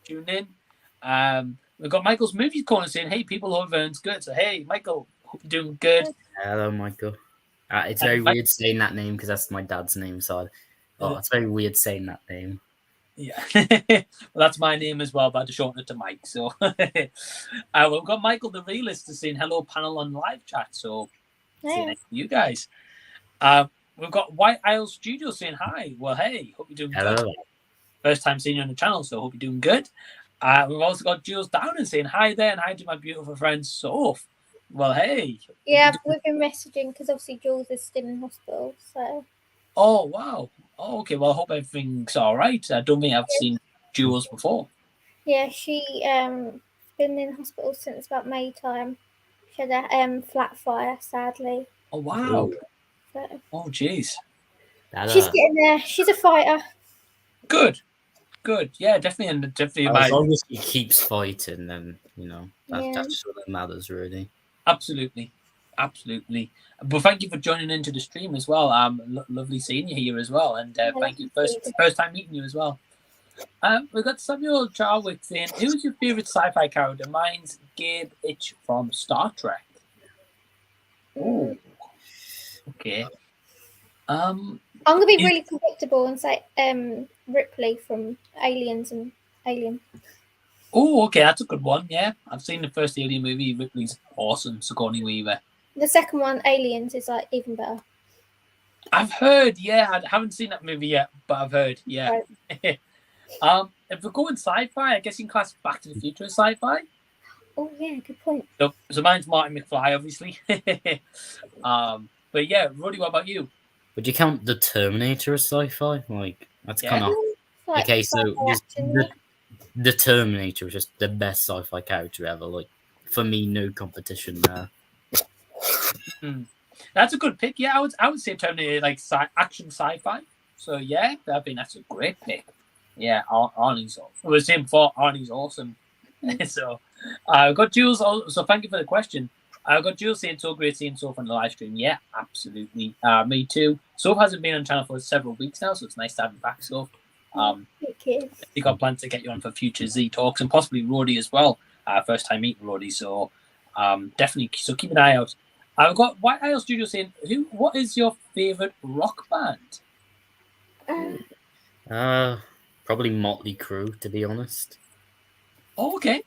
Tune in. We've got Michael's Movie Corner saying, hey, people hope everyone's good. So, hey, Michael, hope you're doing good. Hello, Michael. It's very weird saying that name because that's my dad's name. So, it's very weird saying that name. Yeah. Well, that's my name as well, but I had to shorten it to Mike. So, we've got Michael the Realist saying hello, panel on live chat. So, see you next to you guys. We've got White Isle Studio saying hi. Well, hey, hope you're doing good. First time seeing you on the channel, so hope you're doing good. We've also got Jules Downing saying hi there and hi to my beautiful friend Sophie. Well, hey. Yeah, we've been messaging because obviously Jules is still in hospital. So. Oh, wow. Oh, okay. Well, I hope everything's all right. I don't think I've seen Jules before. Yeah, she been in hospital since about May time. She had a flat fire, sadly. Oh, wow. So, oh, jeez. She's getting there. She's a fighter. Good. Yeah, definitely. As long as he keeps fighting, then that's what matters, really. Absolutely. But thank you for joining into the stream as well. Lovely seeing you here as well, and thank you first time meeting you as well. We've got Samuel Jarwick saying, "Who's your favorite sci-fi character?" Mine's Gabe Itch from Star Trek. Oh, okay. I'm gonna be really predictable and say Ripley from Aliens and Alien. Oh, okay, that's a good one. Yeah, I've seen the first Alien movie. Ripley's awesome. Sigourney Weaver. The second one, Aliens, is like even better. I've heard. Yeah, I haven't seen that movie yet, but I've heard. Yeah. Right. If we're going sci-fi, I guess you can class Back to the Future as sci-fi. Oh yeah, good point. So mine's Marty McFly, obviously. But yeah, Roady, what about you? Would you count the Terminator as sci-fi? Like that's kind of okay. So the Terminator is just the best sci-fi character ever. Like for me, no competition there. That's a good pick. Yeah, I would say Terminator, like action sci-fi. So yeah, I think that's a great pick. Yeah, Arnie's awesome. I was saying before, Arnie's awesome. So I got Jules. So thank you for the question. I got Jules saying so great seeing Soph on the live stream. Yeah, absolutely. Me too. Soph hasn't been on channel for several weeks now, so it's nice to have you back, Soph. We got plans to get you on for future Z talks and possibly Roady as well. First time meeting Roady, so definitely. So keep an eye out. I've got White Isle Studio saying, what is your favorite rock band? Probably Motley Crue, to be honest. Oh, okay.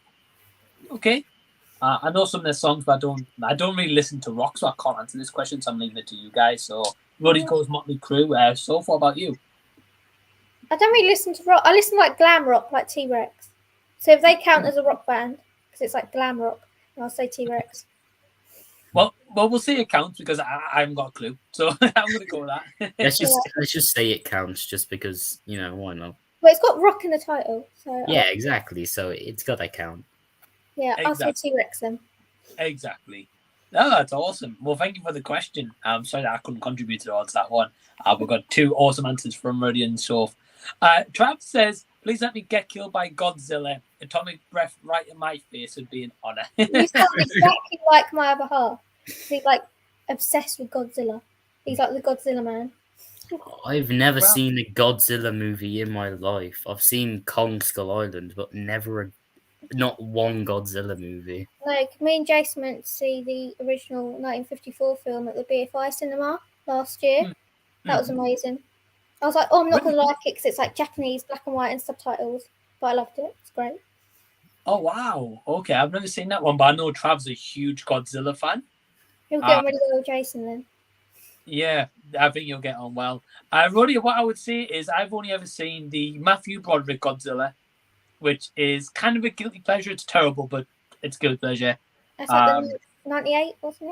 I know some of their songs, but I don't really listen to rock, so I can't answer this question. So I'm leaving it to you guys. So Roady goes Motley Crue. So what about you? I don't really listen to rock. I listen to like glam rock, like T-Rex. So if they count as a rock band, because it's like glam rock, I'll say T-Rex. Well, we'll see it counts because I haven't got a clue. So I'm going to go with that. let's just say it counts, just because why not? Well, it's got rock in the title, so yeah, exactly. So it's got to count. Yeah, exactly. I'll say T-Rex then. Exactly. No, that's awesome. Well, thank you for the question. I'm sorry that I couldn't contribute towards that one. We've got two awesome answers from Roady and Soph. Trav says, please let me get killed by Godzilla. Atomic breath right in my face would be an honor. You sound exactly like my other half. He's like obsessed with Godzilla. He's like the Godzilla man. I've never seen a Godzilla movie in my life. I've seen Kong Skull Island, but not one Godzilla movie. Like, me and Jason went to see the original 1954 film at the BFI cinema last year. That was amazing. I was like, I'm not going to like it because it's like Japanese, black and white and subtitles. But I loved it. It's great. Oh wow. Okay, I've never seen that one, but I know Trav's a huge Godzilla fan. You'll get on really well with Jason then. Yeah, I think you'll get on well. Roady, what I would say is I've only ever seen the Matthew Broderick Godzilla, which is kind of a guilty pleasure. It's terrible, but it's guilty pleasure. That's like the 98, wasn't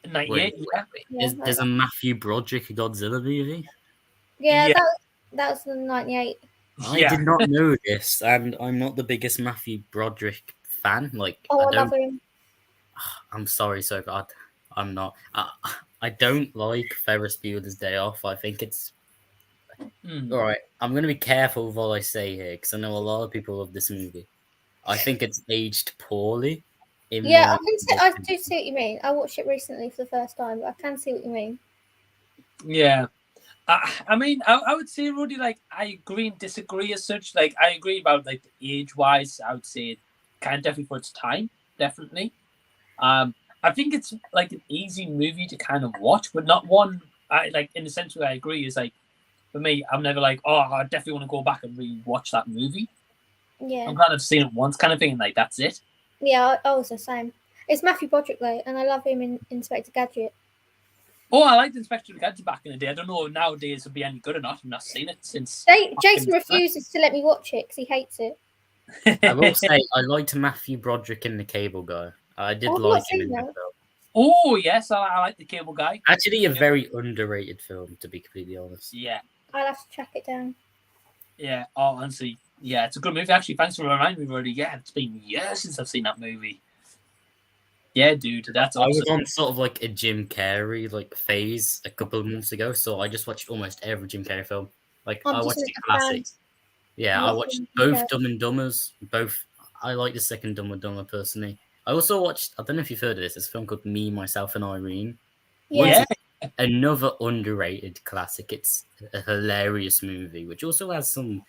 it? 98, yeah. There's a Matthew Broderick Godzilla movie? Yeah, that was the 98. I did not know this, and I'm not the biggest Matthew Broderick fan. Like, I love him. I'm sorry, Sophie. I'm not. I don't like Ferris Bueller's Day Off. I think it's all right. I'm going to be careful with what I say here because I know a lot of people love this movie. I think it's aged poorly. I do see what you mean. I watched it recently for the first time, but I can see what you mean. Yeah. I mean, I would say, Roady, like, I agree and disagree as such. Like, I agree about, like, age-wise. I would say kind of definitely for its time, definitely. I think it's, like, an easy movie to kind of watch, but not one, like, in the sense where I agree is, like, for me, I'm never like, oh, I definitely want to go back and re-watch that movie. Yeah. I'm kind of seen it once kind of thing, and, like, that's it. Yeah, I was the same. It's Matthew Broderick, though, and I love him in Inspector Gadget. Oh, I liked Inspector Gadget back in the day. I don't know nowadays would be any good or not. I've not seen it since. Jason refuses to let me watch it because he hates it. I will say I liked Matthew Broderick in The Cable Guy. I did like him in that film. Oh yes, I like The Cable Guy. Actually, a very underrated film, to be completely honest. Yeah, I'll have to track it down. Yeah. Oh, honestly, yeah, it's a good movie. Actually, thanks for reminding me, Roady. Yeah, it's been years since I've seen that movie. Yeah, dude, that's awesome. I was on sort of like a Jim Carrey like phase a couple of months ago, so I just watched almost every Jim Carrey film. Like I watched the classics. Yeah, I watched both Dumb and Dumbers. I like the second Dumb and Dumber personally. I also watched. I don't know if you've heard of this. It's a film called Me, Myself, and Irene. Yeah. Another underrated classic. It's a hilarious movie, which also has some.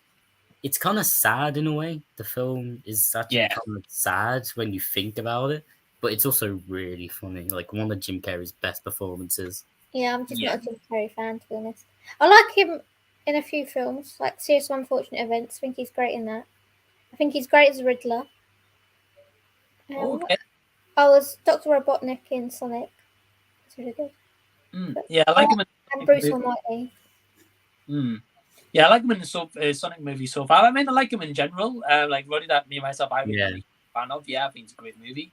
It's kind of sad in a way. The film is actually kind of sad when you think about it. But it's also really funny, like one of Jim Carrey's best performances. Yeah, I'm just not a Jim Carrey fan, to be honest. I like him in a few films, like Serious Unfortunate Events. I think he's great in that. I think he's great as a Riddler. Okay. I was Dr. Robotnik in Sonic. It's really good. Yeah, I like him in Bruce Almighty. Yeah, I like him in the Sonic movie so far. I mean, I like him in general. Like Roady, that me myself, I would be a fan of. Yeah, I think it's a great movie.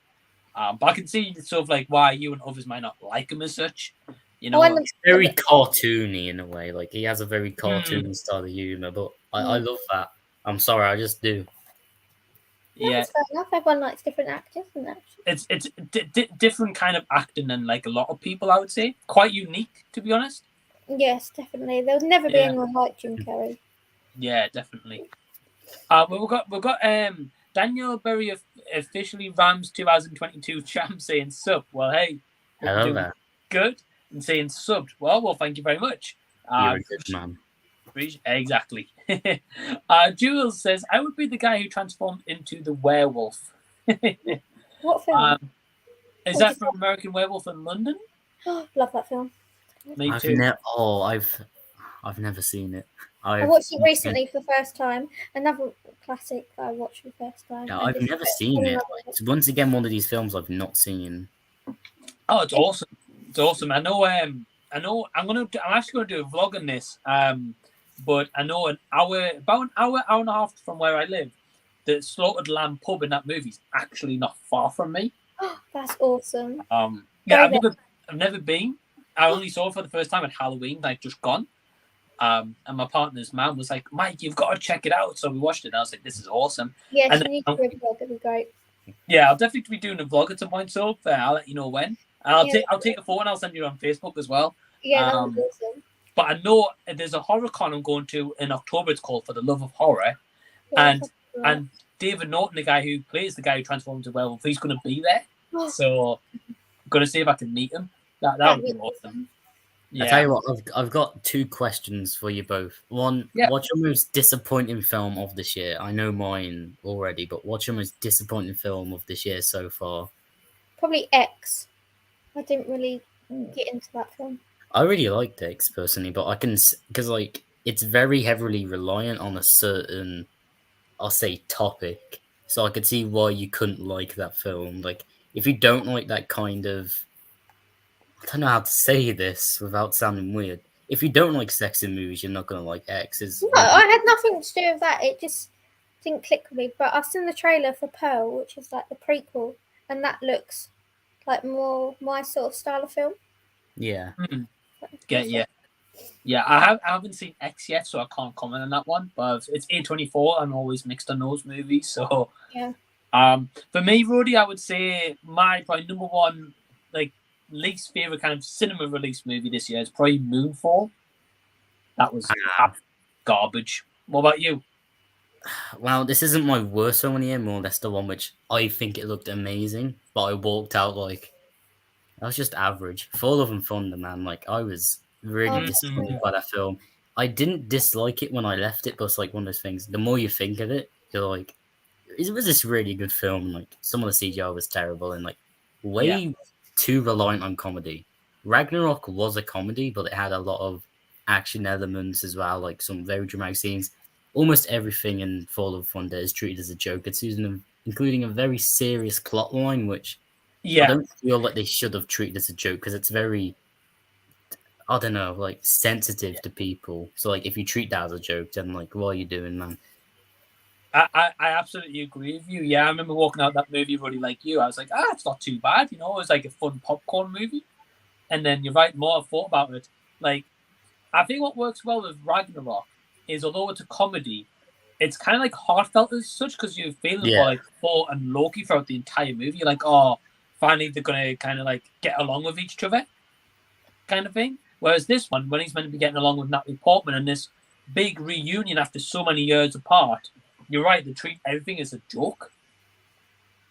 But I can see sort of like why you and others might not like him as such. You know, it's very cartoony in a way. Like he has a very cartoony style of humor, but I love that. I'm sorry, I just do. Yeah, fair enough. Everyone likes different actors, and that. It's different kind of acting than like a lot of people. I would say quite unique, to be honest. Yes, definitely. There'll never be anyone like Jim Carrey. Yeah, definitely. But we've got Daniel Berry officially Rams 2022 champ saying sub. Well, hey, hello there. Good and saying subbed. Well, thank you very much. You're a good man. Exactly. Jules says I would be the guy who transformed into the werewolf. What film? Is that from American Werewolf in London? Love that film. Me too. I've never seen it. I watched it recently for the first time. Another classic that I watched for the first time. No, I've never seen it. It's once again one of these films I've not seen. Oh, it's awesome! It's awesome. I know. I'm actually gonna do a vlog on this. But I know about an hour and a half from where I live, the Slaughtered Lamb pub in that movie is actually not far from me. That's awesome. Yeah, I've never been. I only saw it for the first time at Halloween, like just gone. And my partner's mum was like, Mike, you've got to check it out. So we watched it and I was like, this is awesome. Yeah, you need to do a vlog, it'd be great. Yeah, I'll definitely be doing a vlog at some point, so I'll let you know when. And I'll take a photo and I'll send you on Facebook as well. Yeah, that would be awesome. But I know there's a horror con I'm going to in October. It's called For the Love of Horror. Yeah, and David Norton, the guy who plays the guy who transforms into werewolf, he's going to be there. So I'm going to see if I can meet him. That would be awesome. Yeah. I tell you what, I've got two questions for you both. One, what's your most disappointing film of this year? I know mine already, but what's your most disappointing film of this year so far? Probably X. I didn't really get into that film. I really liked X personally, but because like it's very heavily reliant on a certain, I'll say, topic, so I could see why you couldn't like that film. Like, if you don't like that kind of, I don't know how to say this without sounding weird. If you don't like sex in movies, you're not gonna like X. No, I had nothing to do with that. It just didn't click with me. But I've seen the trailer for Pearl, which is like the prequel, and that looks like more my sort of style of film. Yeah. Yeah, I haven't seen X yet, so I can't comment on that one. But it's A24. I'm always mixed on those movies. So yeah. For me, Roady, I would say my probably number one like least favorite kind of cinema release movie this year is probably Moonfall. That was garbage. What about you? Well, this isn't my worst film of the year, more or less the one which I think it looked amazing, but I walked out like I was just average. Full of and Thunder, man. Like, I was really disappointed by that film. I didn't dislike it when I left it, but it's like one of those things. The more you think of it, you're like, was this really good film? Like, some of the CGI was terrible and like way too reliant on comedy. Ragnarok was a comedy, but it had a lot of action elements as well, like some very dramatic scenes. Almost everything in Fall of Thunder is treated as a joke. It's including a very serious plot line, which I don't feel like they should have treated as a joke because it's very, I don't know, like sensitive to people. So like, if you treat that as a joke, then like, what are you doing, man? I absolutely agree with you. Yeah, I remember walking out that movie really like you. I was like, it's not too bad. You know, it was like a fun popcorn movie. And then you're right, more I thought about it. Like, I think what works well with Ragnarok is although it's a comedy, it's kind of like heartfelt as such because you're feeling for like Thor and Loki throughout the entire movie. You're like, oh, finally they're going to kind of like get along with each other kind of thing. Whereas this one, when he's meant to be getting along with Natalie Portman and this big reunion after so many years apart, you're right, they treat everything as a joke.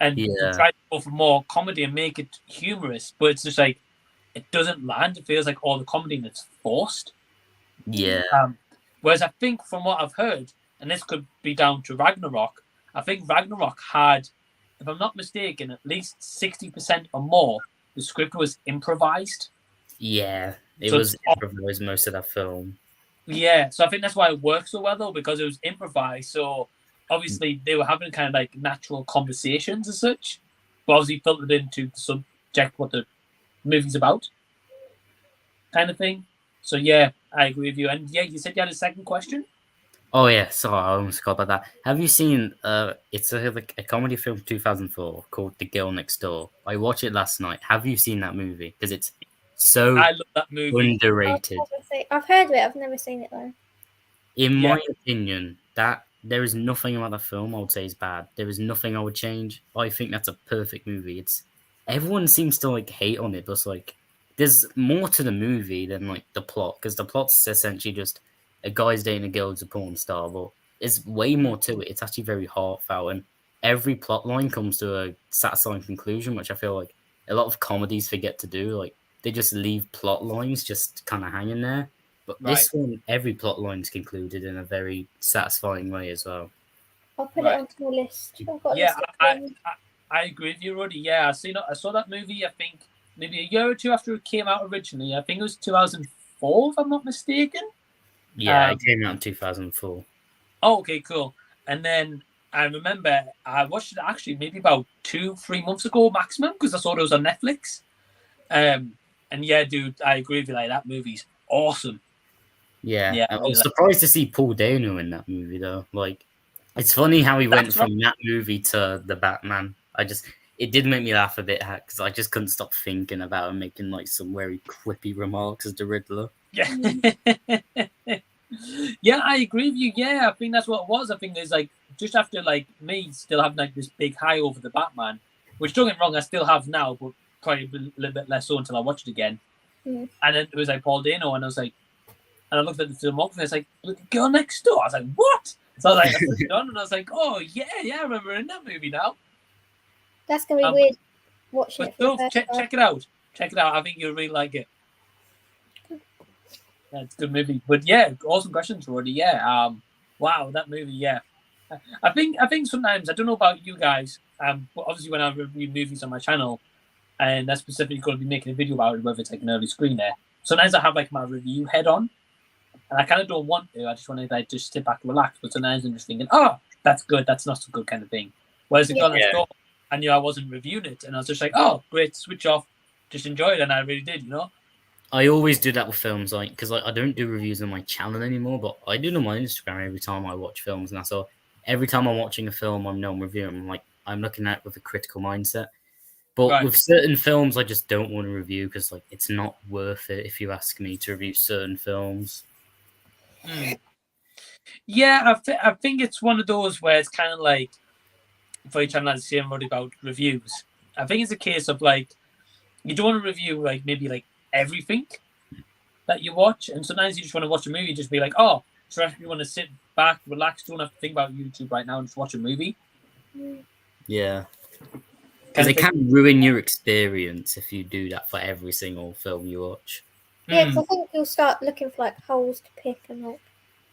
And they try to go for more comedy and make it humorous, but it's just like, it doesn't land. It feels like all the comedy and it's forced. Yeah. Whereas I think from what I've heard, and this could be down to Ragnarok, I think Ragnarok had, if I'm not mistaken, at least 60% or more, the script was improvised. Yeah, it was improvised most of that film. Yeah, so I think that's why it works so well, though, because it was improvised. So obviously they were having kind of like natural conversations as such, but obviously filtered into the subject, what the movie's about, kind of thing. So yeah, I agree with you. And yeah, you said you had a second question? Oh yeah, sorry, I almost forgot about that. Have you seen it's like a comedy film from 2004 called The Girl Next Door? I watched it last night. Have you seen that movie? Because it's so I love that movie. Underrated. I've heard of it, I've never seen it though. In my opinion, that there is nothing about the film I would say is bad. There is nothing I would change. I think that's a perfect movie. It's everyone seems to like hate on it, but it's like there's more to the movie than like the plot, because the plot's essentially just a guy's dating a girl who's a porn star, but there's way more to it. It's actually very heartfelt, and every plot line comes to a satisfying conclusion, which I feel like a lot of comedies forget to do. Like, they just leave plot lines just kind of hanging there. But this one, every plot line's concluded in a very satisfying way as well. I'll put it onto my list. I agree with you, Roady. Yeah, I saw that movie, I think, maybe a year or two after it came out originally. I think it was 2004, if I'm not mistaken. Yeah, it came out in 2004. Oh, okay, cool. And then I remember I watched it actually maybe about 2-3 months ago maximum, because I saw it was on Netflix. And yeah, dude, I agree with you. Like, that movie's awesome. Yeah, I was surprised to see Paul Dano in that movie, though. Like, it's funny how he went from that movie to the Batman. It did make me laugh a bit, because I just couldn't stop thinking about him making like some very quippy remarks as the Riddler. Yeah. Yeah, I agree with you. Yeah, I think that's what it was. I think it's like just after like me still having like this big high over the Batman, which don't get me wrong, I still have now, but probably a little bit less so until I watch it again. And then it was like Paul Dano, and I was like, and I looked at the filmography, and it's like, Girl Next Door. I was like, what? So I was like, I put it on, and I was like, oh yeah, I remember in that movie now. That's gonna be weird watching it. But check it out. Check it out. I think you'll really like it. Yeah, it's a good movie. But yeah, awesome questions, Roady. Yeah. Wow, that movie. Yeah. I think sometimes, I don't know about you guys, but obviously when I review movies on my channel, and that's specifically going to be making a video about it, whether it's like an early screener, sometimes I have like my review head on, and I kind of don't want to. I just want to like just sit back and relax. But sometimes I'm just thinking, oh, that's good, that's not so good, kind of thing. Whereas it got on the store, I knew I wasn't reviewing it, and I was just like, oh, great, switch off, just enjoy it, and I really did, you know. I always do that with films, like because I don't do reviews on my channel anymore, but I do it on my Instagram every time I watch films, and so every time I'm watching a film, I'm reviewing, I'm looking at it with a critical mindset. But with certain films, I just don't want to review because it's not worth it if you ask me to review certain films. Yeah, I think it's one of those where it's kind of like, for each channel, as saying about reviews. I think it's a case of you don't want to review maybe everything that you watch, and sometimes you just want to watch a movie, just be like, oh, so if you want to sit back, relax, don't have to think about YouTube right now, and just watch a movie. Yeah. Because it can ruin your experience if you do that for every single film you watch. Yeah, because I think you'll start looking for holes to pick and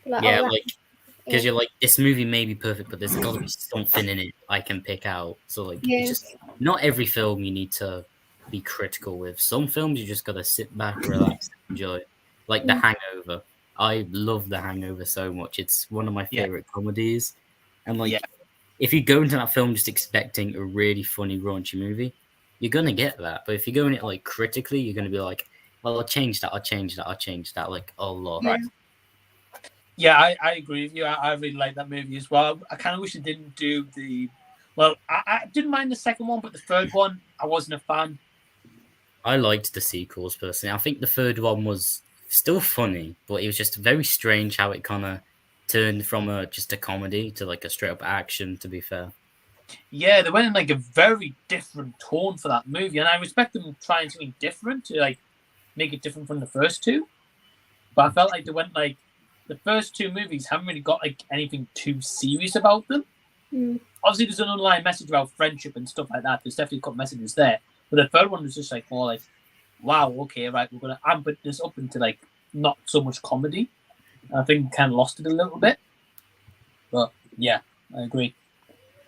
because you're this movie may be perfect, but there's got to be something in it I can pick out. So it's just not every film you need to be critical with. Some films you just got to sit back, relax, enjoy. Like The Hangover. I love The Hangover so much. It's one of my favorite comedies, and if you go into that film just expecting a really funny, raunchy movie, you're going to get that. But if you go in it critically, you're going to be like, well, I'll change that a lot. Right. Yeah, I agree with you. I really like that movie as well. I kind of wish it didn't do I didn't mind the second one, but the third one, I wasn't a fan. I liked the sequels, personally. I think the third one was still funny, but it was just very strange how it kind of turned from just a comedy to a straight up action, to be fair. Yeah, they went in a very different tone for that movie, and I respect them trying something different to make it different from the first two. But I felt like they went the first two movies haven't really got anything too serious about them. Obviously, there's an underlying message about friendship and stuff like that. There's definitely got messages there. But the third one was just more wow, okay, right, we're gonna amp this up into not so much comedy. I think kind of lost it a little bit. But yeah, I agree.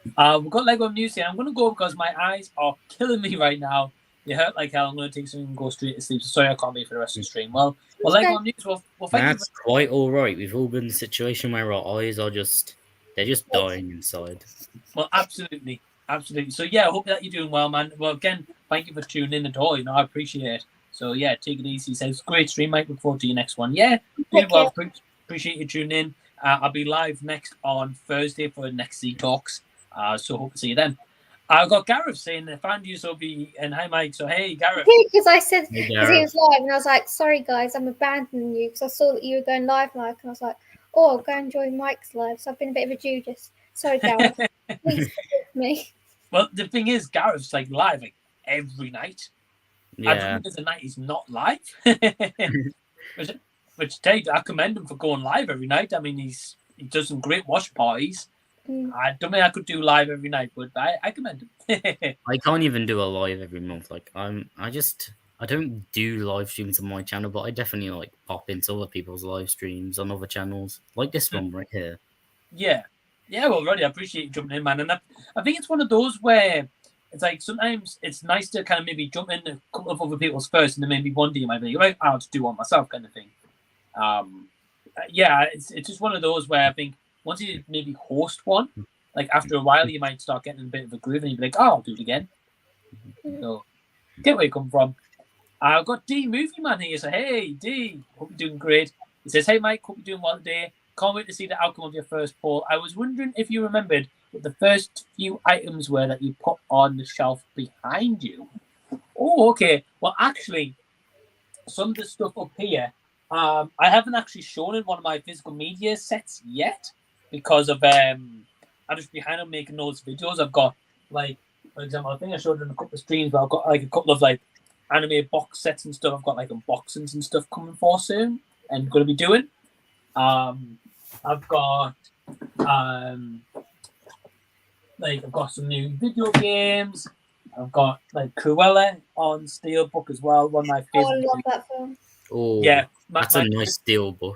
We've got Lego news here. I'm gonna go because my eyes are killing me right now. You hurt like hell. I'm gonna take something and go straight to sleep. So sorry I can't be for the rest of the stream. Well, Lego news. Well, thank you. That's quite all right. We've all been in a situation where our eyes are they're just dying inside. Well, absolutely. So yeah, I hope that you're doing well, man. Well, again, thank you for tuning in at all. I appreciate it. So yeah, take it easy. Says great stream, mate. Look forward to your next one. Yeah, doing well. Appreciate you tuning in. I'll be live next on Thursday for the next Z Talks. So hope to see you then. I've got Gareth saying, I found you, Sophie, and hi, Mike. So, hey, Gareth. Because I said, because he was live, and I was like, sorry, guys, I'm abandoning you, because I saw that you were going live, Mike, and I was like, oh, I'll go and join Mike's live. So I've been a bit of a Judas. Sorry, Gareth. Please forgive me. Well, the thing is, Gareth's live every night. Yeah. I don't think there's a night he's not live. which I commend him for going live every night. I mean, he does some great watch parties. I don't think I could do live every night, but I commend him. I can't even do a live every month. I don't do live streams on my channel, but I definitely pop into other people's live streams on other channels, like this one right here. Yeah. Well, Roady, I appreciate you jumping in, man. And I think it's one of those where it's sometimes it's nice to kind of maybe jump in a couple of other people's first, and then maybe one day you might be like, I'll just do one myself, kind of thing. Yeah, it's just one of those where I think once you maybe host one, after a while, you might start getting a bit of a groove, and you'll be like, I'll do it again. So, get where you come from. I've got D Movie Man here. So, hey, D, hope you're doing great. He says, hey, Mike, hope you're doing well today. Can't wait to see the outcome of your first poll. I was wondering if you remembered what the first few items were that you put on the shelf behind you. Oh, okay. Well, actually, some of the stuff up here, I haven't actually shown in one of my physical media sets yet because of I'm just behind on making those videos. I've got for example, I think I showed it in a couple of streams, but I've got a couple of anime box sets and stuff. I've got unboxings and stuff coming for soon and going to be doing. I've got I've got some new video games. I've got Cruella on Steelbook as well. One of my favorite. Oh, I love that film. Oh, yeah, that's a nice Steelbook.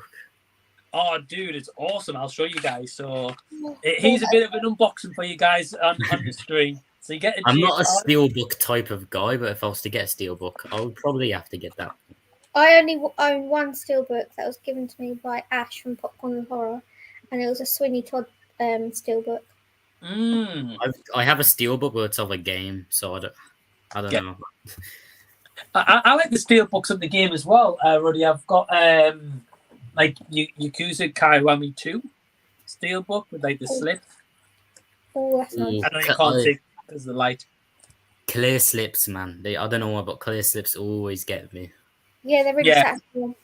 Oh, dude, it's awesome. I'll show you guys. So here's a bit of an unboxing for you guys on the stream. So you get I'm not a Steelbook type of guy, but if I was to get a Steelbook, I would probably have to get that. I only own one Steelbook that was given to me by Ash from Popcorn and Horror, and it was a Sweeney Todd Steelbook. I have a steelbook, but it's of a game, so I don't know. I like the steelbooks of the game as well, Roady. I've got like Yakuza Kiwami 2 steelbook with like the slip. Oh, that's nice. I know you can't see because of the light. Clear slips, man. I don't know why, but clear slips always get me. Yeah, they're really satisfying.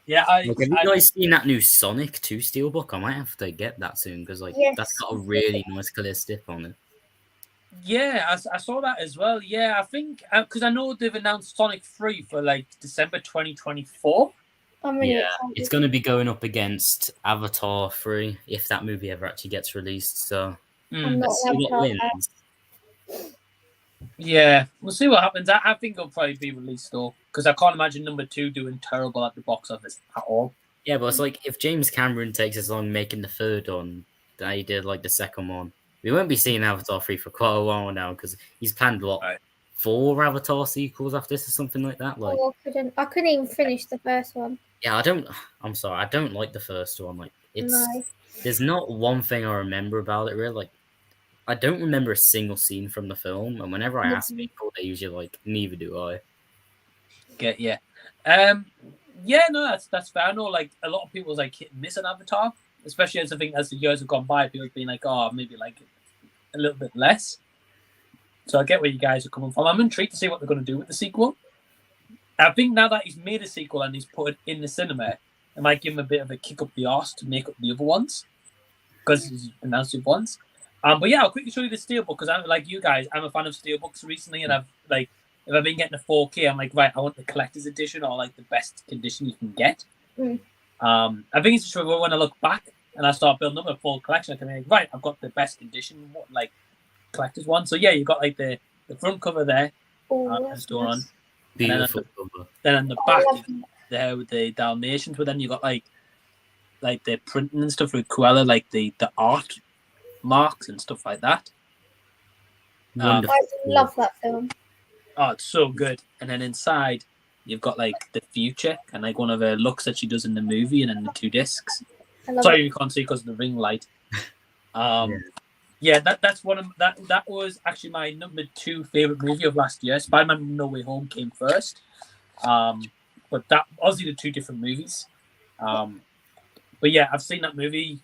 Yeah, have you guys seen that new Sonic 2 steelbook? I might have to get that soon because that's got a really nice clear slip on it. Yeah, I saw that as well. Yeah, I think because I know they've announced Sonic 3 for like December 2024. I'm really excited. It's going to be going up against Avatar 3 if that movie ever actually gets released. So I'm not wins. Yeah, we'll see what happens. I think it'll probably be released though, because I can't imagine number 2 doing terrible at the box office at all. Yeah, but it's like if James Cameron takes as long making the third one that he did like the second one, we won't be seeing Avatar 3 for quite a while now because he's planned 4 Avatar sequels after this or something like that. Like, I couldn't even finish the first one. Yeah, I'm sorry, I don't like the first one. Like, No. There's not one thing I remember about it really. Like, I don't remember a single scene from the film, and whenever I ask people, they usually like, neither do I. Yeah, no, that's fair. I know like a lot of people's like hit and miss on Avatar, especially as I think as the years have gone by, people have been like, oh, maybe like a little bit less. So I get where you guys are coming from. I'm intrigued to see what they're going to do with the sequel. I think now that he's made a sequel and he's put it in the cinema, it might give him a bit of a kick up the arse to make up the other ones because he's announced it once. But yeah, I'll quickly show you the steelbook because I'm like you guys. I'm a fan of steelbooks recently, and I've like if I've been getting a 4K, I'm like right. I want the collector's edition or like the best condition you can get. I think it's just when I look back and I start building up a full collection, I can be like, right, I've got the best condition, like collector's one. So yeah, you got like the front cover there, on. Beautiful cover. Then on the back there with the Dalmatians, but then you got like the printing and stuff with Cruella, like the art marks and stuff like that. I love that film. Oh, it's so good. And then inside you've got like the future and like one of her looks that she does in the movie, and then the 2 discs. Sorry, you can't see because of the ring light. Yeah, that's one of that was actually my number 2 favorite movie of last year. Spider-Man No Way Home came first, but that obviously the 2 different movies. But yeah, I've seen that movie.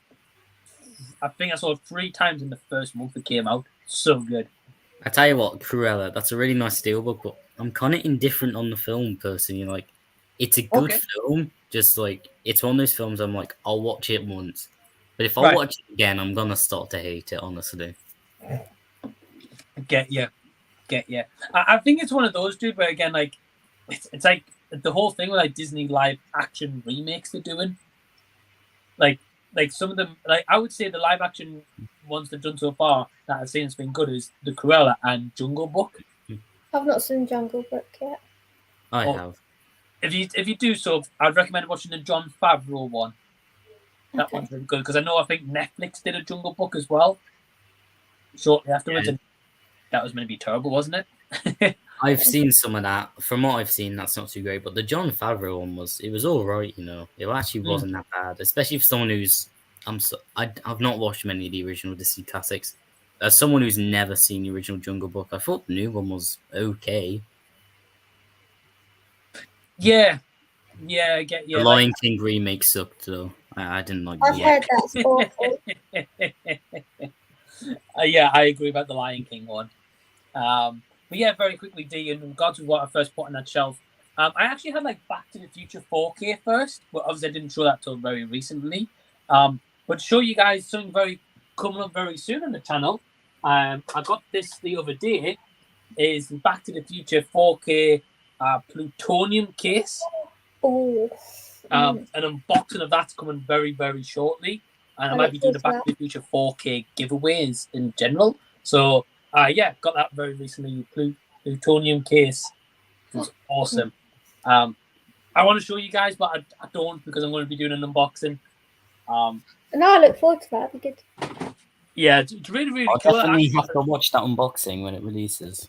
I think I saw it 3 times in the first month it came out. So good. I tell you what, Cruella, that's a really nice steelbook, but I'm kind of indifferent on the film personally. Like, it's a good film, just like it's one of those films I'm like, I'll watch it once. But if I watch it again, I'm gonna start to hate it, honestly. Get you. I think it's one of those, dude, where again, like, it's like the whole thing with like Disney live action remakes they're doing. Like some of them, like I would say the live action ones they've done so far that I've seen has been good is the Cruella and Jungle Book. I've not seen Jungle Book yet. I have. If you do so, I'd recommend watching the Jon Favreau one. That one's really good because I think Netflix did a Jungle Book as well shortly afterwards, and that was meant to be terrible, wasn't it? I've seen some of that. From what I've seen, that's not too great. But the Jon Favreau one was all right. You know, it actually wasn't that bad, especially for someone who's I've not watched many of the original Disney classics. As someone who's never seen the original Jungle Book, I thought the new one was okay. Yeah, I get you. The Lion King remake sucked though. I didn't like. I've heard that's awful. Yeah, I agree about the Lion King one. But yeah, very quickly, D, in regards to what I first put on that shelf, I actually had like Back to the Future 4K first, but obviously I didn't show that till very recently. But to show you guys something coming up very soon on the channel, I got this the other day, is Back to the Future 4K plutonium case. An unboxing of that's coming very, very shortly. And I might be doing the Back to the Future 4K giveaways in general. So, got that very recently. Plutonium case. It's awesome. I want to show you guys, but I don't because I'm going to be doing an unboxing. No, I look forward to that. It'll be good. Yeah, it's really, really I'll cool. definitely have to watch that unboxing when it releases.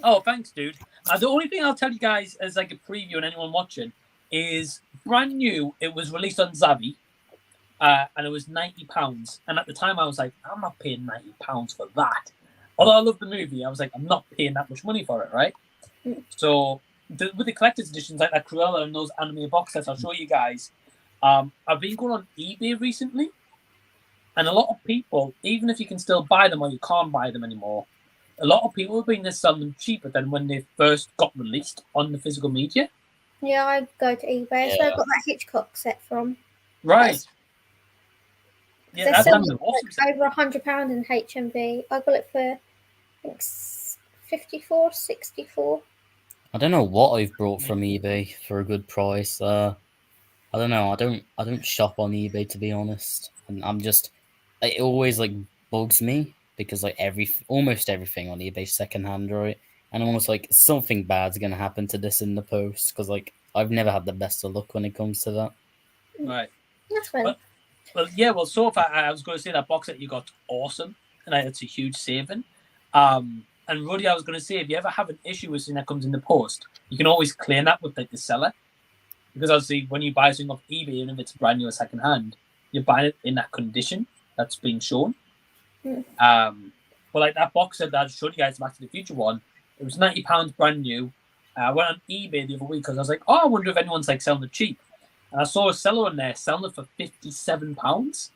Oh, thanks, dude. The only thing I'll tell you guys as like a preview and anyone watching is brand new. It was released on Zavi. and it was £90. And at the time, I was like, I'm not paying £90 for that. Although I love the movie, I was like, I'm not paying that much money for it, right? So with the collector's editions like that Cruella and those anime box sets, I'll show you guys. I've been going on eBay recently, and a lot of people, even if you can still buy them or you can't buy them anymore, a lot of people have been selling them cheaper than when they first got released on the physical media. Yeah, I go to eBay. So I got that Hitchcock set from. Right. Yeah, that's awesome. Like over £100 in HMV. I got it for, I think, 54, 64. I don't know what I've brought from eBay for a good price. I don't know. I don't shop on eBay, to be honest, and I'm just, it always like bugs me because like almost everything on eBay is secondhand, right? And I'm almost like something bad's gonna happen to this in the post because like I've never had the best of luck when it comes to that. Right. That's fine. Well, yeah. Well, so far I was going to say that box that you got awesome, and it's a huge saving. And Roady, I was going to say, if you ever have an issue with something that comes in the post, you can always claim that with like the seller. Because obviously, when you buy something off eBay, even if it's brand new or second hand, you're buying it in that condition that's being shown. But like that box set that I showed you guys, the Back to the Future one, it was £90 brand new. I went on eBay the other week because I was like, oh, I wonder if anyone's like selling it cheap. And I saw a seller in there selling it for £57.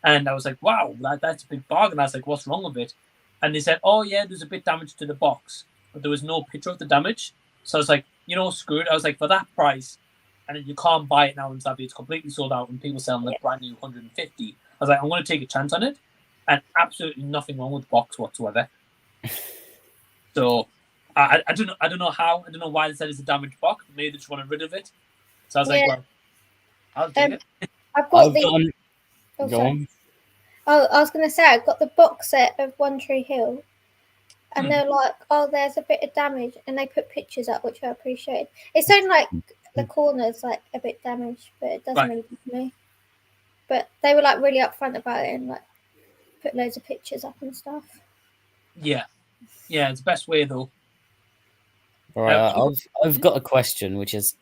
And I was like, wow, that's a big bargain. I was like, what's wrong with it? And they said, oh, yeah, there's a bit damage to the box. But there was no picture of the damage. So I was like, screw it. I was like, for that price, and you can't buy it now in Savvy, it's completely sold out, and people selling like brand new 150. I was like, I'm going to take a chance on it. And absolutely nothing wrong with the box whatsoever. So I don't know how. I don't know why they said it's a damaged box. Maybe they just want rid of it. So I was like, well, I'll take it. I've got I was going to say, I got the box set of One Tree Hill, and they're like, oh, there's a bit of damage, and they put pictures up, which I appreciate. It's only like the corner's like a bit damaged, but it doesn't really bother me. But they were like really upfront about it and like put loads of pictures up and stuff. Yeah, it's the best way though. All right, I've got a question, which is,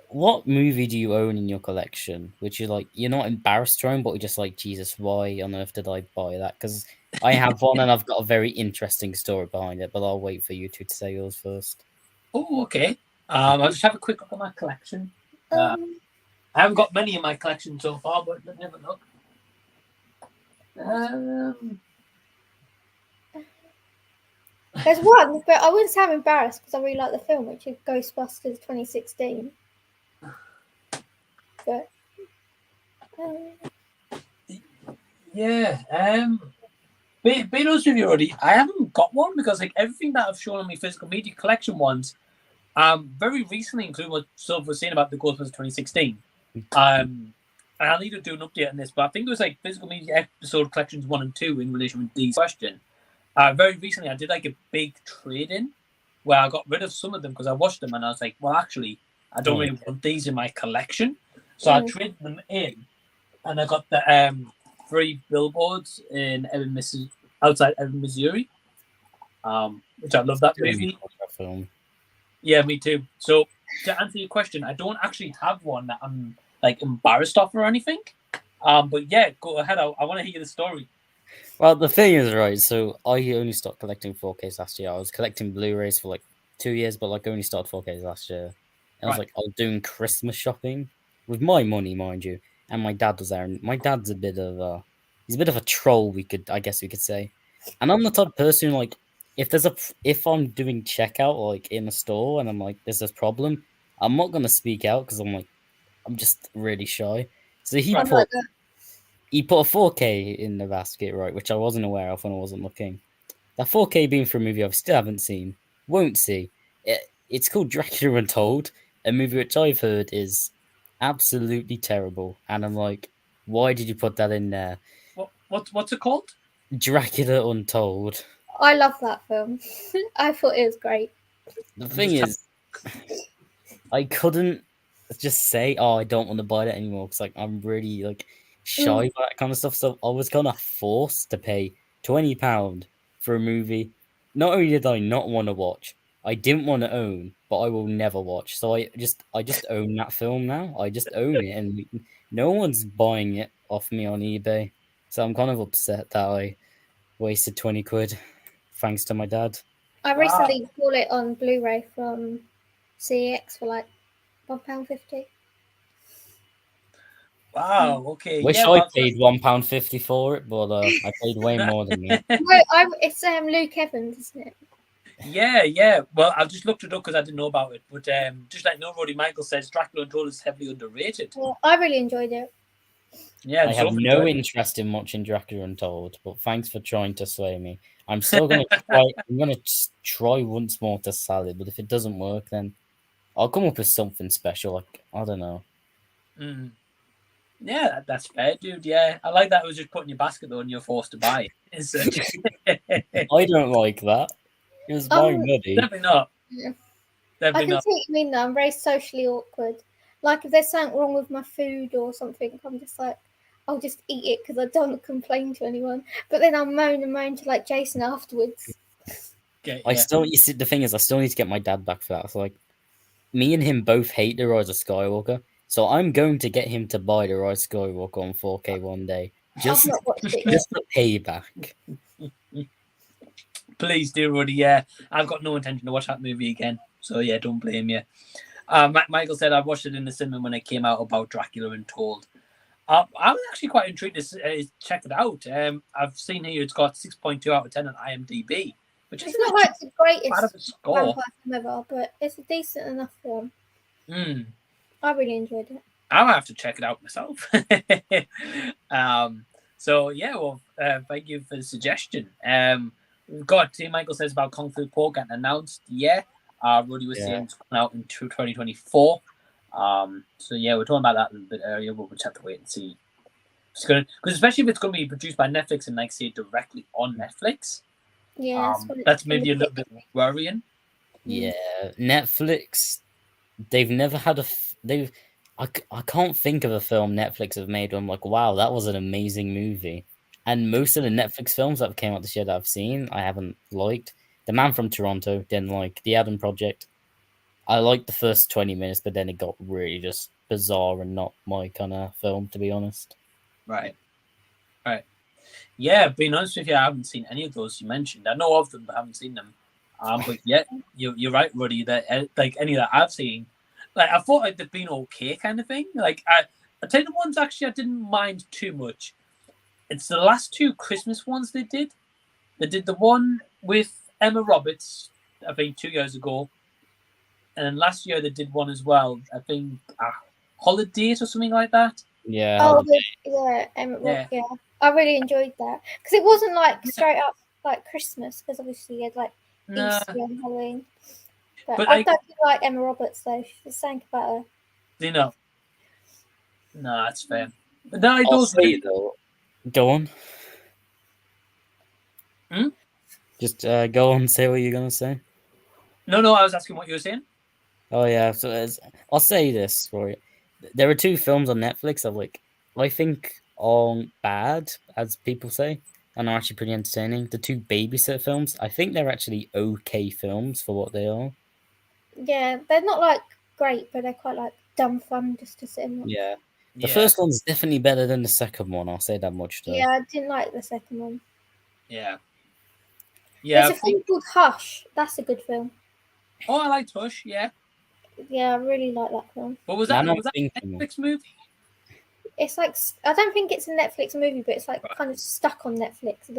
what movie do you own in your collection? Which you're like, you're not embarrassed to own, but you're just like, Jesus, why on earth did I buy that? Because I have one and I've got a very interesting story behind it, but I'll wait for you two to say yours first. Oh, okay. I'll just have a quick look at my collection. I haven't got many in my collection so far, but let me have a look. There's one, but I wouldn't say I'm embarrassed because I really like the film, which is Ghostbusters 2016. But being honest with you, Roady, I haven't got one because like everything that I've shown on my physical media collection ones, very recently, including what Sophie was saying about the Ghostbusters 2016. And I'll need to do an update on this, but I think it was like physical media episode collections 1 and 2 in relation with Dee's question. Very recently, I did like a big trade-in where I got rid of some of them because I watched them and I was like, well, actually, I don't really want these in my collection. So I traded them in, and I got the 3 billboards in outside Ebbing, Missouri, which I love that movie. Yeah, me too. So to answer your question, I don't actually have one that I'm like embarrassed of or anything. But yeah, go ahead. I want to hear the story. Well, the thing is, right, so I only stopped collecting 4Ks last year. I was collecting Blu-rays for like 2 years, but like only started 4Ks last year. And I was like, I was doing Christmas shopping with my money, mind you. And my dad was there. And my dad's a bit of a troll, I guess we could say. And I'm the type of person like, if I'm doing checkout like in a store and I'm like, there's this problem, I'm not gonna speak out because I'm just really shy. So he put a 4K in the basket, right, which I wasn't aware of when I wasn't looking. That 4K being for a movie I still haven't seen, won't see. It's called Dracula Untold, a movie which I've heard is absolutely terrible. And I'm like, why did you put that in there? What's it called? Dracula Untold. I love that film. I thought it was great. The thing is, I couldn't just say, I don't want to buy that anymore because like I'm really like shy about that kind of stuff. So I was kind of forced to pay £20 for a movie. Not only did I not want to watch, I didn't want to own, but I will never watch. So I just own that film now. I just own it, and no one's buying it off me on eBay. So I'm kind of upset that I wasted 20 quid thanks to my dad. I recently bought it on Blu-ray from CEX for like £1.50. Wow. Okay. Wish Yeah. I Well, paid £1.50 for it, but I paid way more than that. No, it's Luke Evans, isn't it? Yeah. Well, I've just looked it up because I didn't know about it. But just like Roady Michael says, Dracula Untold is heavily underrated. Yeah, I really enjoyed it. Yeah, I have no interest in watching Dracula Untold, but thanks for trying to sway me. I'm still gonna try. I'm gonna try once more to sell it, but if it doesn't work, then I'll come up with something special. Like I don't know. Yeah, that's fair, dude. Yeah, I like that. It was just put in your basket though, and you're forced to buy it. I don't like that. It was my money. Definitely not. Yeah. Definitely I can not. see what you mean though. I'm very socially awkward. Like if there's something wrong with my food or something, I'm just like, I'll just eat it because I don't complain to anyone. But then I'll moan to like Jason afterwards. Okay, I still, you see, the thing is, I still need to get my dad back for that. It's like me and him both hate the Rise of Skywalker, so I'm going to get him to buy the Rise of Skywalker on 4K one day, just to pay back. Please do, Roady. Yeah, I've got no intention to watch that movie again. So yeah, don't blame you. Michael said I watched it in the cinema when it came out about Dracula Untold. I was actually quite intrigued to check it out. I've seen here it's got 6.2 out of 10 on IMDb, which is not like the greatest score ever, but it's a decent enough film. I really enjoyed it. I'll have to check it out myself. So yeah, well, thank you for the suggestion. We've got Michael says about Kung Fu Pork getting announced. Yeah, Roady was saying it's coming out in 2024. So yeah, we're talking about that a little bit earlier, but we'll just have to wait and see. It's gonna, because especially if it's going to be produced by Netflix and like say directly on Netflix. Yeah, that's maybe a little bit worrying. Yeah, Netflix. They've never had I can't think of a film Netflix have made where I'm like, wow, that was an amazing movie. And most of the Netflix films that came out this year that I've seen, I haven't liked. The Man from Toronto, didn't like. The Adam Project, I liked the first 20 minutes, but then it got really just bizarre and not my kind of film, to be honest. Right. Yeah, being honest with you, I haven't seen any of those you mentioned. I know of them, but I haven't seen them. But yeah, you're right, Roady. That like any that I've seen, like I thought they'd been okay, kind of thing. Like I tell you the ones actually I didn't mind too much. It's the last two Christmas ones they did. They did the one with Emma Roberts, I think 2 years ago, and then last year they did one as well. I think Holidays or something like that. Yeah. Oh yeah, yeah. I really enjoyed that because it wasn't like straight up like Christmas, because obviously you had like Easter and Halloween. But I don't like Emma Roberts though. She's saying about her. Do you know? No, that's fair. But no, I'll say though. Go on. Just go on. Say what you're gonna say. No, I was asking what you were saying. Oh yeah, so I'll say this for you. There are two films on Netflix that I think aren't bad, as people say, and are actually pretty entertaining. The two Babysitter films, I think they're actually okay films for what they are. Yeah, they're not like great, but they're quite like dumb fun just to sit and watch. Yeah. The first one's definitely better than the second one, I'll say that much though. Yeah, I didn't like the second one. Yeah. There's a film called Hush. That's a good film. Oh, I liked Hush, yeah. Yeah, I really like that film. What was that? Was that a Netflix movie? It's like, I don't think it's a Netflix movie, but it's like kind of stuck on Netflix.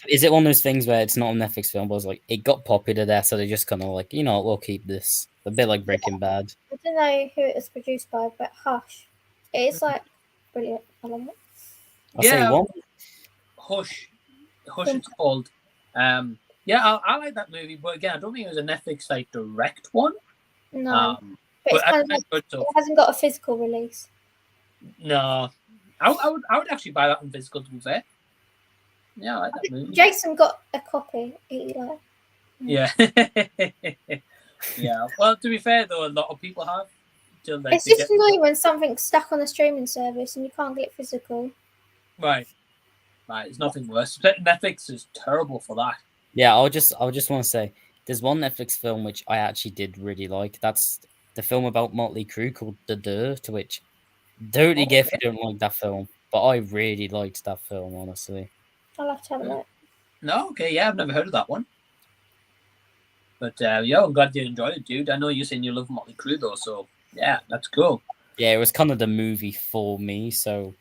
Is it one of those things where it's not a Netflix film, but it's like it got popular there, so they just kind of like, we'll keep this. A bit like Breaking Bad. I don't know who it was produced by, but Hush. It's like brilliant. I love it. I'll say one. Hush it's called. Yeah, I like that movie, but again, I don't think it was a Netflix like direct one. No, but it's kind of like, it hasn't got a physical release. No, I would actually buy that on physical, to be fair. Yeah, I like that movie. Jason got a copy. Yeah. Yeah. Well, to be fair though, a lot of people have. It's just annoying when something's stuck on a streaming service and you can't get it physical. Right. It's nothing worse. Netflix is terrible for that. Yeah, I'll just want to say there's one Netflix film which I actually did really like. That's the film about Motley Crue called The Dirt, to which totally get if you don't like that film. but I really liked that film, honestly. I'll have to have a look. No, okay, yeah, I've never heard of that one. But yeah, I'm glad you enjoyed it, dude. I know you're saying you love Motley Crue, though, so yeah, that's cool. Yeah, it was kind of the movie for me, so.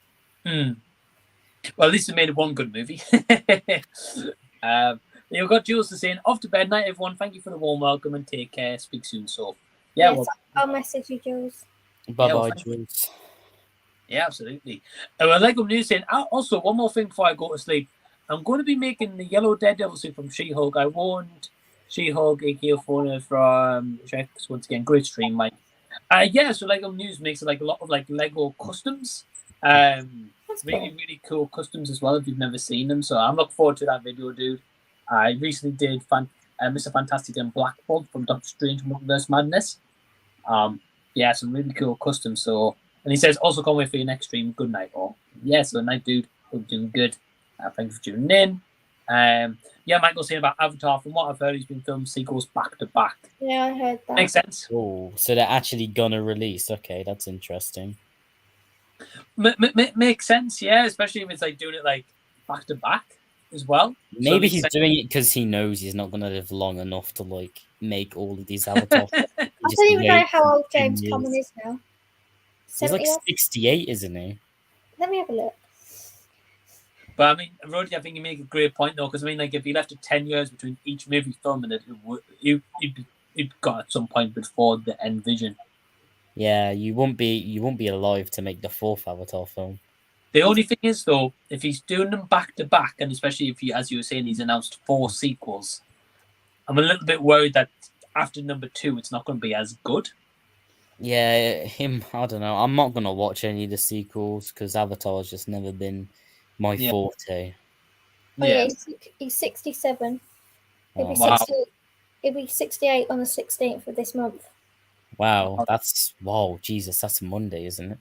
Well, at least it made one good movie. You've got Jules saying, off to bed night, everyone. Thank you for the warm welcome and take care. Speak soon. So, yeah. Yes, well, I'll message you, Jules. Bye-bye, Jules. Yeah, absolutely. Lego News saying, also, one more thing before I go to sleep. I'm going to be making the yellow Daredevil suit from She-Hulk. I warned She-Hulk, aka Fauna from Shex, once again, great stream, Mike. Yeah, so Lego News makes like a lot of like Lego customs. Really, really cool customs as well if you've never seen them. So I'm looking forward to that video, dude. I recently did Mr. Fantastic and Black Bolt from Doctor Strange Multiverse Madness. Yeah, some really cool customs. So, and he says, also can't wait for your next stream. Good night, all. Yeah, so night, dude. Hope you're doing good. Thank you for tuning in. Yeah, Michael's saying about Avatar. From what I've heard, he's been filming sequels back to back. Yeah, I heard that. Makes sense. Oh, so they're actually gonna release. Okay, that's interesting. Makes sense, yeah. Especially if it's like doing it like back to back as well. Maybe he's doing it because he knows he's not gonna live long enough to like make all of these Avatar. I don't even know how old James Cameron is now. He's like 68, isn't he? Let me have a look. But I mean, Roady, I think you make a great point though, because I mean, like if you left it 10 years between each movie film, and you'd got at some point before the end vision. Yeah, you won't be alive to make the fourth Avatar film. The only thing is though, if he's doing them back to back, and especially if he, as you were saying, he's announced 4 sequels, I'm a little bit worried that after number 2, it's not going to be as good. Yeah, I don't know. I'm not gonna watch any of the sequels because Avatar's just never been my forte. Oh yeah, he's 67. He'll be 60. He'll be 68 on the 16th of this month. Wow, Jesus, that's Monday, isn't it?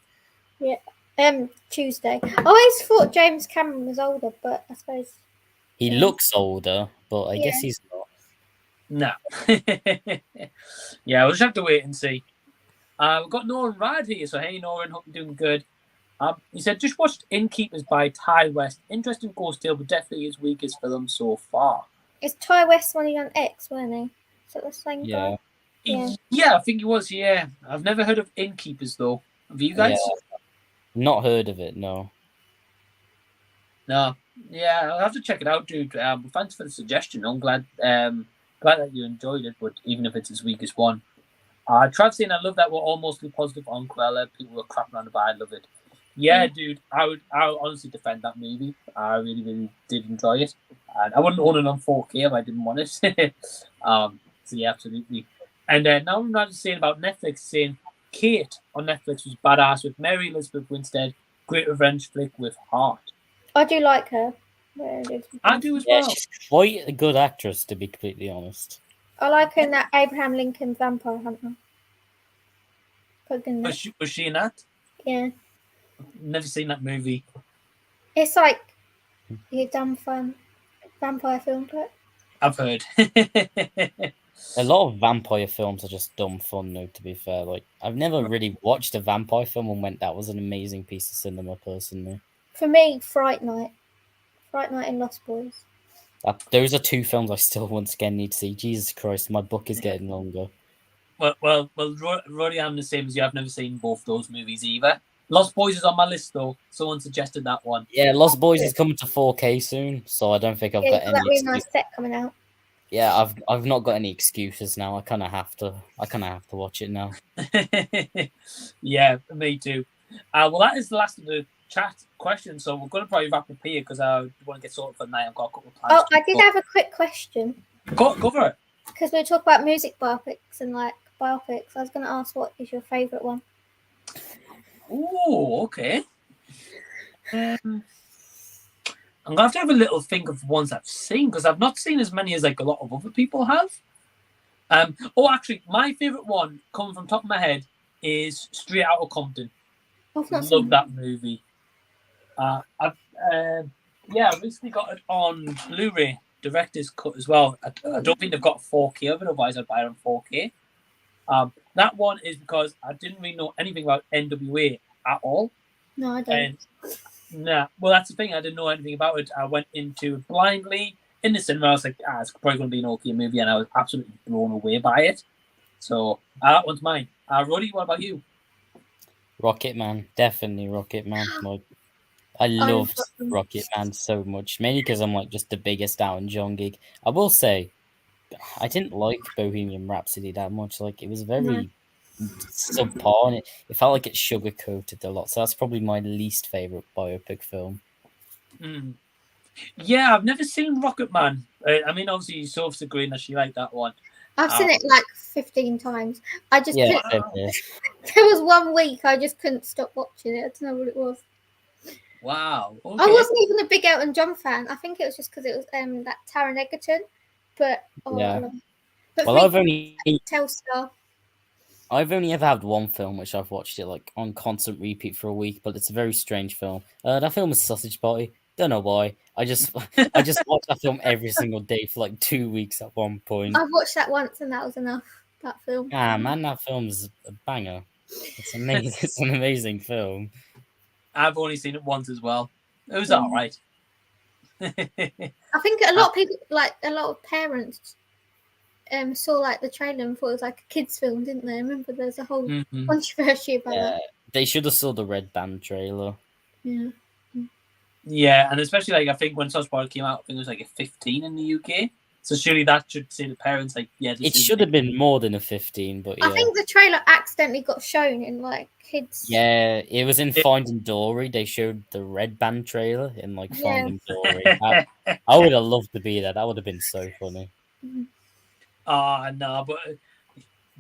Yeah, Tuesday. I always thought James Cameron was older, but I suppose he looks older, but I guess he's not. No. Yeah, we'll just have to wait and see. We've got Nolan Rad here, so hey Nolan, hope you're doing good. He said, just watched Innkeepers by Ty West. Interesting ghost tale, but definitely his weakest film so far. It's Ty West when he on X, weren't he? Is that the same guy? Yeah, I think he was, yeah. I've never heard of Innkeepers, though. Have you guys? Yeah. Not heard of it, no. No. Yeah, I'll have to check it out, dude. Thanks for the suggestion. I'm glad that you enjoyed it, but even if it's his weakest one. Trav saying, I love that we're all mostly positive on Cruella. People were crapping on it, but I love it. Yeah, dude, I would honestly defend that movie. I really, really did enjoy it. And I wouldn't own it on 4K if I didn't want it. So yeah, absolutely. And now I'm not just saying about Netflix, saying Kate on Netflix was badass with Mary Elizabeth Winstead, great revenge flick with heart. I do like her. I do as well. She's quite a good actress, to be completely honest. I like her in that Abraham Lincoln Vampire Hunter. Was she in that? Yeah. Never seen that movie. It's like a dumb fun vampire film, but I've heard. A lot of vampire films are just dumb fun, though, to be fair. Like, I've never really watched a vampire film and went, that was an amazing piece of cinema, personally. For me, Fright Night and Lost Boys. Those are 2 films I still once again need to see. Jesus Christ, my book is getting longer. Well, Roady, I'm the same as you. I've never seen both those movies either. Lost Boys is on my list, though. Someone suggested that one. Yeah, Lost Boys is coming to 4K soon, so I don't think I've got any. That really nice set coming out. Yeah, I've not got any excuses now. I kind of have to watch it now. Yeah, me too. Well, that is the last of the chat questions, so we're going to probably wrap up here because I want to get sorted for the night. I've got a couple of plans. Oh, I did have a quick question. Go for it. Because we talk about music biopics and like biopics. I was going to ask, what is your favourite one? Oh, okay. I'm going to have a little think of ones I've seen because I've not seen as many as like a lot of other people have. Actually, my favourite one, coming from the top of my head, is Straight Outta Compton. Love that movie. I recently got it on Blu-ray, director's cut as well. I don't think they've got 4K of it, otherwise I'd buy it on 4K. That one is because I didn't really know anything about NWA at all. No, I don't. Nah. Well, that's the thing. I didn't know anything about it. I went into it blindly in the cinema. I was like, it's probably going to be an okay movie, and I was absolutely blown away by it. So that one's mine. Roady, what about you? Rocket Man, definitely Rocket Man. Like, I loved Rocket Man so much, mainly because I'm like just the biggest Elton John geek. I will say, I didn't like Bohemian Rhapsody that much. Like, it was very subpar, and it felt like it sugar-coated a lot. So that's probably my least favorite biopic film. Yeah, I've never seen Rocket Man. I mean, obviously, Sophie's agreeing that she liked that one. I've seen it like 15 times. I just Yeah, there was one week I just couldn't stop watching it. I don't know what it was. Wow. Okay. I wasn't even a big Elton John fan. I think it was just because it was that Taron Egerton. But yeah. But Well, I've only Telstar. I've only ever had one film which I've watched it like on constant repeat for a week, but it's a very strange film. That film is Sausage Party. Don't know why. I just watched that film every single day for like 2 weeks at one point. I've watched that once and that was enough. That film. Ah man, that film's a banger. It's amazing. It's an amazing film. I've only seen it once as well. It was all right. I think a lot of people, like a lot of parents, saw like the trailer and thought it was like a kids' film, didn't they? I remember there's a whole controversy about that. They should have saw the Red Band trailer. Yeah. Yeah, and especially like I think when Sausage Party came out, I think it was like a 15 in the UK. So surely that should say to parents like, yeah, it should have been more than a 15, but yeah. I think the trailer accidentally got shown in like kids. Yeah, it was in Finding Dory. They showed the Red Band trailer in like Finding Dory. I would have loved to be there. That would have been so funny. No, but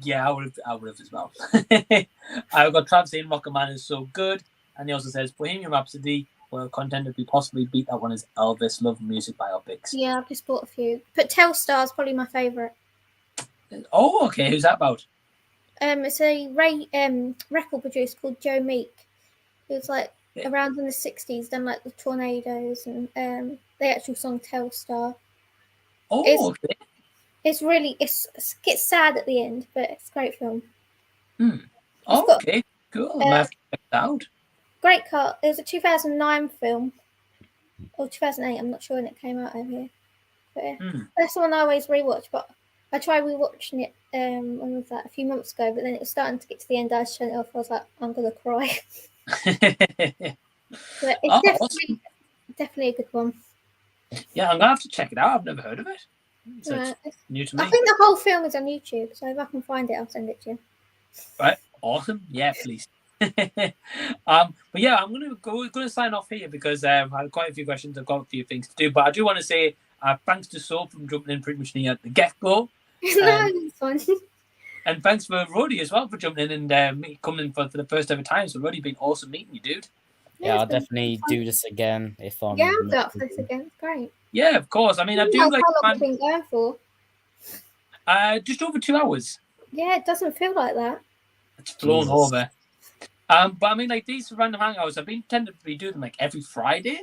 yeah, I would have as well. I've got Trav saying Rocket Man is so good, and he also says Bohemian Rhapsody were contended to possibly beat that one as Elvis love music biopics. Yeah, I've just bought a few, but Telstar is probably my favourite. Oh, okay. Who's that about? It's a record producer called Joe Meek. It was like around in the 60s, done like the Tornadoes and the actual song Telstar. Oh, okay. It's really it gets sad at the end, but it's a great film. Oh, okay, cool. I might have to check it out. Great cut. It was a 2009 film or 2008. I'm not sure when it came out over here. But yeah, that's the one I always rewatch. But I tried rewatching it. When was that? A few months ago. But then it was starting to get to the end. I just turned it off. I was like, I'm gonna cry. But it's definitely a good one. Yeah, I'm gonna have to check it out. I've never heard of it. So it's new to me. I think the whole film is on YouTube, so if I can find it, I'll send it to you. Right, awesome. Yeah, please. But yeah, I'm gonna sign off here because I had quite a few questions. I've got a few things to do, but I do want to say thanks to Sophie from jumping in pretty much near at the get-go. And thanks for Roady as well for jumping in and coming in for the first ever time. So Roady, been awesome meeting you, dude. Yeah, I'll definitely do this again if I'm. Yeah, I'll do it for this again. It's great. Yeah, of course. I mean, I do like. How long have you been going for? Just over 2 hours. Yeah, it doesn't feel like that. It's flown over. But I mean, like these random hangouts, I've been tending to be doing them like every Friday.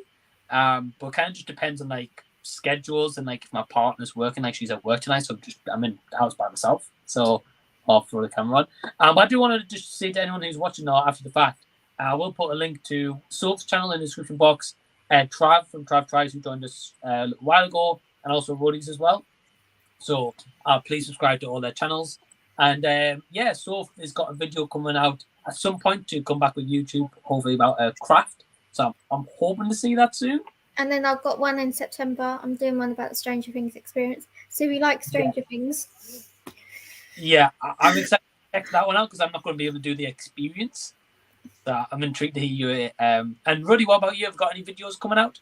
But kind of just depends on like schedules and like if my partner's working, like she's at work tonight, so I'm in the house by myself, so I'll throw the camera on. But I do want to just say to anyone who's watching now after the fact, I will put a link to Soph's channel in the description box. Trav from Trav Tries, who joined us a little while ago, and also Roady's as well. So please subscribe to all their channels. And yeah, Soph has got a video coming out at some point to come back with YouTube, hopefully about a craft. So I'm hoping to see that soon. And then I've got one in September. I'm doing one about the Stranger Things experience. So we like Stranger Things. Yeah, I'm excited to check that one out because I'm not going to be able to do the experience. So I'm intrigued to hear you. And Roady, what about you? Have you got any videos coming out?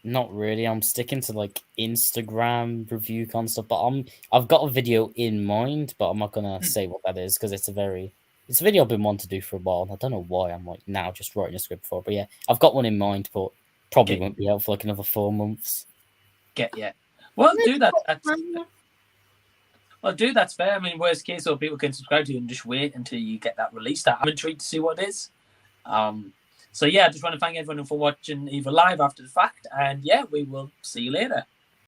Not really. I'm sticking to like Instagram review kind of stuff. But I've got a video in mind, but I'm not gonna say what that is because it's a video I've been wanting to do for a while. And I don't know why I'm like now just writing a script for it. But yeah, I've got one in mind, but probably won't be out for like another 4 months. Well, that's fair. I mean, worst case, so people can subscribe to you and just wait until you get that released. I'm intrigued to see what it is. So yeah, I just want to thank everyone for watching either live after the fact, and yeah, we will see you later.